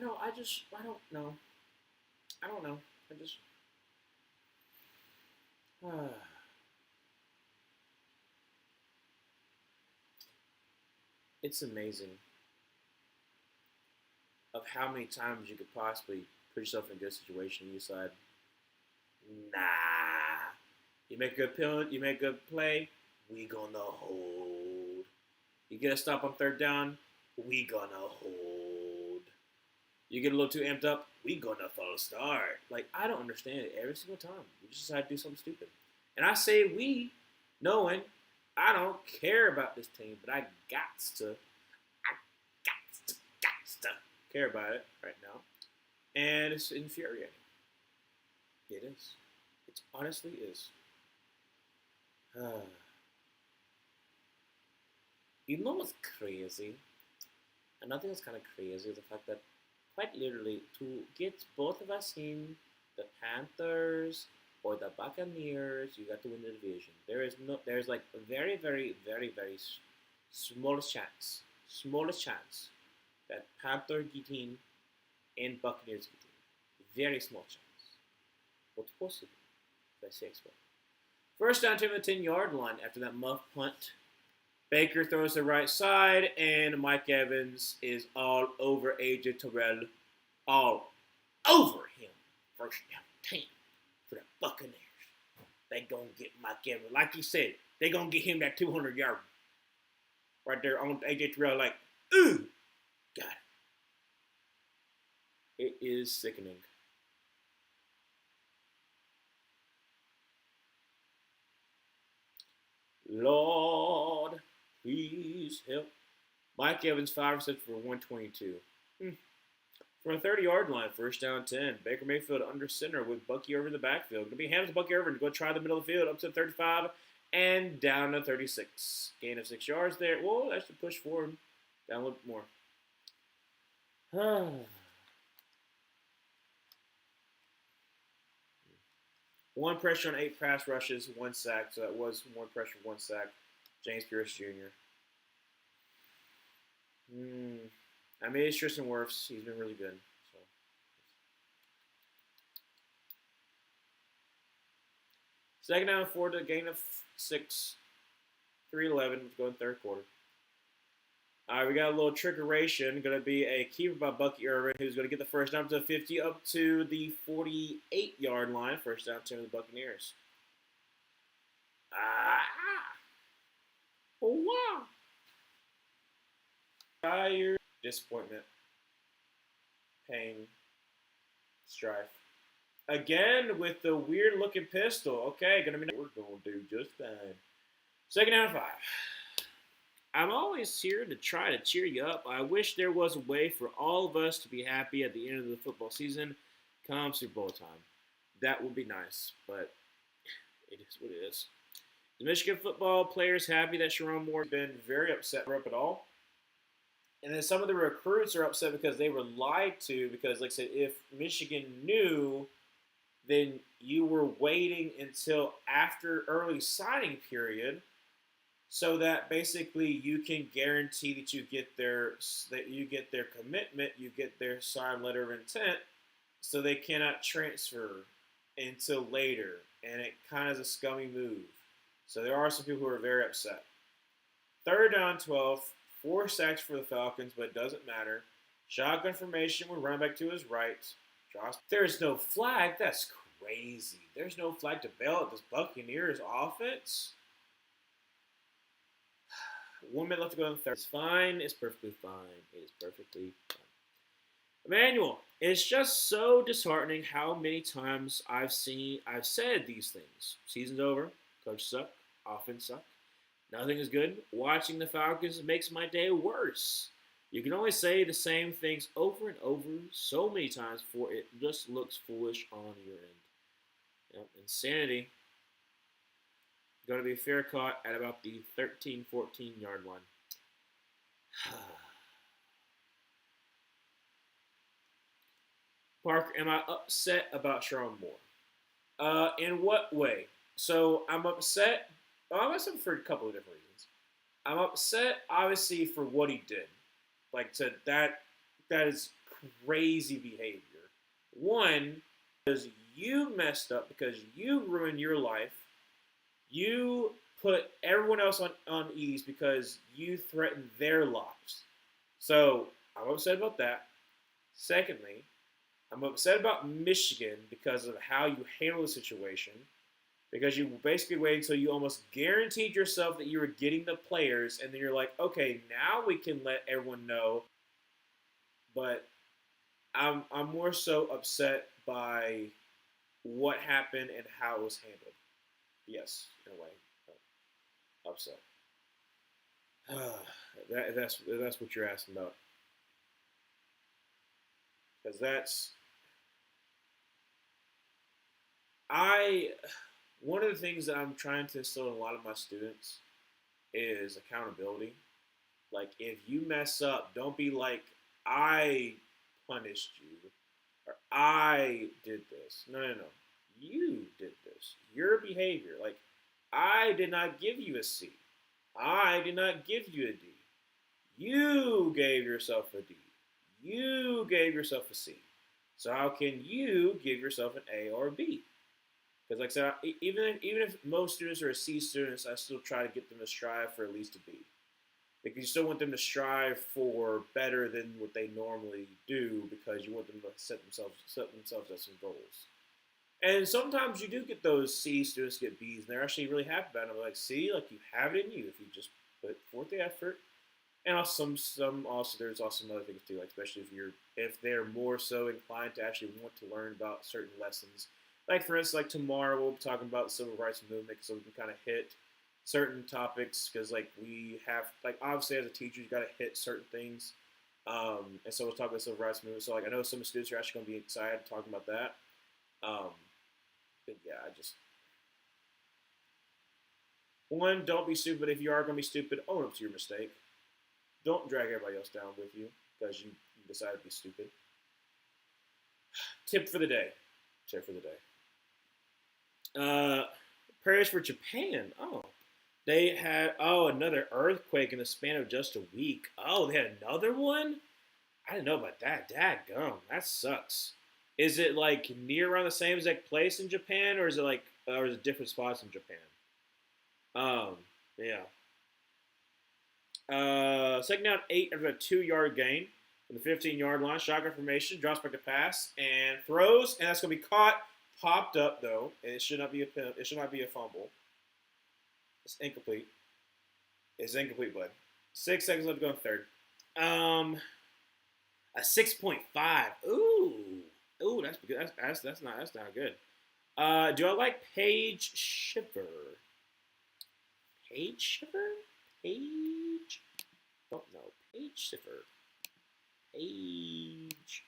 S1: don't know. I don't know. It's amazing of how many times you could possibly put yourself in a good situation and you decide, nah. You make a good penalty, you make a good play, we gonna hold. You get a stop on 3rd down, we gonna hold. You get a little too amped up, we gonna false start. Like, I don't understand it every single time. We just decide to do something stupid. And I say we, knowing I don't care about this team, but I got to care about it right now. And it's infuriating. It is. It honestly is. You know what's crazy? Another thing that's kind of crazy is the fact that, quite literally, to get both of us in the Panthers or the Buccaneers, you got to win the division. There's like a very, very, very, very smallest chance that Panther get in and Buccaneers get in. Very small chance, but possible. If I say so. First down to the 10-yard line after that muff punt. Baker throws the right side, and Mike Evans is all over AJ Terrell. All over him. First down 10 for the Buccaneers. They gonna get Mike Evans. Like you said, they gonna get him that 200-yard right there on AJ Terrell. Like, ooh, got it. It is sickening. Lord, please help. Mike Evans, 5 receptions for 122. From a 30-yard line, first down 10. Baker Mayfield under center with Bucky over the backfield. Going to be hands to Bucky over to go try the middle of the field up to 35 and down to 36. Gain of 6 yards there. Whoa, that should push forward. Down a little bit more. One pressure on 8 pass rushes, 1 sack. So that was 1 pressure, 1 sack. James Pierce Jr. I mean, it's Tristan Wirfs. He's been really good. So. Second down 4 to a gain of 6. 3:11. Going third quarter. All right, we got a little trickeration. Going to be a keeper by Bucky Irvin, who's going to get the first down to 50 up to the 48-yard line. First down 10 of the Buccaneers. Oh, wow. Fire, disappointment, pain, strife. Again with the weird-looking pistol. Okay, we're going to do just fine. Second down 5. I'm always here to try to cheer you up. I wish there was a way for all of us to be happy at the end of the football season come Super Bowl time. That would be nice, but it is what it is. The Michigan football players happy that Sharon Moore has been very upset up at all. And then some of the recruits are upset because they were lied to because, like I said, if Michigan knew, then you were waiting until after early signing period so that basically you can guarantee that you get their commitment, you get their signed letter of intent, so they cannot transfer until later. And it kind of is a scummy move. So there are some people who are very upset. Third down 12, 4 sacks for the Falcons, but it doesn't matter. Shotgun formation with running back to his right. There's no flag. That's crazy. There's no flag to bail out this Buccaneers offense. 1 minute left to go in the third. It's fine. It's perfectly fine. It is perfectly fine. Emmanuel, it's just so disheartening how many times I've said these things. Season's over. Coach suck. Offense suck. Nothing is good. Watching the Falcons makes my day worse. You can only say the same things over and over so many times before it just looks foolish on your end. Yep, insanity. Going to be fair caught at about the 13, 14-yard line. Parker, am I upset about Sharon Moore? In what way? So I'm upset. I'm upset for a couple of different reasons. I'm upset, obviously, for what he did. Like I said, that is crazy behavior. One, because you messed up, because you ruined your life. You put everyone else on ease because you threatened their lives. So I'm upset about that. Secondly, I'm upset about Michigan because of how you handle the situation. Because you basically waited until you almost guaranteed yourself that you were getting the players, and then you're like, okay, now we can let everyone know. But I'm more so upset by what happened and how it was handled. Yes, in a way, upset. That's what you're asking about, because that's I one of the things that I'm trying to instill in a lot of my students is accountability. Like, if you mess up, don't be like, I punished you or I did this. No, no, no. You did this. Your behavior. Like, I did not give you a C. I did not give you a D. You gave yourself a D. You gave yourself a C. So how can you give yourself an A or a B? Because, like I said, even if most students are a C students, I still try to get them to strive for at least a B. Like, you still want them to strive for better than what they normally do, because you want them to set themselves up some goals. And sometimes you do get those C students get Bs, and they're actually really happy about it. I'm like, see, like, you have it in you if you just put forth the effort. And also some also there's also some other things too, like especially if they're more so inclined to actually want to learn about certain lessons. Like, for instance, like tomorrow we'll be talking about the civil rights movement, so we can kind of hit certain topics, because like we have, like, obviously as a teacher you got to hit certain things. And so we'll talk about the civil rights movement. So like I know some of the students are actually going to be excited talking about that. Um, but yeah, I just one, don't be stupid. If you are going to be stupid, own up to your mistake. Don't drag everybody else down with you because you decided to be stupid. Tip for the day. Tip for the day. Uh, Prayers for Japan. Oh, they had another earthquake in the span of just a week. Oh, they had another one. I didn't know about that. Dadgum, that sucks. Is it like near around the same exact place in Japan, or is it like, or is it different spots in Japan? Yeah. Second down 8 after a 2-yard gain from the 15-yard line. Shotgun formation, drops back to pass and throws, and that's gonna be caught. Popped up though, and it should not be a pen. It should not be a fumble. It's incomplete. It's incomplete, bud. 6 seconds left to go in third. A 6.5. Ooh, that's good. That's not good. Do I like Paige Shiver? Paige Shiver? Paige? Don't know. Paige Shiver. Paige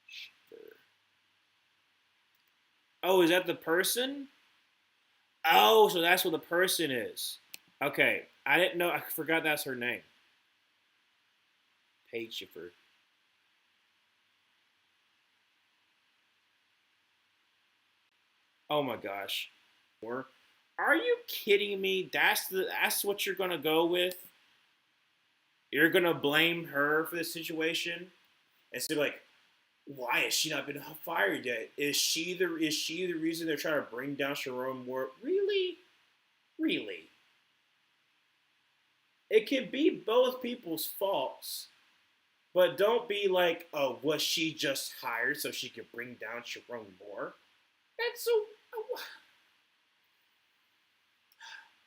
S1: Shiver. Oh, is that the person? Oh, so that's what the person is. Okay, I didn't know. I forgot that's her name. Paige Shiver. Oh my gosh. Are you kidding me? That's what you're gonna go with? You're gonna blame her for this situation? And so, like, why has she not been fired yet? Is she the reason they're trying to bring down Sharon Moore? Really? Really? It could be both people's faults, but don't be like, oh, was she just hired so she could bring down Sharon Moore? That's so.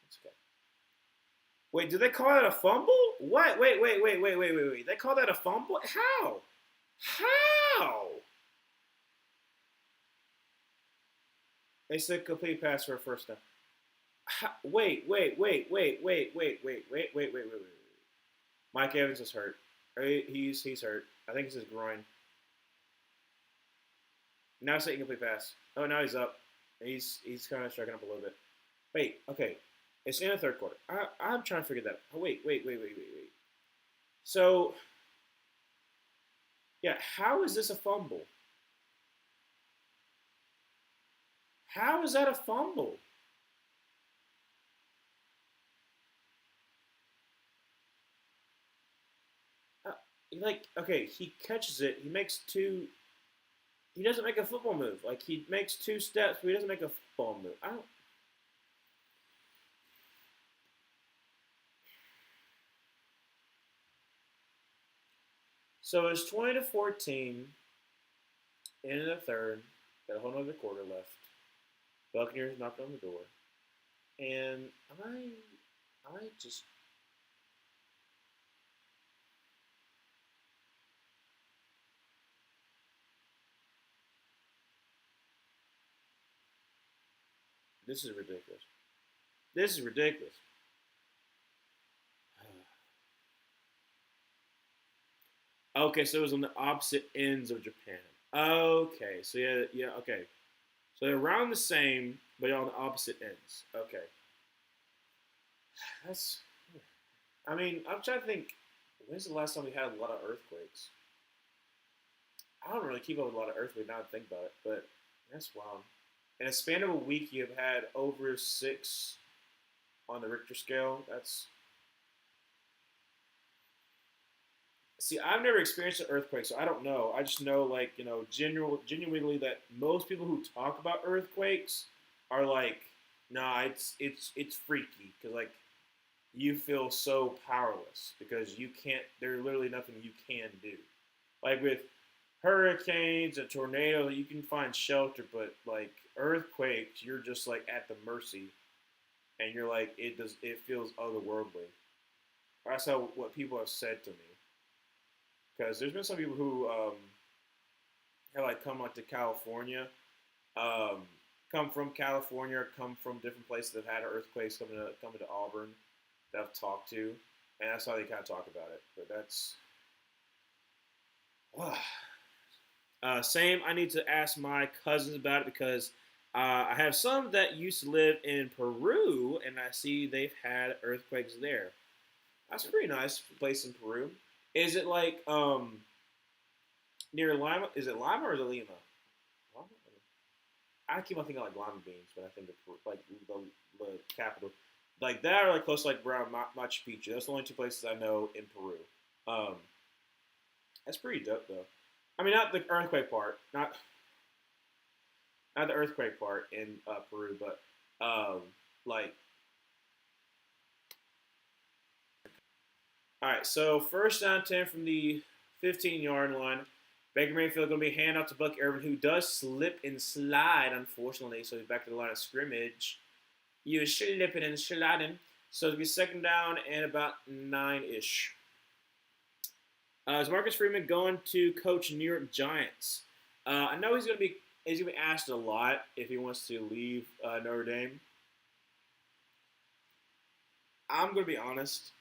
S1: That's okay. Wait, did they call that a fumble? What? Wait. They call that a fumble? How? How? They said complete pass for a first down. Wait. Mike Evans is hurt. He's hurt. I think it's his groin. Now it's an incomplete pass. Oh, now he's up. He's kind of striking up a little bit. Wait, okay. It's in the third quarter. I'm trying to figure that out. Oh, wait. So, yeah, how is this a fumble? How is that a fumble? Uh, like, okay, he catches it. He makes two. He doesn't make a football move. Like, he makes 2 steps, but he doesn't make a football move. I don't. So it's 20-14 in the third. Got a whole other quarter left. Buccaneers knocked on the door, and I just This is ridiculous. This is ridiculous. Okay, so it was on the opposite ends of Japan. Okay, so yeah, okay. So they're around the same, but on the opposite ends. Okay, that's. I mean, I'm trying to think. When's the last time we had a lot of earthquakes? I don't really keep up with a lot of earthquakes now that I think about it, but that's wild. In a span of a week, you've had over 6 on the Richter scale. That's See, I've never experienced an earthquake, so I don't know. I just know, like, genuinely that most people who talk about earthquakes are like, nah, it's freaky because like you feel so powerless because you can't. There's literally nothing you can do. Like with hurricanes and tornadoes, you can find shelter, but like earthquakes, you're just like at the mercy, and you're like it feels otherworldly. That's how what people have said to me. Because there's been some people who have like come like to California, um, come from California, come from different places that have had earthquakes coming to Auburn that I've talked to, and that's how they kind of talk about it. But that's same. I need to ask my cousins about it because I have some that used to live in Peru, and I see they've had earthquakes there. That's a pretty nice place in Peru. Is it like near Lima? Is it Lima or is it Lima? Lima? I keep on thinking like lima beans, but I think it's like the capital, like that, or like close to like around Machu Picchu. That's the only two places I know in Peru. Um, that's pretty dope though. I mean, not the earthquake part, not the earthquake part in Peru, but like all right. So first down 10 from the 15-yard line. Baker Mayfield going to be hand off to Buck Irvin, who does slip and slide, unfortunately. So he's back to the line of scrimmage. You slipping and sliding. So it'll be second down and about 9-ish. Is Marcus Freeman going to coach New York Giants? I know he's gonna be asked a lot if he wants to leave Notre Dame. I'm gonna be honest.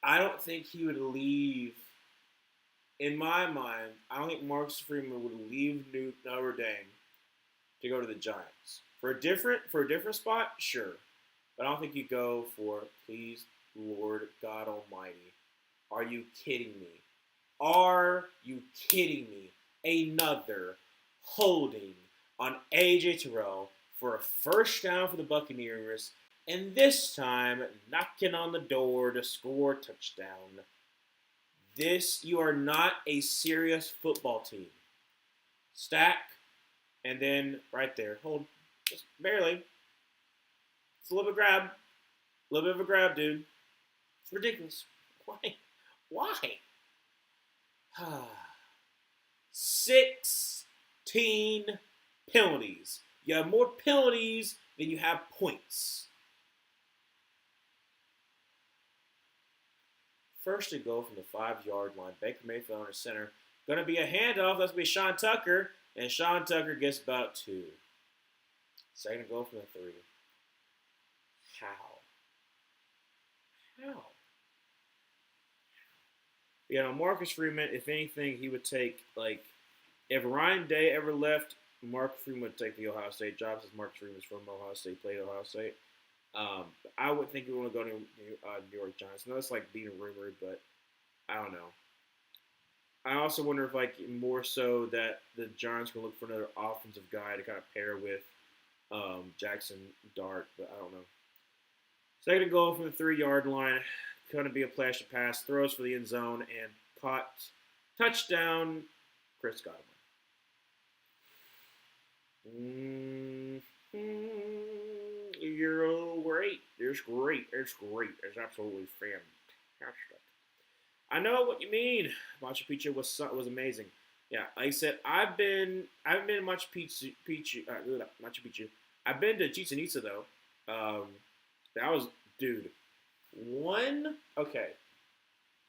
S1: I don't think he would leave. In my mind, I don't think Marcus Freeman would leave Notre Dame to go to the Giants for a different spot. Sure, but I don't think you go for please, Lord God Almighty. Are you kidding me? Are you kidding me? Another holding on AJ Terrell for a first down for the Buccaneers, and this time knocking on the door to score a touchdown. You are not a serious football team. Stack, and then right there, hold, just barely. It's a little bit grab, a little bit of a grab, dude. It's ridiculous. Why? Why? 16 penalties. You have more penalties than you have points. First to go from the 5-yard line. Baker Mayfield on the center. Going to be a handoff. That's going to be Sean Tucker. And Sean Tucker gets about 2. Second to go from the 3. How? Marcus Freeman, if anything, he would take, like, if Ryan Day ever left, Marcus Freeman would take the Ohio State job since Marcus Freeman's from Ohio State, played Ohio State. I would think he would want to go to New York Giants. I know it's like being rumored, but I don't know. I also wonder if, like, more so that the Giants will look for another offensive guy to kind of pair with Jackson Dart, but I don't know. Second goal from the 3-yard line. Going to be a flash to pass. Throws for the end zone and caught. Touchdown, Chris Godwin. You're great. It's great. It's great. It's absolutely fantastic. I know what you mean. Machu Picchu was amazing. Yeah, like I said, I haven't been to Machu Picchu. I've been to Chichen Itza though. That was, dude. Okay.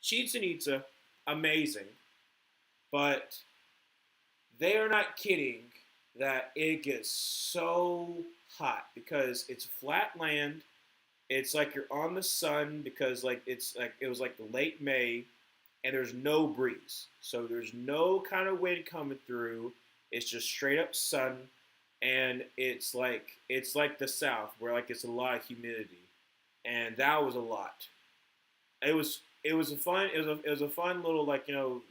S1: Chichen Itza, amazing, but they are not kidding that it gets so hot because it's flat land. It's like you're on the sun because like it's like it was like late May and there's no breeze. So there's no kind of wind coming through. It's just straight up sun and it's like the South where like it's a lot of humidity. And that was a lot. It was a fun it was a fun little like go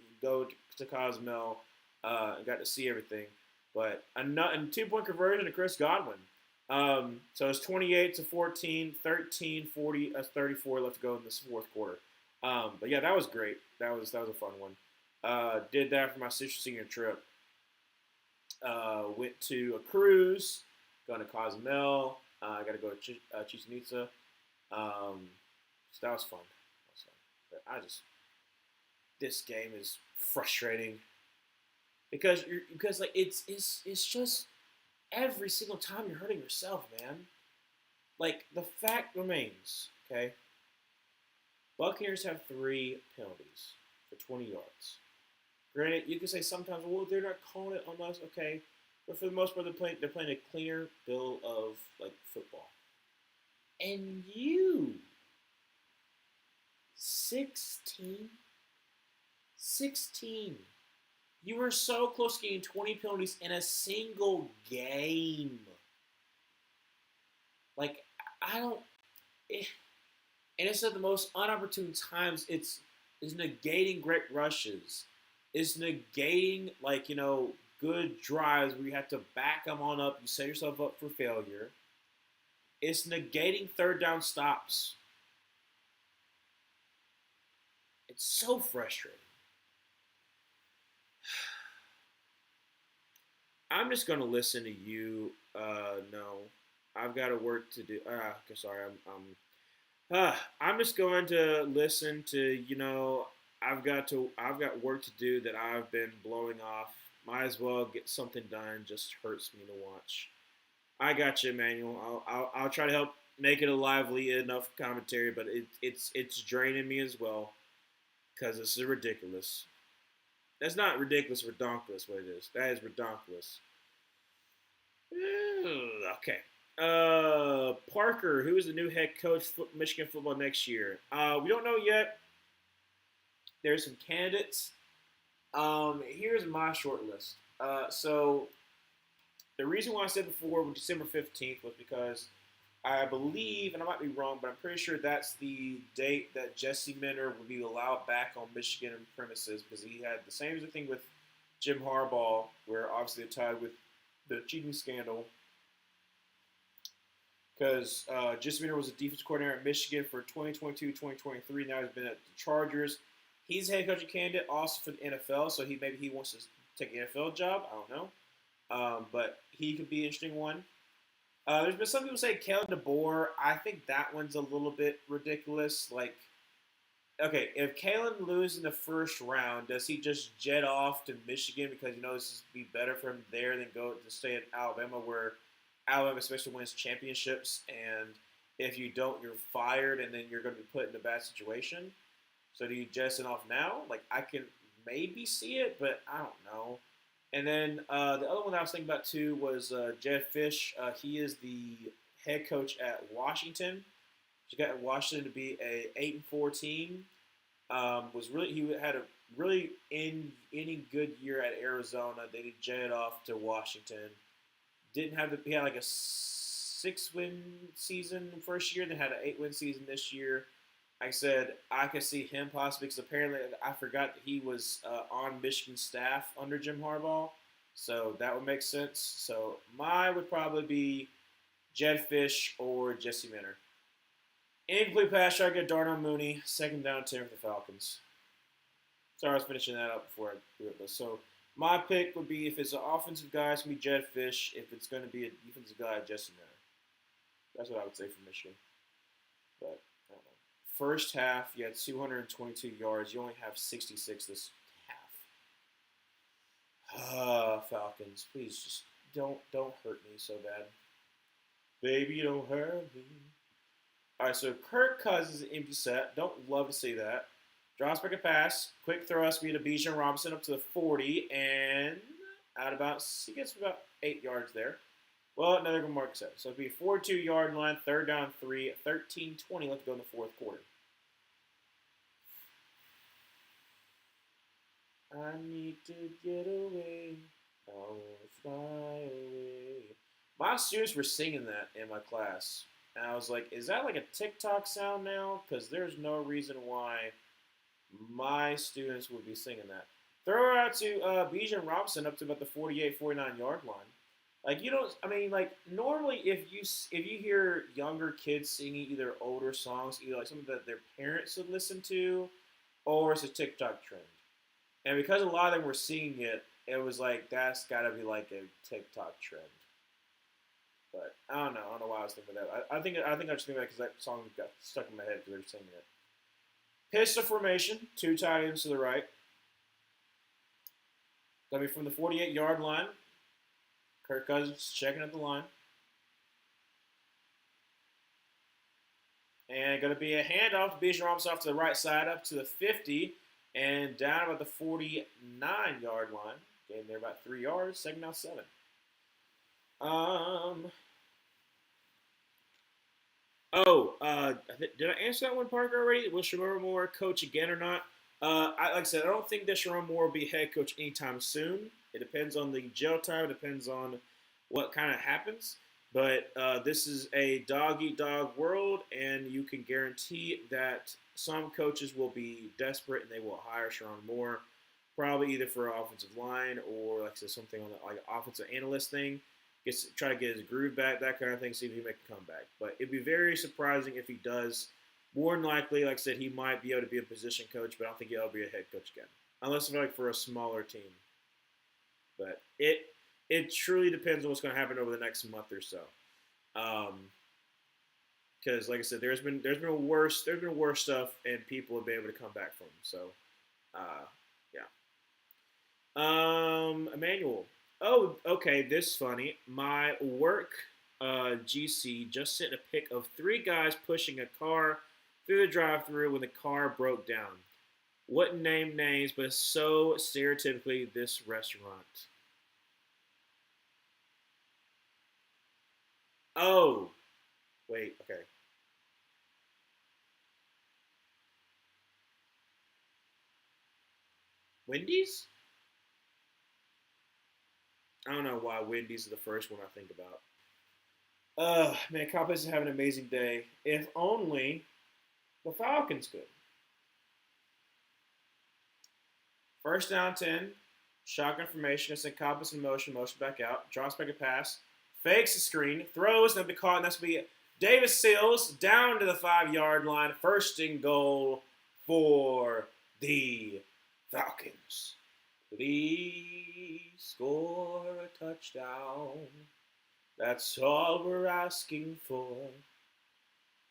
S1: to Cozumel, got to see everything, but a 2 point conversion to Chris Godwin. So it's 28 to 14, 13, 40, 34 left to go in this fourth quarter. But yeah, that was great. That was a fun one. Did that for my sister senior trip. Went to a cruise, going to Cozumel. I got to go to Chichen Itza. So that was fun. But this game is frustrating because like it's just every single time you're hurting yourself, man. Like the fact remains, okay. Buccaneers have 3 penalties for 20 yards. Granted, you can say sometimes, well, they're not calling it on us, okay. But for the most part, they're playing a cleaner bill of like football. And you 16? 16. You were so close to getting 20 penalties in a single game. Like, I don't. And it's at the most unopportune times. It's negating great rushes. It's negating, like, good drives where you have to back them on up. You set yourself up for failure. It's negating third down stops. It's so frustrating. I'm just gonna listen to you. No, I've got work to do. Sorry, I'm just going to listen to. I've got work to do that I've been blowing off. Might as well get something done. Just hurts me to watch. I got you, Emmanuel. I'll try to help make it a lively enough commentary, but it's draining me as well because this is ridiculous. That's not ridiculous, redonkulous. What it is? That is redonkulous. Okay. Parker, who is the new head coach for Michigan football next year? We don't know yet. There's some candidates. Here's my short list. So the reason why I said before December 15th was because I believe, and I might be wrong, but I'm pretty sure that's the date that Jesse Minter will be allowed back on Michigan premises because he had the same thing with Jim Harbaugh, where obviously they're tied with the cheating scandal. Because Jesse Minter was a defense coordinator at Michigan for 2022-2023. Now he's been at the Chargers. He's a head coaching candidate also for the NFL, so maybe he wants to take an NFL job. I don't know. But he could be an interesting one. There's been some people say Kalen DeBoer. I think that one's a little bit ridiculous. Like, okay, if Kalen loses in the first round, does he just jet off to Michigan because he knows this would be better for him there than go to stay at Alabama, where Alabama especially wins championships, and if you don't, you're fired, and then you're going to be put in a bad situation? So do you jettison off now? Like, I can maybe see it, but I don't know. And then the other one I was thinking about too was Jed Fish. He is the head coach at Washington. He got Washington to be a 8-4 team. He had a really any good year at Arizona. Then he jetted off to Washington. He had like a 6-win season first year. Then had an 8-win season this year. I said I could see him possibly because apparently I forgot that he was on Michigan staff under Jim Harbaugh, so that would make sense. So mine would probably be Jed Fish or Jesse Minter. Incomplete pass try to get Darnell Mooney, 2nd down 10 for the Falcons. Sorry, I was finishing that up before I do it. So my pick would be if it's an offensive guy, it's going to be Jed Fish. If it's going to be a defensive guy, Jesse Minter. That's what I would say for Michigan. But I don't know. First half, you had 222 yards. You only have 66 this half. Falcons, please just don't hurt me so bad. Baby, don't hurt me. All right, so Kirk Cousins, an empty set. Don't love to see that. Drops back a pass. Quick throw us via to Bijan Robinson up to the 40, and Out about, he gets about 8 yards there. Well, another good mark 7. So it'd be a 42-yard line, third down 3, 13-20. Let's go in the fourth quarter. I need to get away. I want to fly away. My students were singing that in my class. And I was like, is that like a TikTok sound now? Because there's no reason why my students would be singing that. Throw it out to Bijan Robinson up to about the 48, 49-yard line. Like you don't, I mean, like normally if you hear younger kids singing either older songs, either like something that their parents would listen to, or it's a TikTok trend. And because a lot of them were singing it, it was like that's got to be like a TikTok trend. But I don't know. I don't know why I was thinking of that. I think I just think that because that song got stuck in my head because they were singing it. Pistol formation, 2 tight ends to the right. Gonna be from the 48-yard line. Kirk Cousins checking at the line. And going to be a handoff to Bijan Robinson off to the right side up to the 50 and down about the 49-yard line. Getting there about 3 yards. Second down 7. Did I answer that one, Parker, already? Will Shamar Moore coach again or not? Like I said, I don't think that Shamar Moore will be head coach anytime soon. It depends on the jail time. It depends on what kind of happens. But this is a dog-eat-dog world, and you can guarantee that some coaches will be desperate and they will hire Sharon Moore, probably either for an offensive line or, like I said, something on the like offensive analyst thing. Try to get his groove back, that kind of thing, see if he can make a comeback. But it'd be very surprising if he does. More than likely, like I said, he might be able to be a position coach, but I don't think he'll be a head coach again, unless it's like for a smaller team. But it truly depends on what's going to happen over the next month or so. Because like I said, there's been worse stuff, and people have been able to come back from. So, yeah. Emmanuel. Oh, okay. This is funny. My work GC just sent a pic of 3 guys pushing a car through the drive-thru when the car broke down. Wouldn't name names, but it's so stereotypically this restaurant. Oh, wait, okay. Wendy's? I don't know why Wendy's is the first one I think about. Man, Cowboys is having an amazing day. If only the Falcons could. First down 10. Shotgun formation. It's in Cowboys in motion. Motion back out. Drops back a pass. Fakes the screen. Throws. That'll be caught. And that's going to be Davis Sills down to the 5-yard line. First and goal for the Falcons. Please score a touchdown. That's all we're asking for.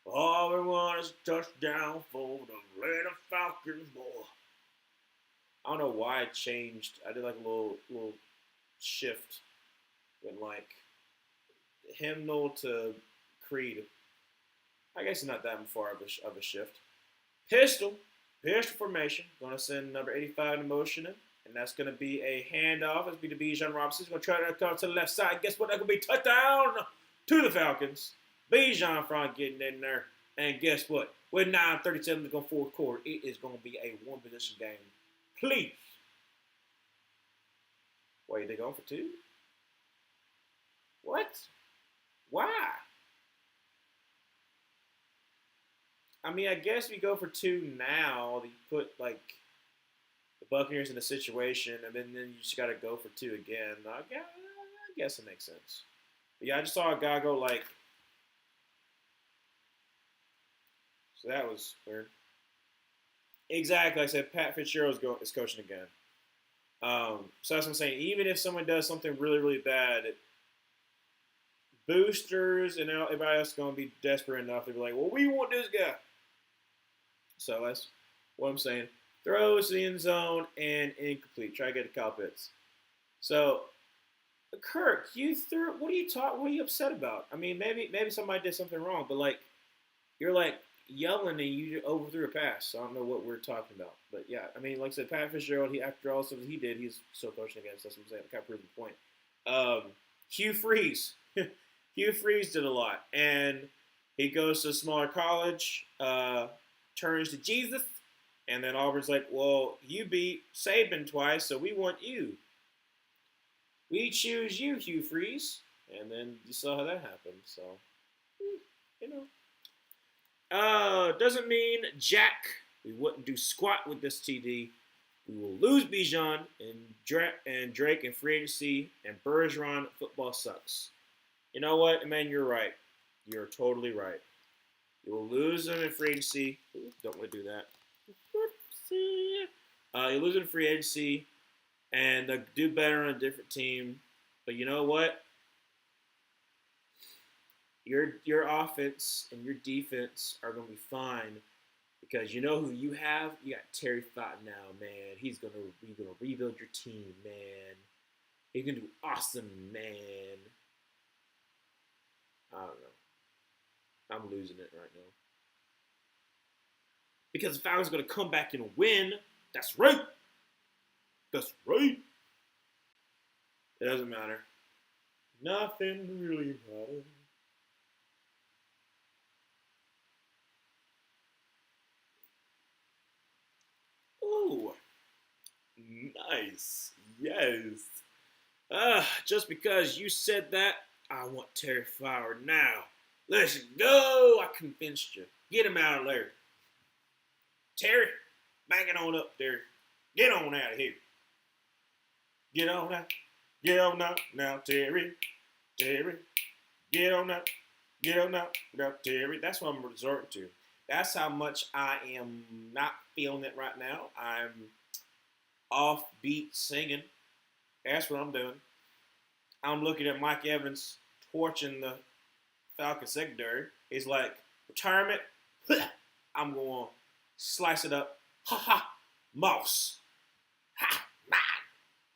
S1: All we want is a touchdown for the Atlanta Falcons, boy. I don't know why I changed. I did like a little shift with like hymnal to Creed. I guess it's not that far of a shift. Pistol formation. Going to send number 85 in motion in. And that's going to be a handoff. It's going to be Bijan Robinson. He's going to try to come to the left side. Guess what? That's going to be touchdown to the Falcons. Bijan front getting in there. And guess what? With 9:37 to go fourth quarter, it is going to be a one-position game. Please. Wait, they going for 2? What? Why? I mean, I guess we go for 2 now. You put, like, the Buccaneers in a situation, and then you just got to go for 2 again. I guess it makes sense. But yeah, I just saw a guy go, like, so that was weird. Exactly. Like I said, Pat Fitzgerald is coaching again. So that's what I'm saying. Even if someone does something really, really bad, boosters and everybody else is going to be desperate enough to be like, well, we want this guy. So that's what I'm saying. Throws to the end zone and incomplete. Try to get to Kyle Pitts. So, Kirk, what are you upset about? I mean, maybe somebody did something wrong, but like, you're like, yelling and you overthrew a pass. So I don't know what we're talking about. But yeah, I mean, like I said, Pat Fitzgerald, after all the stuff he did, he's still coaching against us. That's what I'm saying. I can't prove the point. Hugh Freeze. Hugh Freeze did a lot. And he goes to a smaller college, turns to Jesus, and then Auburn's like, well, you beat Saban twice, so we want you. We choose you, Hugh Freeze. And then you saw how that happened. So, you know. Doesn't mean jack. We wouldn't do squat with this TD. We will lose Bijan and Drake in free agency, and Bergeron. Football sucks. You know what, man? You're right. You're totally right. You will lose them in free agency. Ooh, don't want to do that. You lose them in free agency, and they'll do better on a different team. But you know what? Your offense and your defense are going to be fine because you know who you have? You got Terry Fountain now, man. He's going to rebuild your team, man. He's going to do awesome, man. I don't know. I'm losing it right now. Because the Falcons are going to come back and win. That's right. That's right. It doesn't matter. Nothing really matters. Ooh. Nice. Yes. Just because you said that, I want Terry Flower now. Let's go. I convinced you. Get him out of there. Terry, bang it on up there. Get on out of here. Get on out. Get on out now, Terry. Terry. Get on out. Get on out now, Terry. That's what I'm resorting to. That's how much I am not feeling it right now. I'm offbeat singing. That's what I'm doing. I'm looking at Mike Evans torching the Falcon secondary. He's like, retirement, I'm going to slice it up. Ha ha, Moss. Ha, mine.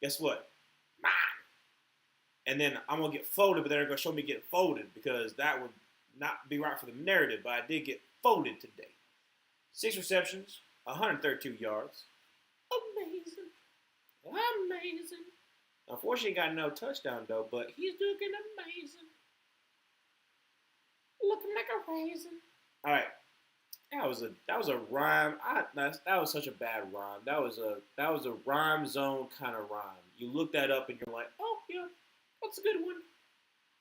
S1: Guess what? Mine. And then I'm going to get folded, but they're going to show me getting folded because that would not be right for the narrative, but I did get folded today. 6 receptions, 132 yards. Amazing. Amazing. Unfortunately, got no touchdown, though, but he's looking amazing. Looking like a raisin. All right. That was a rhyme. That was such a bad rhyme. That was a rhyme zone kind of rhyme. You look that up and you're like, oh yeah, that's a good one.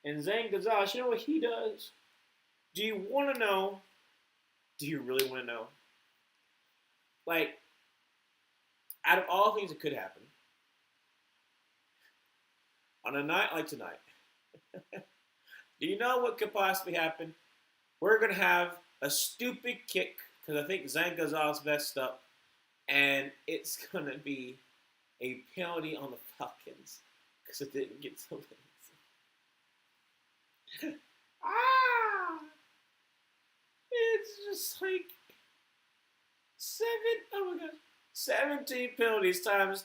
S1: And Zane Gonzalez, you know what he does? Do you want to know? Do you really want to know? Like, out of all things that could happen, on a night like tonight, do you know what could possibly happen? We're going to have a stupid kick because I think Zane Gonzalez messed up, and it's going to be a penalty on the Falcons because it didn't get to Lindsay. It's just like 17 penalties ties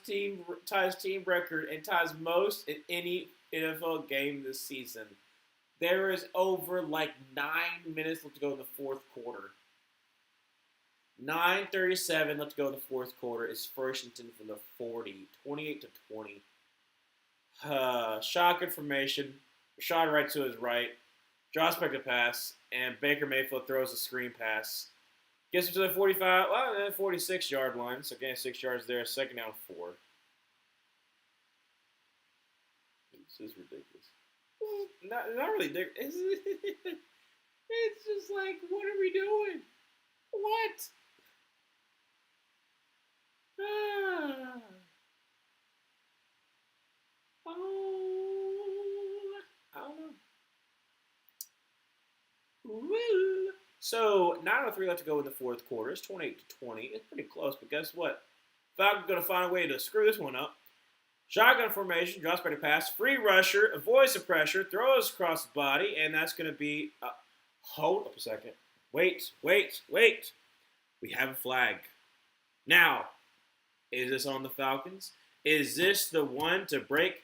S1: team record and ties most in any NFL game this season. There is over like 9 minutes left to go in the fourth quarter. 9:37 left to go in the fourth quarter. It's Ferguson from the 40, 28-20. Shotgun formation. Rashad right to his right. Draws back the pass, and Baker Mayfield throws a screen pass. Gets him to the 45, 46-yard line. So again, 6 yards there. Second down, 4. This is ridiculous. Not really ridiculous. It's just like, what are we doing? What? I don't know. Woo. So 9:03 left to go in the fourth quarter. It's 28-20. It's pretty close, but guess what? Falcons going to find a way to screw this one up. Shotgun formation, drops back to pass, free rusher, avoids the pressure, throws across the body, and that's going to be. Hold up a second. Wait. We have a flag. Now, is this on the Falcons? Is this the one to break?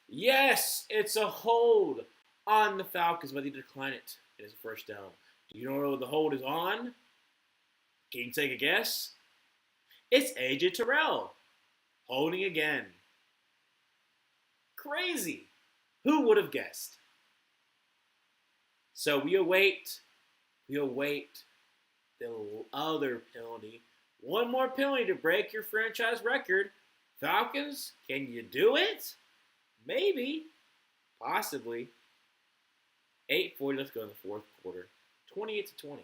S1: Yes, it's a hold on the Falcons, but they decline it. It is a first down. Do you know what the hold is on? Can you take a guess? It's AJ Terrell. Holding again. Crazy. Who would have guessed? So we await the other penalty. One more penalty to break your franchise record. Falcons, can you do it? Maybe. Possibly. 8:40, let's go in the fourth quarter. 28-20.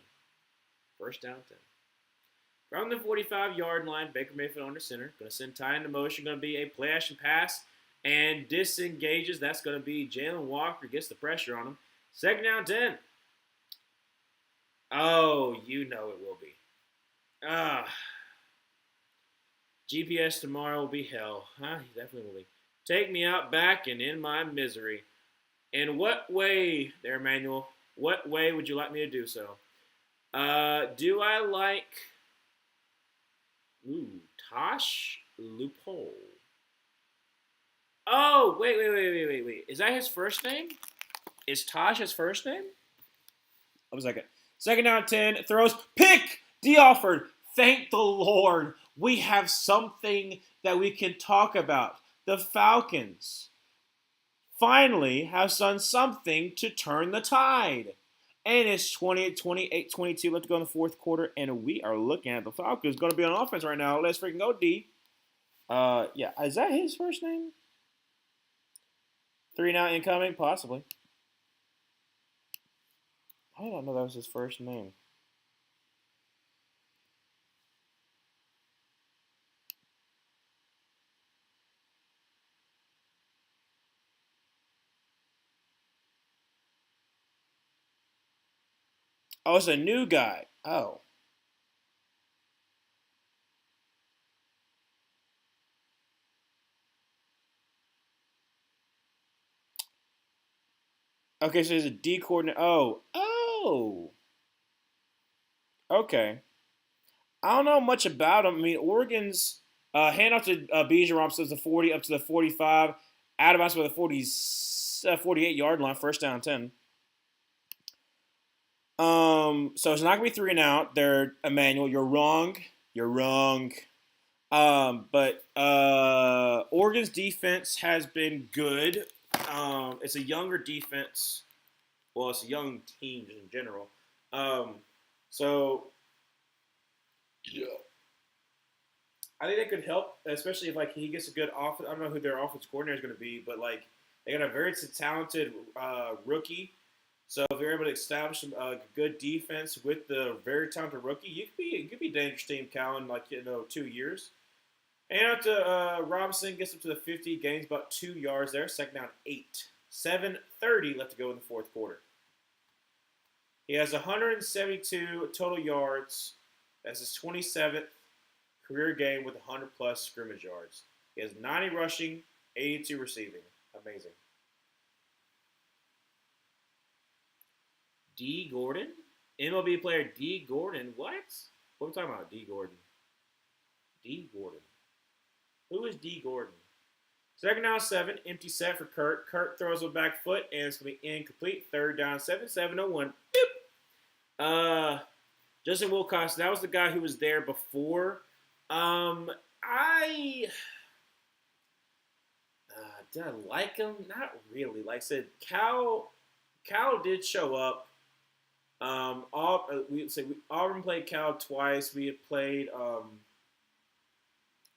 S1: First down 10. From the 45-yard line, Baker Mayfield under center. Going to send Ty into motion. Going to be a play action pass. And disengages. That's going to be Jalen Walker. Gets the pressure on him. Second down 10. Oh, you know it will be. GPS tomorrow will be hell. Huh? He definitely will be. Take me out back and in my misery. In what way, there, Emmanuel? What way would you like me to do so? Do I like... Tosh Loophole. Oh, wait. Is that his first name? Is Tosh his first name? One second. Second down 10. Throws. Pick! D. Alford. Thank the Lord. We have something that we can talk about. The Falcons finally have done something to turn the tide. And it's 28-22. Let's go in the fourth quarter. And we are looking at the Falcons going to be on offense right now. Let's freaking go, D. Yeah. Is that his first name? 3 now incoming? Possibly. I don't know that was his first name. Oh, it's a new guy. Oh. Okay, so there's a D coordinator. Oh. Okay. I don't know much about him. I mean, Oregon's handoff to Bijan Robinson to the 40, up to the 45. Adams with the 48-yard line, first down 10. So it's not gonna be 3 and out. There, Emmanuel, you're wrong. But Oregon's defense has been good. It's a younger defense. Well, it's a young team in general. So yeah, I think that could help, especially if like he gets a good offense. I don't know who their offense coordinator is going to be, but like they got a very talented rookie. So if you're able to establish a good defense with the very talented rookie, you could be a dangerous team, Cal, in 2 years. And up to Robinson gets up to the 50, gains about 2 yards there. Second down 8. 7:30 left to go in the fourth quarter. He has 172 total yards. That's his 27th career game with 100-plus scrimmage yards. He has 90 rushing, 82 receiving. Amazing. D. Gordon? MLB player D. Gordon. What? What are we talking about, D. Gordon? D. Gordon. Who is D. Gordon? Second down 7. Empty set for Kurt. Kurt throws with back foot, and it's going to be incomplete. Third down 7. 7:01. Boop. Justin Wilcox. That was the guy who was there before. Did I like him? Not really. Like I said, Cal did show up. Auburn played Cal twice. We had played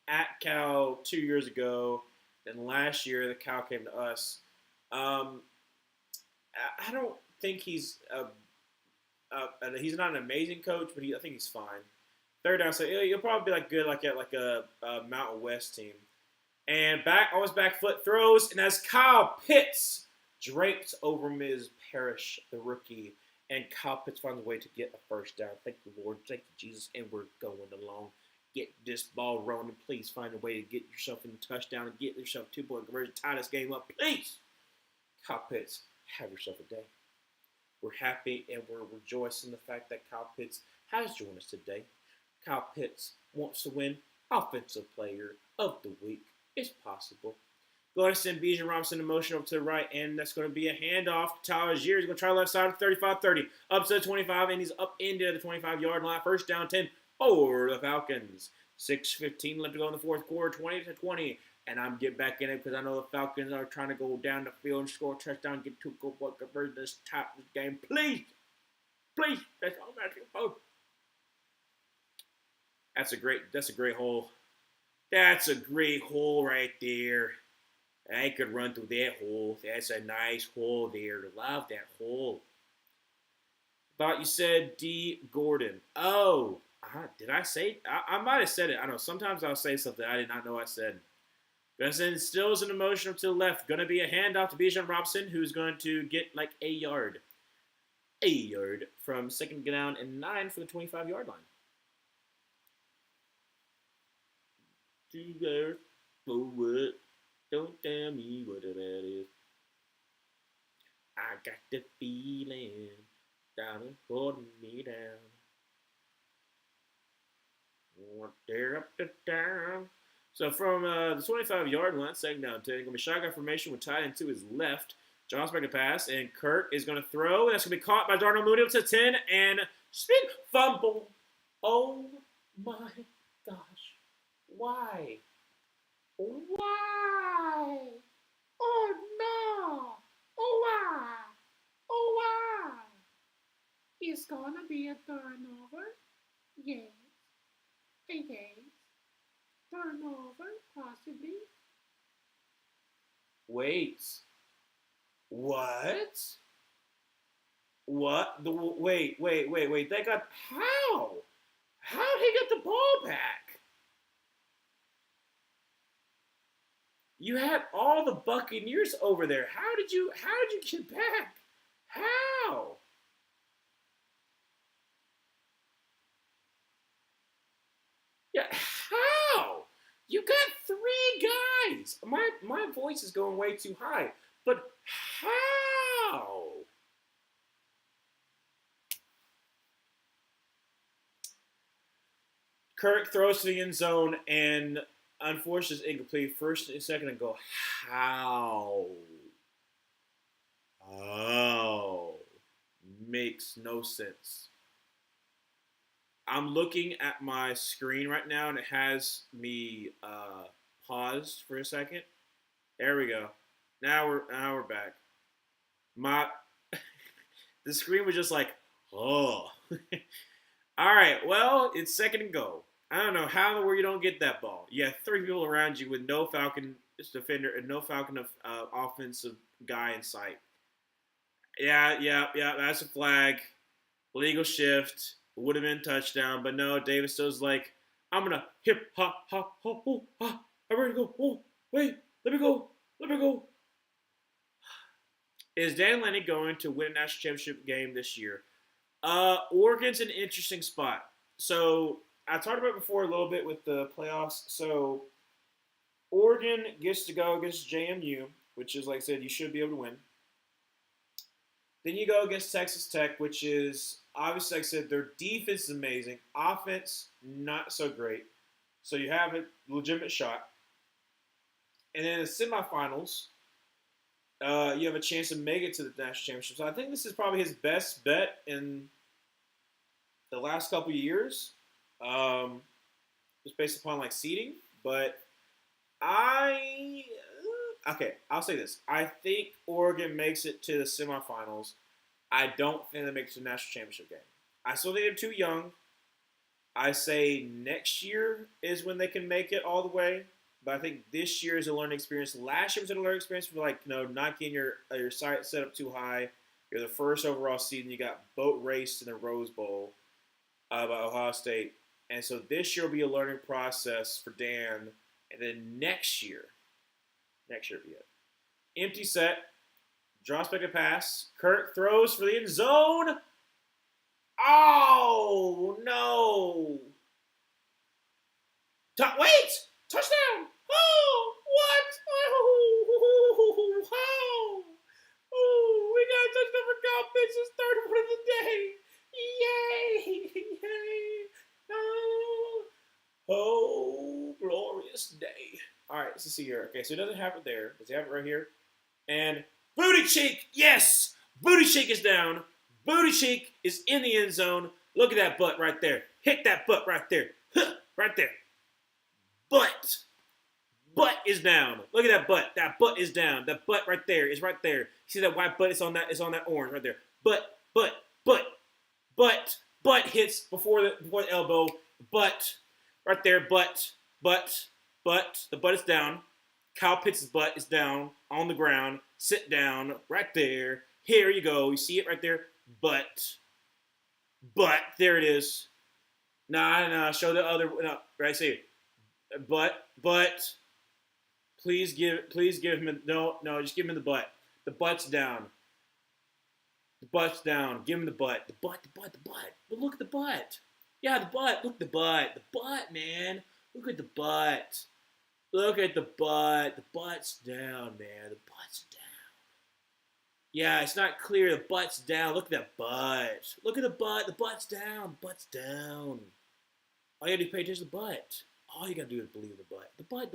S1: at Cal 2 years ago, and last year the Cal came to us. I don't think he's not an amazing coach, but I think he's fine. Third down, so he'll probably be good at a Mountain West team. And always back foot throws, and as Kyle Pitts drapes over Ms. Parrish, the rookie, and Kyle Pitts finds a way to get a first down. Thank the Lord, thank you, Jesus, and we're going along. Get this ball rolling. Please find a way to get yourself in the touchdown and get yourself 2-point conversion. Tie this game up, please. Kyle Pitts, have yourself a day. We're happy and we're rejoicing in the fact that Kyle Pitts has joined us today. Kyle Pitts wants to win Offensive Player of the Week. It's possible. Go ahead and send Bijan Robinson in motion over to the right, and that's going to be a handoff to Tyler Algier. He's going to try left side of 35-30. Up to the 25, and he's up into the 25-yard line. First down 10. for the Falcons. 6:15 left to go in the fourth quarter, 20-20. And I'm getting back in it because I know the Falcons are trying to go down the field and score a touchdown, get 2 goal point conversion this top of this game. Please. Please. That's all I'm asking for. That's a great hole. That's a great hole right there. I could run through that hole. That's a nice hole there. Love that hole. Thought you said D. Gordon. Oh, did I say? I might have said it. I don't know. Sometimes I'll say something I did not know I said. Gonna send Stills an emotion to the left. Gonna be a handoff to Bijan Robinson, who's going to get like a yard. A yard from second down and 9 for the 25-yard line. Two yards for what? Don't tell me what that is. I got the feeling down holding me down. They're up to down. So from the 25-yard line, second down 10, going to be shotgun formation with tight end to his left. John's back to pass, and Kirk is going to throw. That's going to be caught by Darnell Mooney up to 10, and spin fumble. Oh my gosh. Why? Why? Oh no. Oh why? Oh why? It's going to be a turnover. Yes. Yes. Turnover, possibly. Wait. What? What? Wait. They got how? How did he get the ball back? You had all the Buccaneers over there. How did you get back? How? Yeah, how? You got 3 guys. My voice is going way too high. But how? Kirk throws to the end zone and unfortunately is incomplete. First and second and go. How? Oh. Makes no sense. I'm looking at my screen right now, and it has me paused for a second. There we go. Now we're back. The screen was just like, oh. All right. Well, it's second and goal. I don't know how in the world you don't get that ball. You have 3 people around you with no Falcon defender and no Falcon offensive guy in sight. Yeah. That's a flag. Legal shift. Would have been touchdown, but no, Davis Still's like, I'm going to hip, hop, I'm ready to go. Oh, wait, let me go. Is Dan Lenny going to win a national championship game this year? Oregon's an interesting spot. So, I talked about it before a little bit with the playoffs. So, Oregon gets to go against JMU, which is, like I said, you should be able to win. Then you go against Texas Tech, which is, obviously, like I said, their defense is amazing. Offense, not so great. So you have a legitimate shot. And then in the semifinals, you have a chance to make it to the national championship. So I think this is probably his best bet in the last couple of years, just based upon, like, seeding. But I'll say this. I think Oregon makes it to the semifinals. I don't think they make it to the national championship game. I still think they're too young. I say next year is when they can make it all the way. But I think this year is a learning experience. Last year was a learning experience for, like, not getting your sight set up too high. You're the first overall seed, and you got boat raced in the Rose Bowl by Ohio State. And so this year will be a learning process for Dan. And then next year will be it. Empty set. Draws back a pass. Kirk throws for the end zone. Oh, no. Wait! Touchdown! Oh, what? Oh, we got a touchdown for Kyle Pitts, his 3rd one of the day. Yay! Oh, glorious day. All right, let's see here. Okay, so he doesn't have it there. Does he have it right here? And booty cheek, yes! Booty cheek is down. Booty cheek is in the end zone. Look at that butt right there. Hit that butt right there. Right there. Butt. Butt is down. Look at that butt. That butt is down. That butt right there is right there. See that white butt? It's on that orange right there. Butt. Butt hits before the elbow. Butt. Right there. Butt. The butt is down. Kyle Pitts' butt is down on the ground. Sit down right there. Here you go. You see it right there? Butt. There it is. Nah. Show the other. No, right here. Butt. Please give him no. Just give him the butt. The butt's down. Give him the butt. The butt. But look at the butt. Yeah, the butt. Look at the butt. The butt, man. Look at the butt. The butt's down, man. The butt's down. Yeah, it's not clear. The butt's down. Look at that butt. Look at the butt. The butt's down. All you gotta do is pay attention to the butt. All you gotta do is believe the butt. The butt,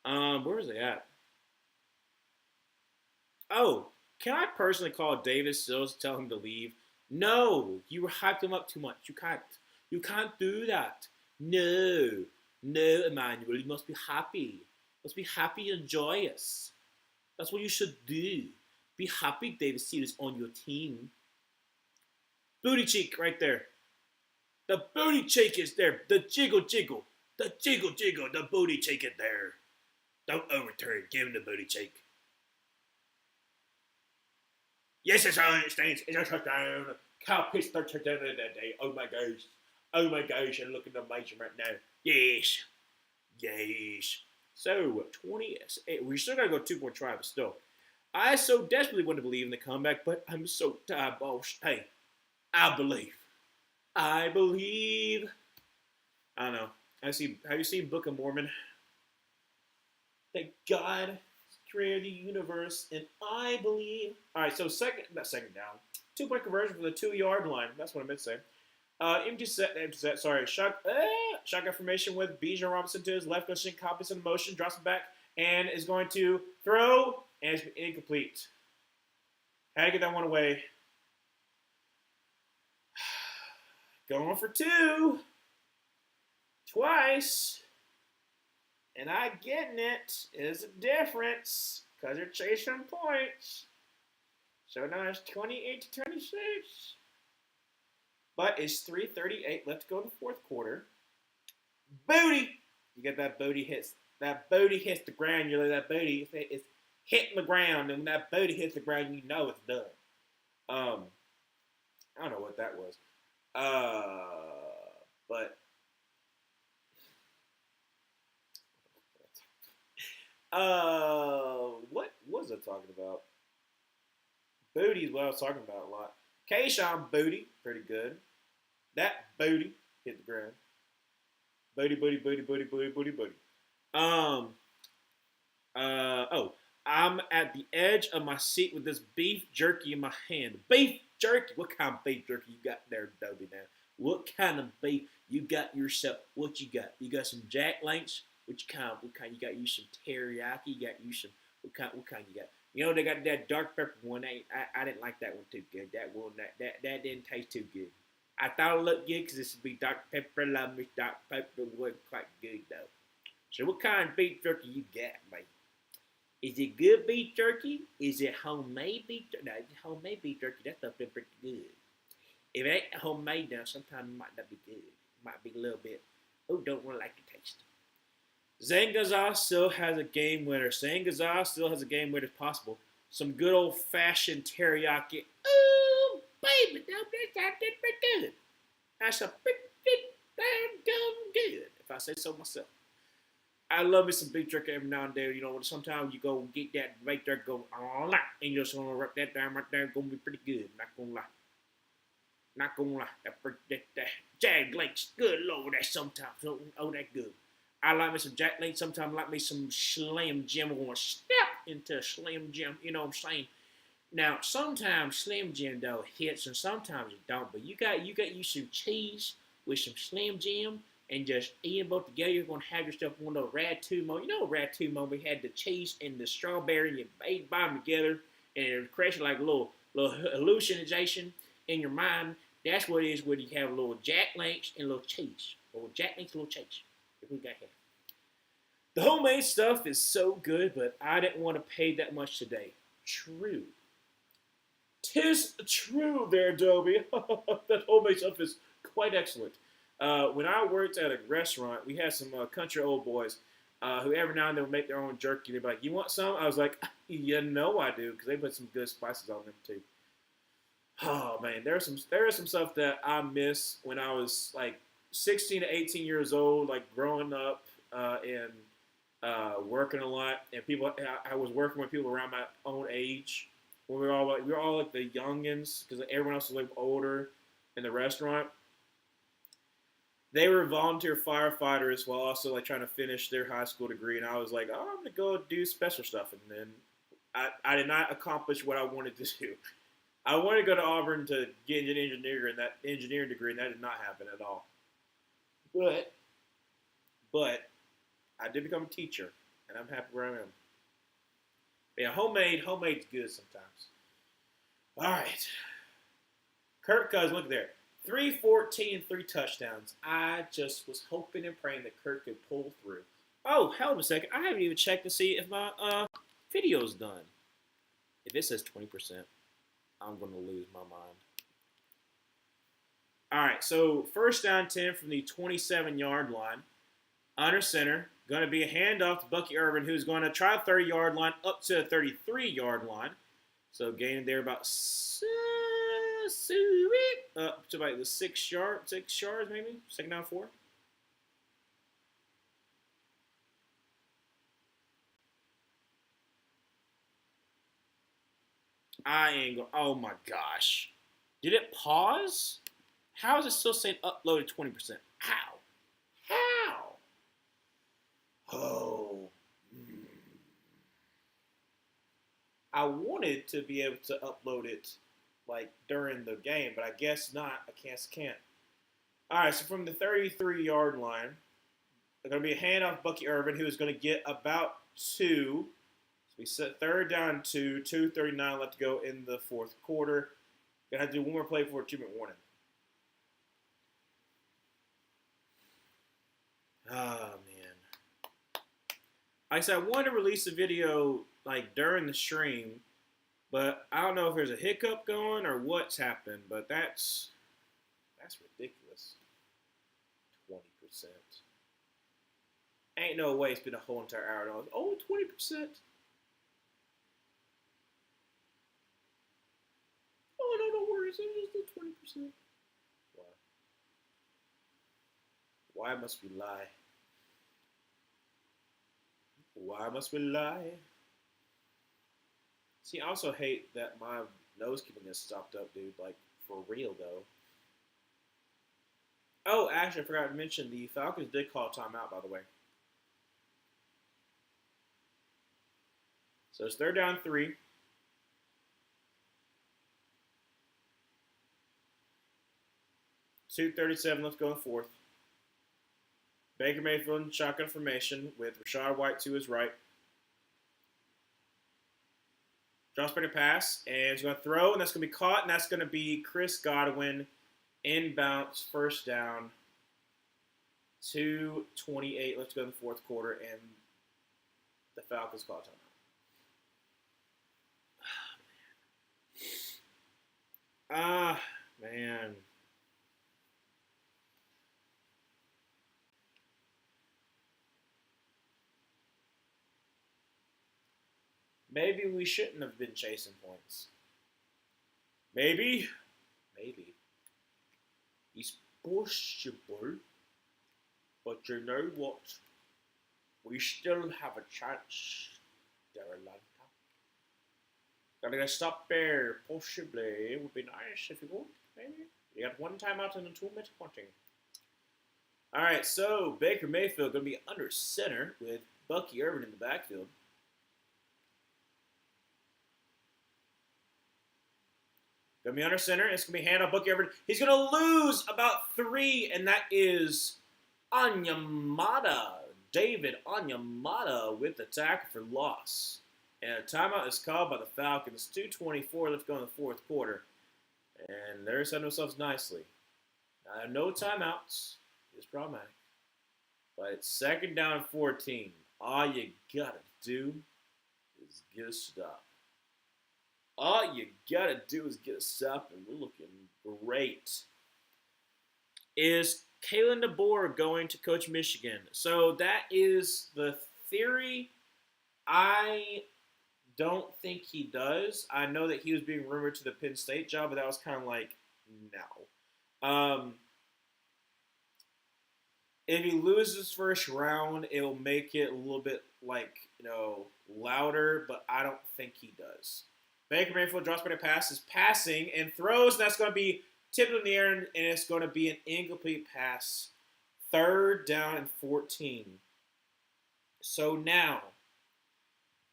S1: man. Where is it at? Oh, can I personally call David Sills to tell him to leave? No, you hyped him up too much. You can't do that. No, Emmanuel, you must be happy. And joyous. That's what you should do. Be happy David Sills is on your team. Booty cheek right there. The booty cheek is there. The jiggle. The booty cheek is there. Don't overturn. Give him the booty cheek. Yes, it's on. It stands. It's a touchdown. Kyle Pitts third touchdown of that day. Oh my gosh. And look at the measurement now. Yes. So, 28. We still got to go 2-point try, but still. I so desperately want to believe in the comeback, but I'm so tired, boss. Hey, I believe. I don't know. Have you seen Book of Mormon? That God created the universe, and I believe. All right, so second down. 2-point conversion for the 2-yard line. That's what I meant to say. Empty set. Sorry. Shotgun formation with Bijan Robinson to his left. Goes copies in motion, drops it back, and is going to throw, and it's incomplete. Had to get that one away. Going for 2. Twice. And I getting it is a difference because they're chasing points. So now it's 28-26. But it's 3:38 left to go in the fourth quarter. Booty! You get that booty hits. That booty hits the ground. You know that booty is hitting the ground. And when that booty hits the ground, you know it's done. I don't know what that was. But what was I talking about? Booty is what I was talking about a lot. Kayshawn booty, pretty good. That booty hit the ground. Booty. I'm at the edge of my seat with this beef jerky in my hand. Beef jerky? What kind of beef jerky you got there, Dobie, now? What kind of beef you got yourself? What you got? You got some Jack Links? What kind? You got you some teriyaki? You got you some what kind you got? You know they got that dark pepper one. I didn't like that one too good. That didn't taste too good. I thought it looked good because this would be dark pepper. Love me dark pepper. Wasn't quite good though. So what kind of beef jerky you got, mate? Is it good beef jerky? Is it homemade beef jerky? No, it's homemade beef jerky. That stuff been pretty good. If it ain't homemade now, sometimes it might not be good. It might be a little bit. Oh, don't really like the taste. Zangazar still has a game winner. Zangazar still has a game winner if possible. Some good old-fashioned teriyaki. Oh, baby, that sounded pretty good. That's a pretty damn good, if I say so myself. I love me some beef jerky every now and then. You know, sometimes you go get that beef jerky, go, and you're just going to wrap that down right there. It's going to be pretty good. Not gonna lie. That Jack Link's good, Lord. That's sometimes. Oh, that good. I like me some Jack Link. Sometimes I like me some Slim Jim. I'm going to step into Slim Jim. You know what I'm saying? Now, sometimes Slim Jim, though, hits, and sometimes it don't. But you got you some cheese with some Slim Jim, and just eat them both together. You're going to have yourself one of those Rat-Tumo. You know Rat-Tumo, we had the cheese and the strawberry, and you bite them together, and it crashed like a little little hallucination in your mind. That's what it is when you have a little Jack Links and a little cheese. A little Jack Links, a little cheese. We got here. The homemade stuff is so good, but I didn't want to pay that much today. True. 'Tis true there, Dobie. That homemade stuff is quite excellent. When I worked at a restaurant, we had some country old boys who every now and then would make their own jerky. They'd be like, "You want some?" I was like, "You know I do," because they put some good spices on them too. Oh man, there's some stuff that I miss when I was like 16 to 18 years old, like growing up and working a lot, and I was working with people around my own age. When we were all like the youngins, because everyone else was like older in the restaurant. They were volunteer firefighters while also like trying to finish their high school degree, and I was like, "Oh, I'm gonna go do special stuff," and then I did not accomplish what I wanted to do. I wanted to go to Auburn to get an engineering degree, and that did not happen at all. But I did become a teacher, and I'm happy where I am. But yeah, homemade's good sometimes. All right, Kirk Cousins, look there. 314 and 3 touchdowns. I just was hoping and praying that Kirk could pull through. Oh, hell of a second. I haven't even checked to see if my video's done. If it says 20%, I'm going to lose my mind. All right, so first down 10 from the 27-yard line. Under center, going to be a handoff to Bucky Irvin, who's going to try the 30-yard line up to the 33-yard line. So gaining there about up to about the 6 yards maybe. Second down 4. I ain't going. Oh my gosh. Did it pause? How is it still saying uploaded 20%? How? Oh. I wanted to be able to upload it like during the game, but I guess not. I can't. All right, so from the 33-yard line, they're going to be a handoff Bucky Irvin, who is going to get about 2. So we set third down 2, 2:39 left to go in the fourth quarter. Going to have to do one more play before a 2-minute warning. Oh, man. Like I said, I wanted to release a video like during the stream, but I don't know if there's a hiccup going or what's happened, but that's ridiculous. 20%. Ain't no way it's been a whole entire hour. Oh, 20%. Oh, no worries. It's just 20%. Why must we lie? Why must we lie? See, I also hate that my nose keeping this stopped up, dude. Like, for real, though. Oh, actually, I forgot to mention, the Falcons did call timeout, by the way. So it's third down 3. $2:37, let's go in fourth. Baker Mayfield in shotgun formation with Rachaad White to his right. Draws back a pass, and he's going to throw, and that's going to be caught, and that's going to be Chris Godwin inbounds, first down. 2:28 left to go in the fourth quarter, and the Falcons call timeout. Man. Maybe we shouldn't have been chasing points. Maybe. It's possible. But you know what? We still have a chance, Darylanta. Gotta get stop there, possibly. It would be nice if you would, maybe. You got one timeout and a 2-minute warning. Alright, so Baker Mayfield gonna be under center with Bucky Irvin in the backfield. Gonna be under center. It's gonna be hand off Bucky Irvin. He's gonna lose about 3, and that is Onyemata. David Onyemata with the tackle for loss. And a timeout is called by the Falcons. 2:24 left to go in the fourth quarter. And they're setting themselves nicely. No timeouts is problematic. But it's second down and 14. All you gotta do is get a stop. All you gotta do is get a stop, and we're looking great. Is Kalen DeBoer going to coach Michigan? So that is the theory. I don't think he does. I know that he was being rumored to the Penn State job, but that was kind of like, no. If he loses first round, it'll make it a little bit like, louder, but I don't think he does. Baker Mayfield drops back a pass, is passing and throws, and that's going to be tipped in the air, and it's going to be an incomplete pass. Third down and 14. So now,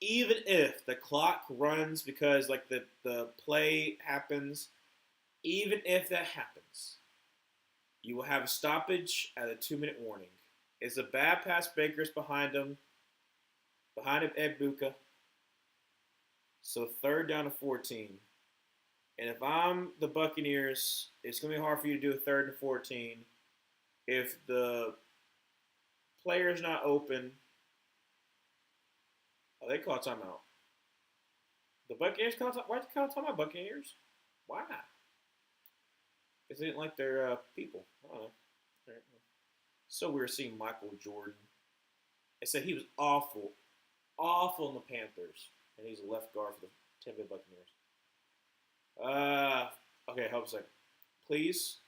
S1: even if the clock runs because the play happens, even if that happens, you will have a stoppage at a 2-minute warning. It's a bad pass. Baker's behind him. Behind him, Ed Buka. So third down to 14. And if I'm the Buccaneers, it's going to be hard for you to do a third and 14 if the player's not open. Oh, they call timeout. The Buccaneers call timeout. Why did they call timeout, Buccaneers? Why? Because they didn't like their people. I don't know. So weird seeing Michael Jordan. They said he was awful in the Panthers. And he's a left guard for the Tampa Bay Buccaneers. Okay, hold a second. Please,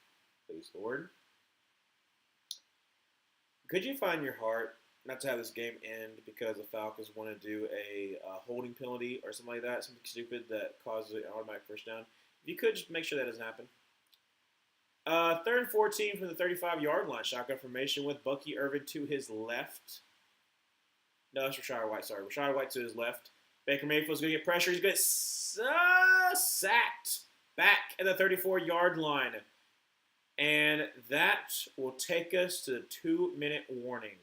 S1: Lord. Could you find your heart not to have this game end because the Falcons want to do a holding penalty or something like that, something stupid that causes an automatic first down? If you could, just make sure that doesn't happen. Third and 14 from the 35-yard line. Shotgun formation with Bucky Irvin to his left. No, it's Rashad White. Sorry, Rashad White to his left. Baker Mayfield's going to get pressure. He's going to get sacked back at the 34-yard line. And that will take us to the 2-minute warning.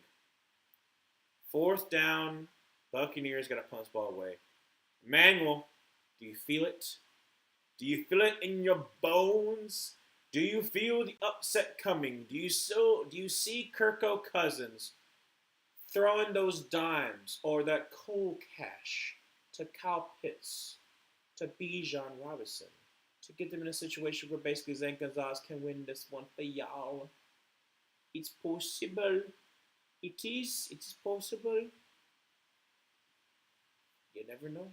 S1: Fourth down, Buccaneers got to punch the ball away. Emmanuel, do you feel it? Do you feel it in your bones? Do you feel the upset coming? Do you see Kirko Cousins throwing those dimes or that cold cash to Kyle Pitts, to Bijan Robinson, to get them in a situation where basically Zane Gonzalez can win this one for y'all? It's possible. It is possible. You never know.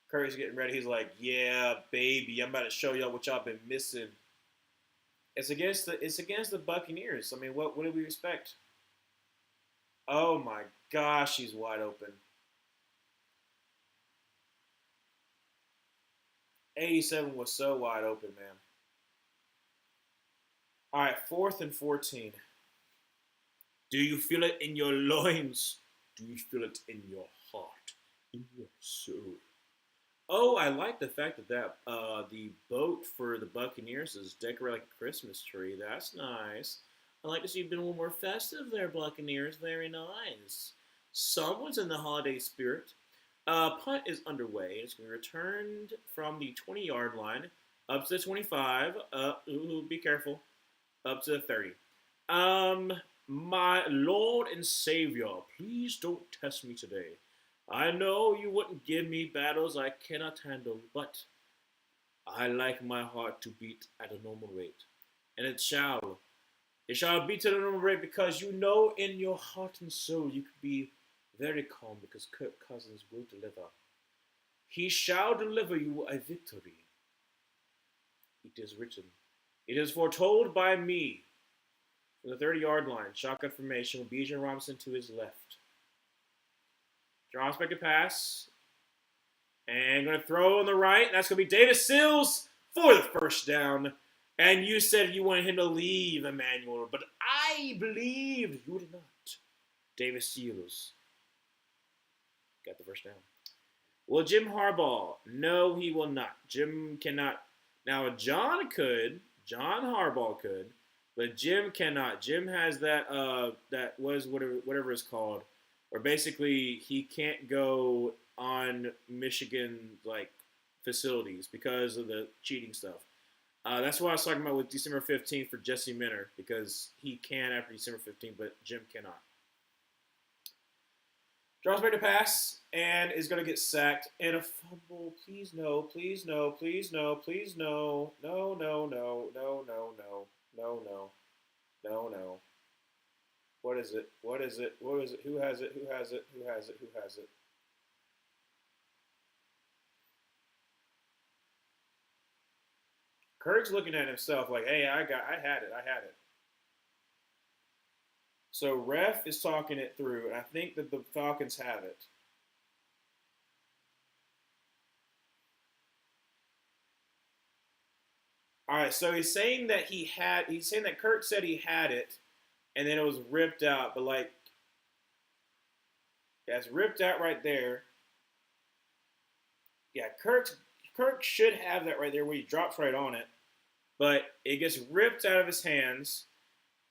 S1: Curry's getting ready. He's like, yeah, baby, I'm about to show y'all what y'all been missing. It's against the Buccaneers. I mean, what do we expect? Oh my gosh, he's wide open. 87 was so wide open, man. All right, fourth and 14. Do you feel it in your loins? Do you feel it in your heart, in your soul? Oh, I like the fact that the boat for the Buccaneers is decorated like a Christmas tree. That's nice. I like to see you being a little more festive there, Buccaneers. Very nice. Someone's in the holiday spirit. Punt is underway. It's going to be returned from the 20-yard line up to the 25. Be careful. Up to the 30. My Lord and Savior, please don't test me today. I know you wouldn't give me battles I cannot handle, but I like my heart to beat at a normal rate. And it shall beat at a normal rate because you know in your heart and soul you could be very calm because Kirk Cousins will deliver. He shall deliver you a victory. It is written. It is foretold by me. From the 30-yard line, shotgun formation with Bijan Robinson to his left. Draws back to pass. And going to throw on the right. That's going to be Davis Sills for the first down. And you said you wanted him to leave, Emmanuel. But I believed you did not. Davis Sills got the first down. Will Jim Harbaugh? No, he will not. Jim cannot. Now, John could. John Harbaugh could. But Jim cannot. Jim has that was whatever it's called, or basically he can't go on Michigan like facilities because of the cheating stuff. That's what I was talking about with December 15th for Jesse Minter, because he can after December 15th, but Jim cannot. Draws back to pass and is going to get sacked. And a fumble. Please no, please no, please no, please no. No, no, no, no, no, no, no, no, no, no. What is it? What is it? What is it? Who has it? Who has it? Who has it? Who has it? Kirk's looking at himself like, hey, I had it. So ref is talking it through, and I think that the Falcons have it. All right, so he's saying that Kirk said he had it, and then it was ripped out, but like, that's ripped out right there. Yeah, Kirk should have that right there where he drops right on it, but it gets ripped out of his hands.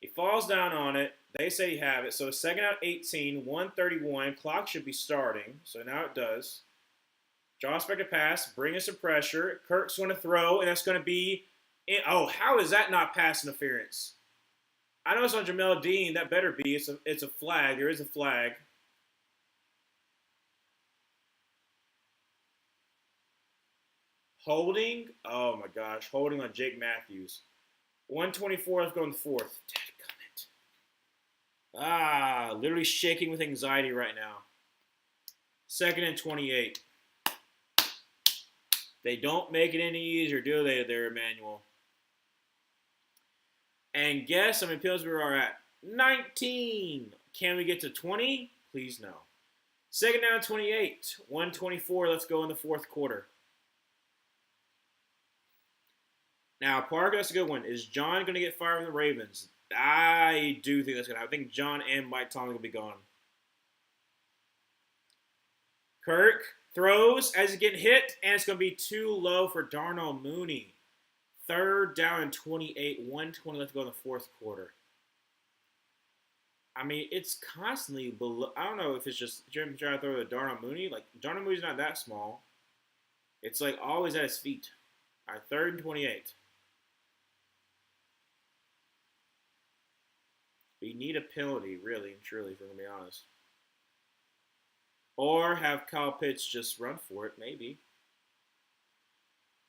S1: He falls down on it. They say he have it. So second out 18, 131. Clock should be starting. So now it does. Draw back to pass. Bring us some pressure. Kirk's going to throw, and that's going to be – oh, how is that not pass interference? I know it's on Jamel Dean. That better be. It's a flag. There is a flag. Holding. Oh, my gosh. Holding on Jake Matthews. 124. Let's go in the fourth. Literally shaking with anxiety right now. Second and 28. They don't make it any easier, do they, there, Emmanuel? And guess how many pills we are at? 19. Can we get to 20? Please no. Second down 28. 124. Let's go in the fourth quarter. Now, Parker, that's a good one. Is John going to get fired from the Ravens? I do think that's going to happen. I think John and Mike Tomlin will be gone. Kirk throws as he gets hit, and it's going to be too low for Darnell Mooney. Third down and 28, 120 left to go in the fourth quarter. I mean, it's constantly below. I don't know if it's just Jim trying to throw to Darnell Mooney. Like, Darnell Mooney's not that small. It's like always at his feet. All right, third and 28. We need a penalty, really and truly, if we're going to be honest. Or have Kyle Pitts just run for it, maybe.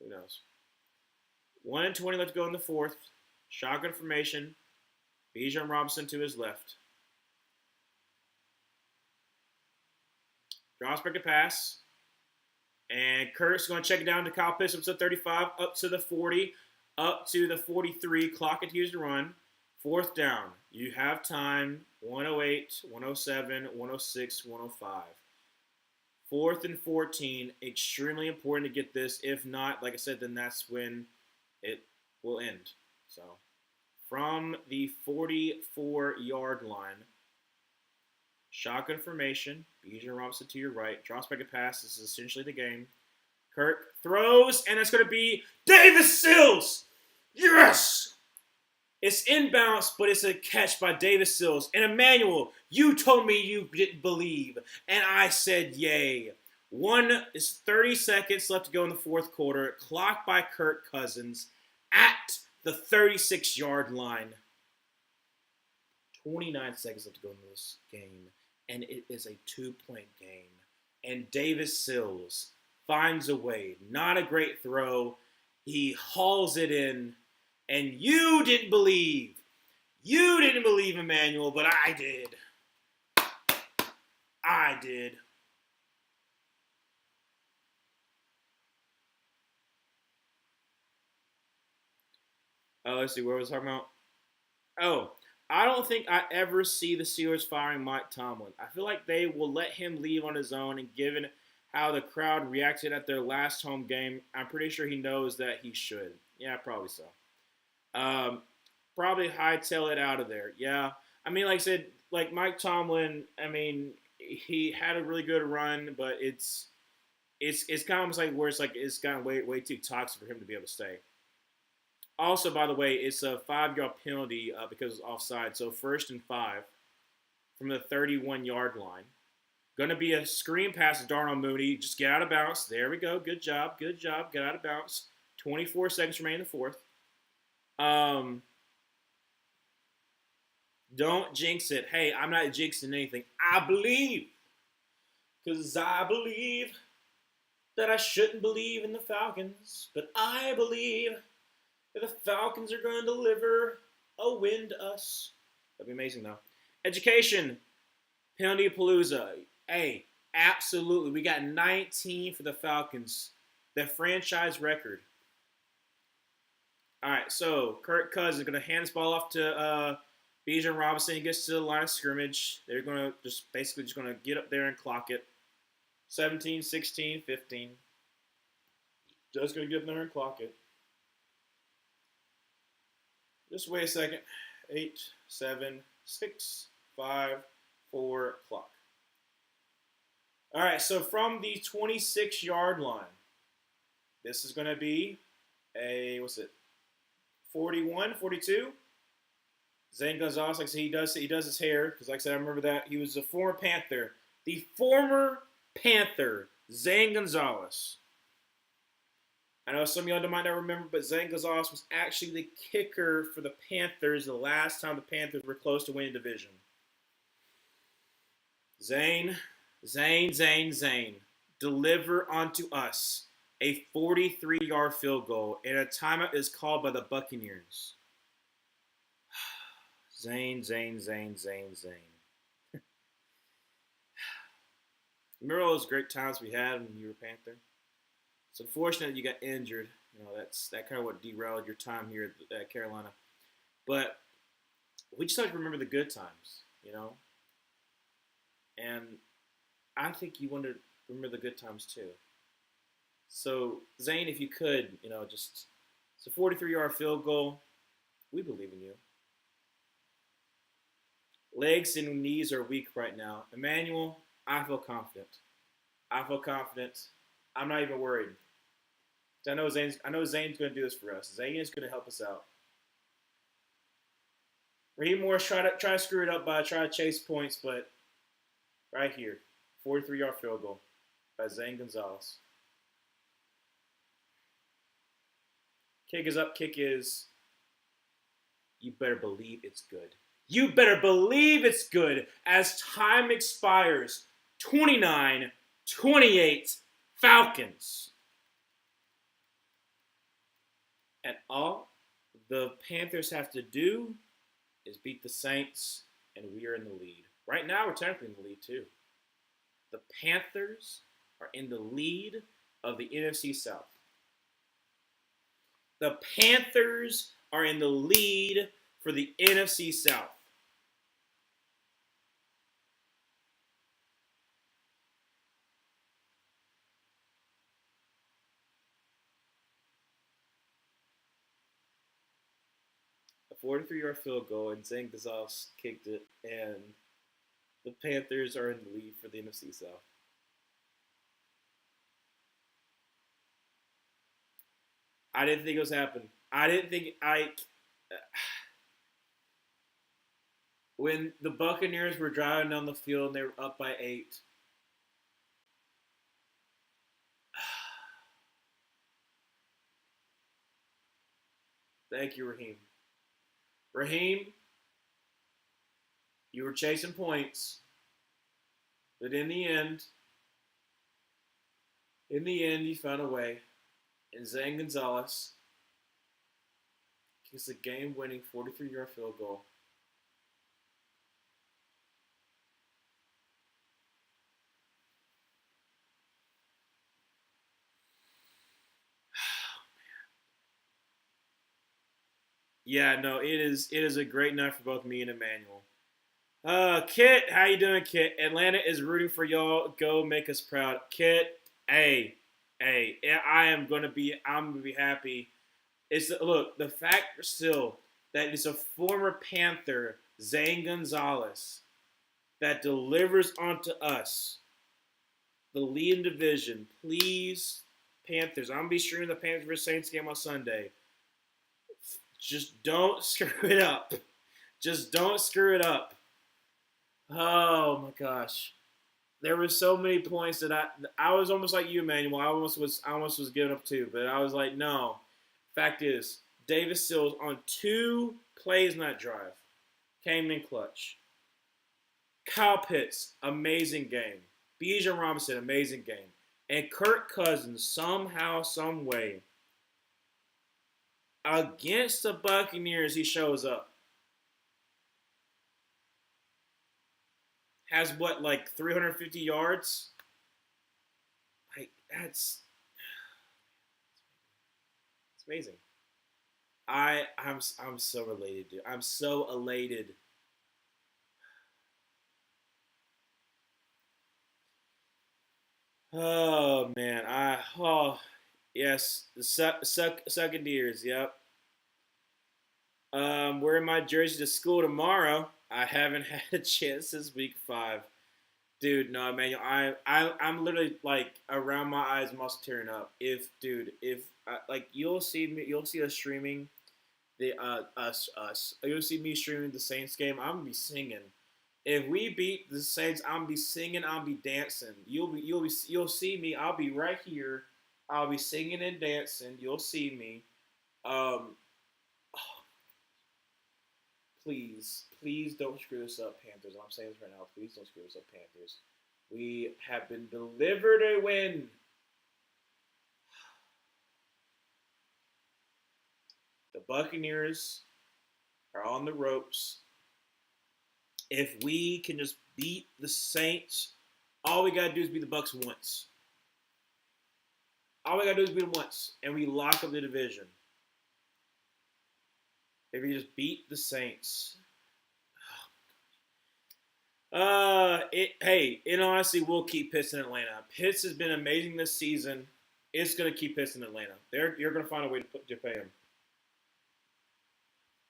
S1: Who knows? 1 and 20 left to go in the fourth. Shotgun formation. Bijan Robinson to his left. Drops back to pass. And Kurt's going to check it down to Kyle Pitts up to 35, up to the 40, up to the 43. Clock continues to run. Fourth down. You have time. 108, 107, 106, 105. Fourth and 14. Extremely important to get this. If not, like I said, then that's when it will end. So, from the 44-yard line, shotgun formation. Bijan Robinson to your right. Drops back a pass. This is essentially the game. Kirk throws, and it's going to be Davis Sills. Yes! It's inbounds, but it's a catch by Davis Sills. And Emmanuel, you told me you didn't believe, and I said yay. 30 seconds left to go in the fourth quarter. Clock by Kirk Cousins at the 36-yard line. 29 seconds left to go in this game, and it is a 2-point game. And Davis Sills finds a way. Not a great throw. He hauls it in. And you didn't believe. You didn't believe, Emmanuel, but I did. I did. Let's see, what was I talking about? Oh, I don't think I ever see the Steelers firing Mike Tomlin. I feel like they will let him leave on his own, and given how the crowd reacted at their last home game, I'm pretty sure he knows that he should. Yeah, probably so. Probably hightail it out of there. Yeah. I mean, like I said, like Mike Tomlin, I mean, he had a really good run, but it's it's kind of almost like where it's gotten way too toxic for him to be able to stay. Also, by the way, it's a 5 yard penalty because it's offside. So 1st and 5 from the 31-yard line. Going to be a screen pass to Darnell Mooney. Just get out of bounds. There we go. Good job. Good job. Get out of bounds. 24 seconds remaining in the fourth. Don't jinx it. Hey, I'm not jinxing anything. I believe. Because I believe that I shouldn't believe in the Falcons. But I believe that the Falcons are going to deliver a win to us. That'd be amazing, though. Education. Penalty Palooza. Hey, absolutely. We got 19 for the Falcons. The franchise record. All right, so Kirk Cousins is going to hand this ball off to Bijan Robinson. He gets to the line of scrimmage. They're going to just going to get up there and clock it. 17, 16, 15. Just going to get up there and clock it. Just wait a second. 8, 7, 6, 5, 4, clock. All right, so from the 26-yard line, this is going to be a, 41, 42? Zane Gonzalez, like I said, he does his hair, because like I said, I remember that. He was a former Panther. The former Panther, Zane Gonzalez. I know some of y'all might not remember, but Zane Gonzalez was actually the kicker for the Panthers the last time the Panthers were close to winning division. Zane, deliver onto us a 43-yard field goal, and a timeout is called by the Buccaneers. Zane. Remember all those great times we had when you were a Panther? It's unfortunate you got injured. You know, that kind of what derailed your time here at Carolina. But we just have to remember the good times, you know? And I think you want to remember the good times too. So, Zane, if you could, you know, just, it's a 43-yard field goal. We believe in you. Legs and knees are weak right now. Emmanuel, I feel confident. I'm not even worried. I know Zane's going to do this for us. Zane is going to help us out. Raheem Morris try to screw it up by trying to chase points, but right here, 43-yard field goal by Zane Gonzalez. Kick is up. Kick is. You better believe it's good. You better believe it's good as time expires. 29-28 Falcons. And all the Panthers have to do is beat the Saints, and we are in the lead. Right now, we're technically in the lead, too. The Panthers are in the lead of the NFC South. The Panthers are in the lead for the NFC South. A 43-yard field goal, and Zane Gonzalez kicked it, and the Panthers are in the lead for the NFC South. I didn't think it was happening. When the Buccaneers were driving down the field and they were up by 8. Thank you, Raheem. Raheem, you were chasing points, but in the end, you found a way. And Zane Gonzalez kicks a game-winning 43-yard field goal. Yeah, no, it is a great night for both me and Emmanuel. Kit, how you doing, Kit? Atlanta is rooting for y'all. Go make us proud. Kit, hey, I'm gonna be happy. Look, the fact still that it's a former Panther, Zane Gonzalez, that delivers onto us the lead in division. Please, Panthers. I'm gonna be streaming the Panthers vs Saints game on Sunday. Just don't screw it up. Just don't screw it up. Oh my gosh. There were so many points that I was almost like you, Emmanuel. I almost was giving up too, but I was like, no. Fact is, Davis Sills on 2 plays in that drive came in clutch. Kyle Pitts, amazing game. Bijan Robinson, amazing game. And Kirk Cousins, somehow, some way, against the Buccaneers, he shows up. Has what, like 350 yards? Like, it's amazing. I'm so related, dude. I'm so elated. Oh man, yes, the Buccaneers. Yep. Wearing my jersey to school tomorrow. I haven't had a chance since week 5. Dude, no, man, I'm literally like around my eyes, muscle tearing up. If like you'll see us streaming you'll see me streaming the Saints game. I'm gonna be singing. If we beat the Saints, I'm gonna be singing. I'll be dancing. You'll see me. I'll be right here. I'll be singing and dancing. You'll see me. Um, please don't screw this up, Panthers. I'm saying this right now. Please don't screw this up, Panthers. We have been delivered a win. The Buccaneers are on the ropes. If we can just beat the Saints, all we gotta do is beat the Bucs once. All we gotta do is beat them once, and we lock up the division. If we just beat the Saints. In honesty, we'll keep Pitts in Atlanta. Pitts has been amazing this season. It's gonna keep Pitts in Atlanta. You're gonna find a way to pay him,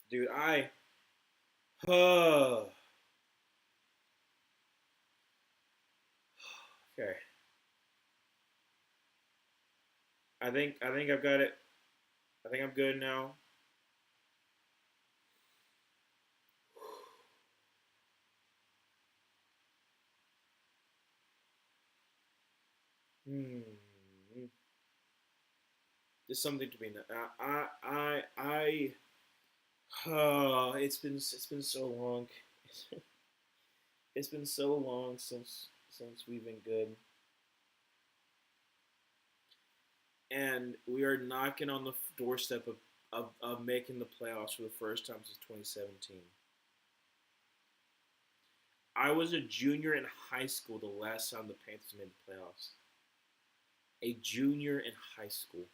S1: dude. Okay. I think I've got it. I think I'm good now. There's something to be. It's been so long. It's been so long since we've been good, and we are knocking on the doorstep of making the playoffs for the first time since 2017. I was a junior in high school the last time the Panthers made the playoffs. A junior in high school.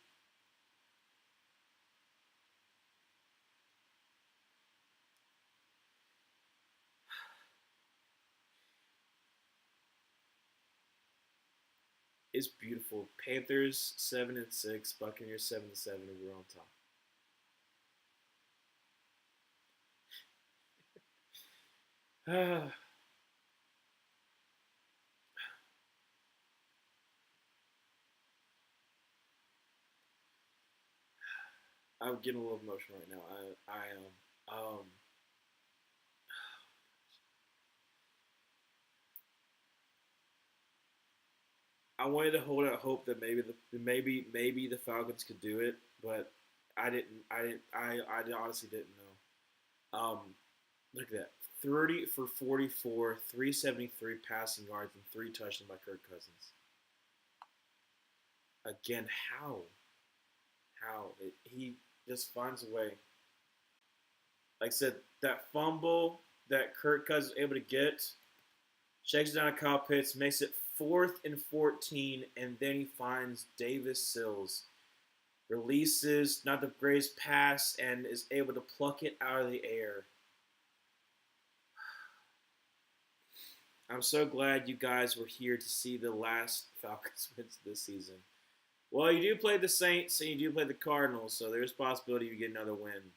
S1: It's beautiful. Panthers 7-6, Buccaneers 7-7, and we're on top. I'm getting a little emotional right now. I am. I wanted to hold out hope that maybe the Falcons could do it, but I honestly didn't know. Look at that. 30 for 44, 373 passing yards, and 3 touchdowns by Kirk Cousins. Again, how? He just finds a way. Like I said, that fumble that Kirk Cousins was able to get, shakes it down to Kyle Pitts, makes it 4th and 14, and then he finds Davis Sills. Releases, not the greatest pass, and is able to pluck it out of the air. I'm so glad you guys were here to see the last Falcons wins this season. Well, you do play the Saints and you do play the Cardinals, so there's a possibility you get another win.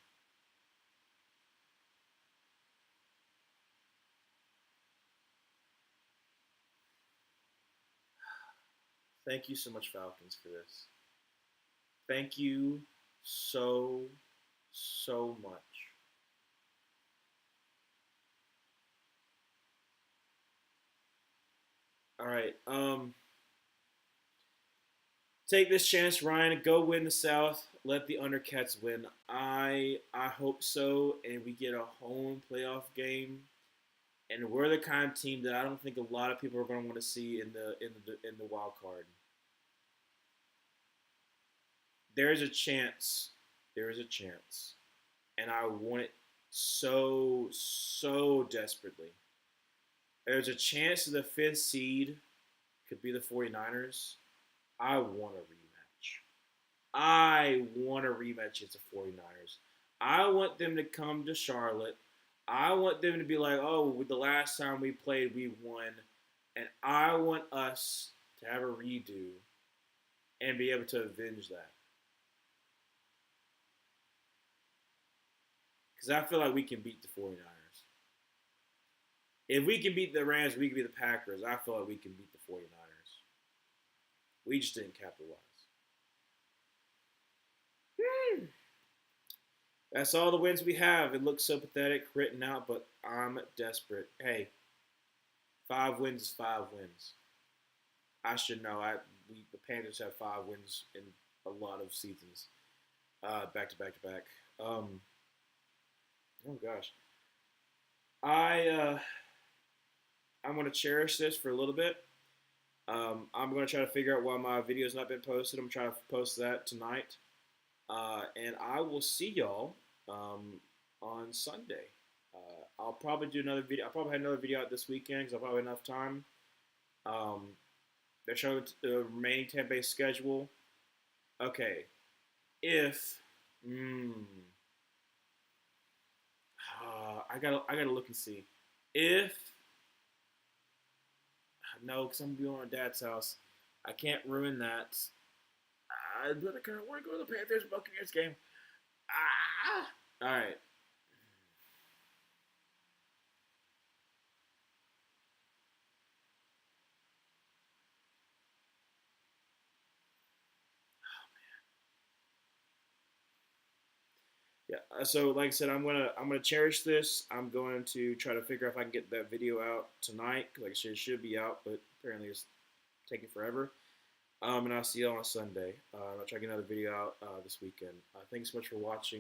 S1: Thank you so much, Falcons, for this. Thank you so, so much. All right. Take this chance, Ryan. Go win the South. Let the Undercats win. I hope so, and we get a home playoff game. And we're the kind of team that I don't think a lot of people are going to want to see in the wild card. There's a chance. There is a chance, and I want it so desperately. There's a chance that the fifth seed could be the 49ers. I want a rematch. I want a rematch against the 49ers. I want them to come to Charlotte. I want them to be like, oh, the last time we played, we won. And I want us to have a redo and be able to avenge that. Because I feel like we can beat the 49ers. If we can beat the Rams, we can beat the Packers. I feel like we can beat the 49ers. We just didn't capitalize. That's all the wins we have. It looks so pathetic written out, but I'm desperate. Hey, 5 wins is 5 wins. I should know. The Panthers have 5 wins in a lot of seasons, back to back to back. Oh gosh, I I'm gonna cherish this for a little bit. I'm gonna try to figure out why my video's not been posted. I'm trying to post that tonight. And I will see y'all on Sunday. I'll probably do another video. I'll probably have another video out this weekend because I'll probably have enough time. They're showing the remaining 10 base schedule. Okay, if I gotta look and see if no, because I'm gonna be on my dad's house. I can't ruin that. But I kind of want to go to the Panthers Buccaneers game. All right. Yeah. So, like I said, I'm gonna cherish this. I'm going to try to figure out if I can get that video out tonight. Like I said, it should be out, but apparently it's taking forever. And I'll see you all on Sunday. I'll try to get another video out this weekend. Thanks so much for watching.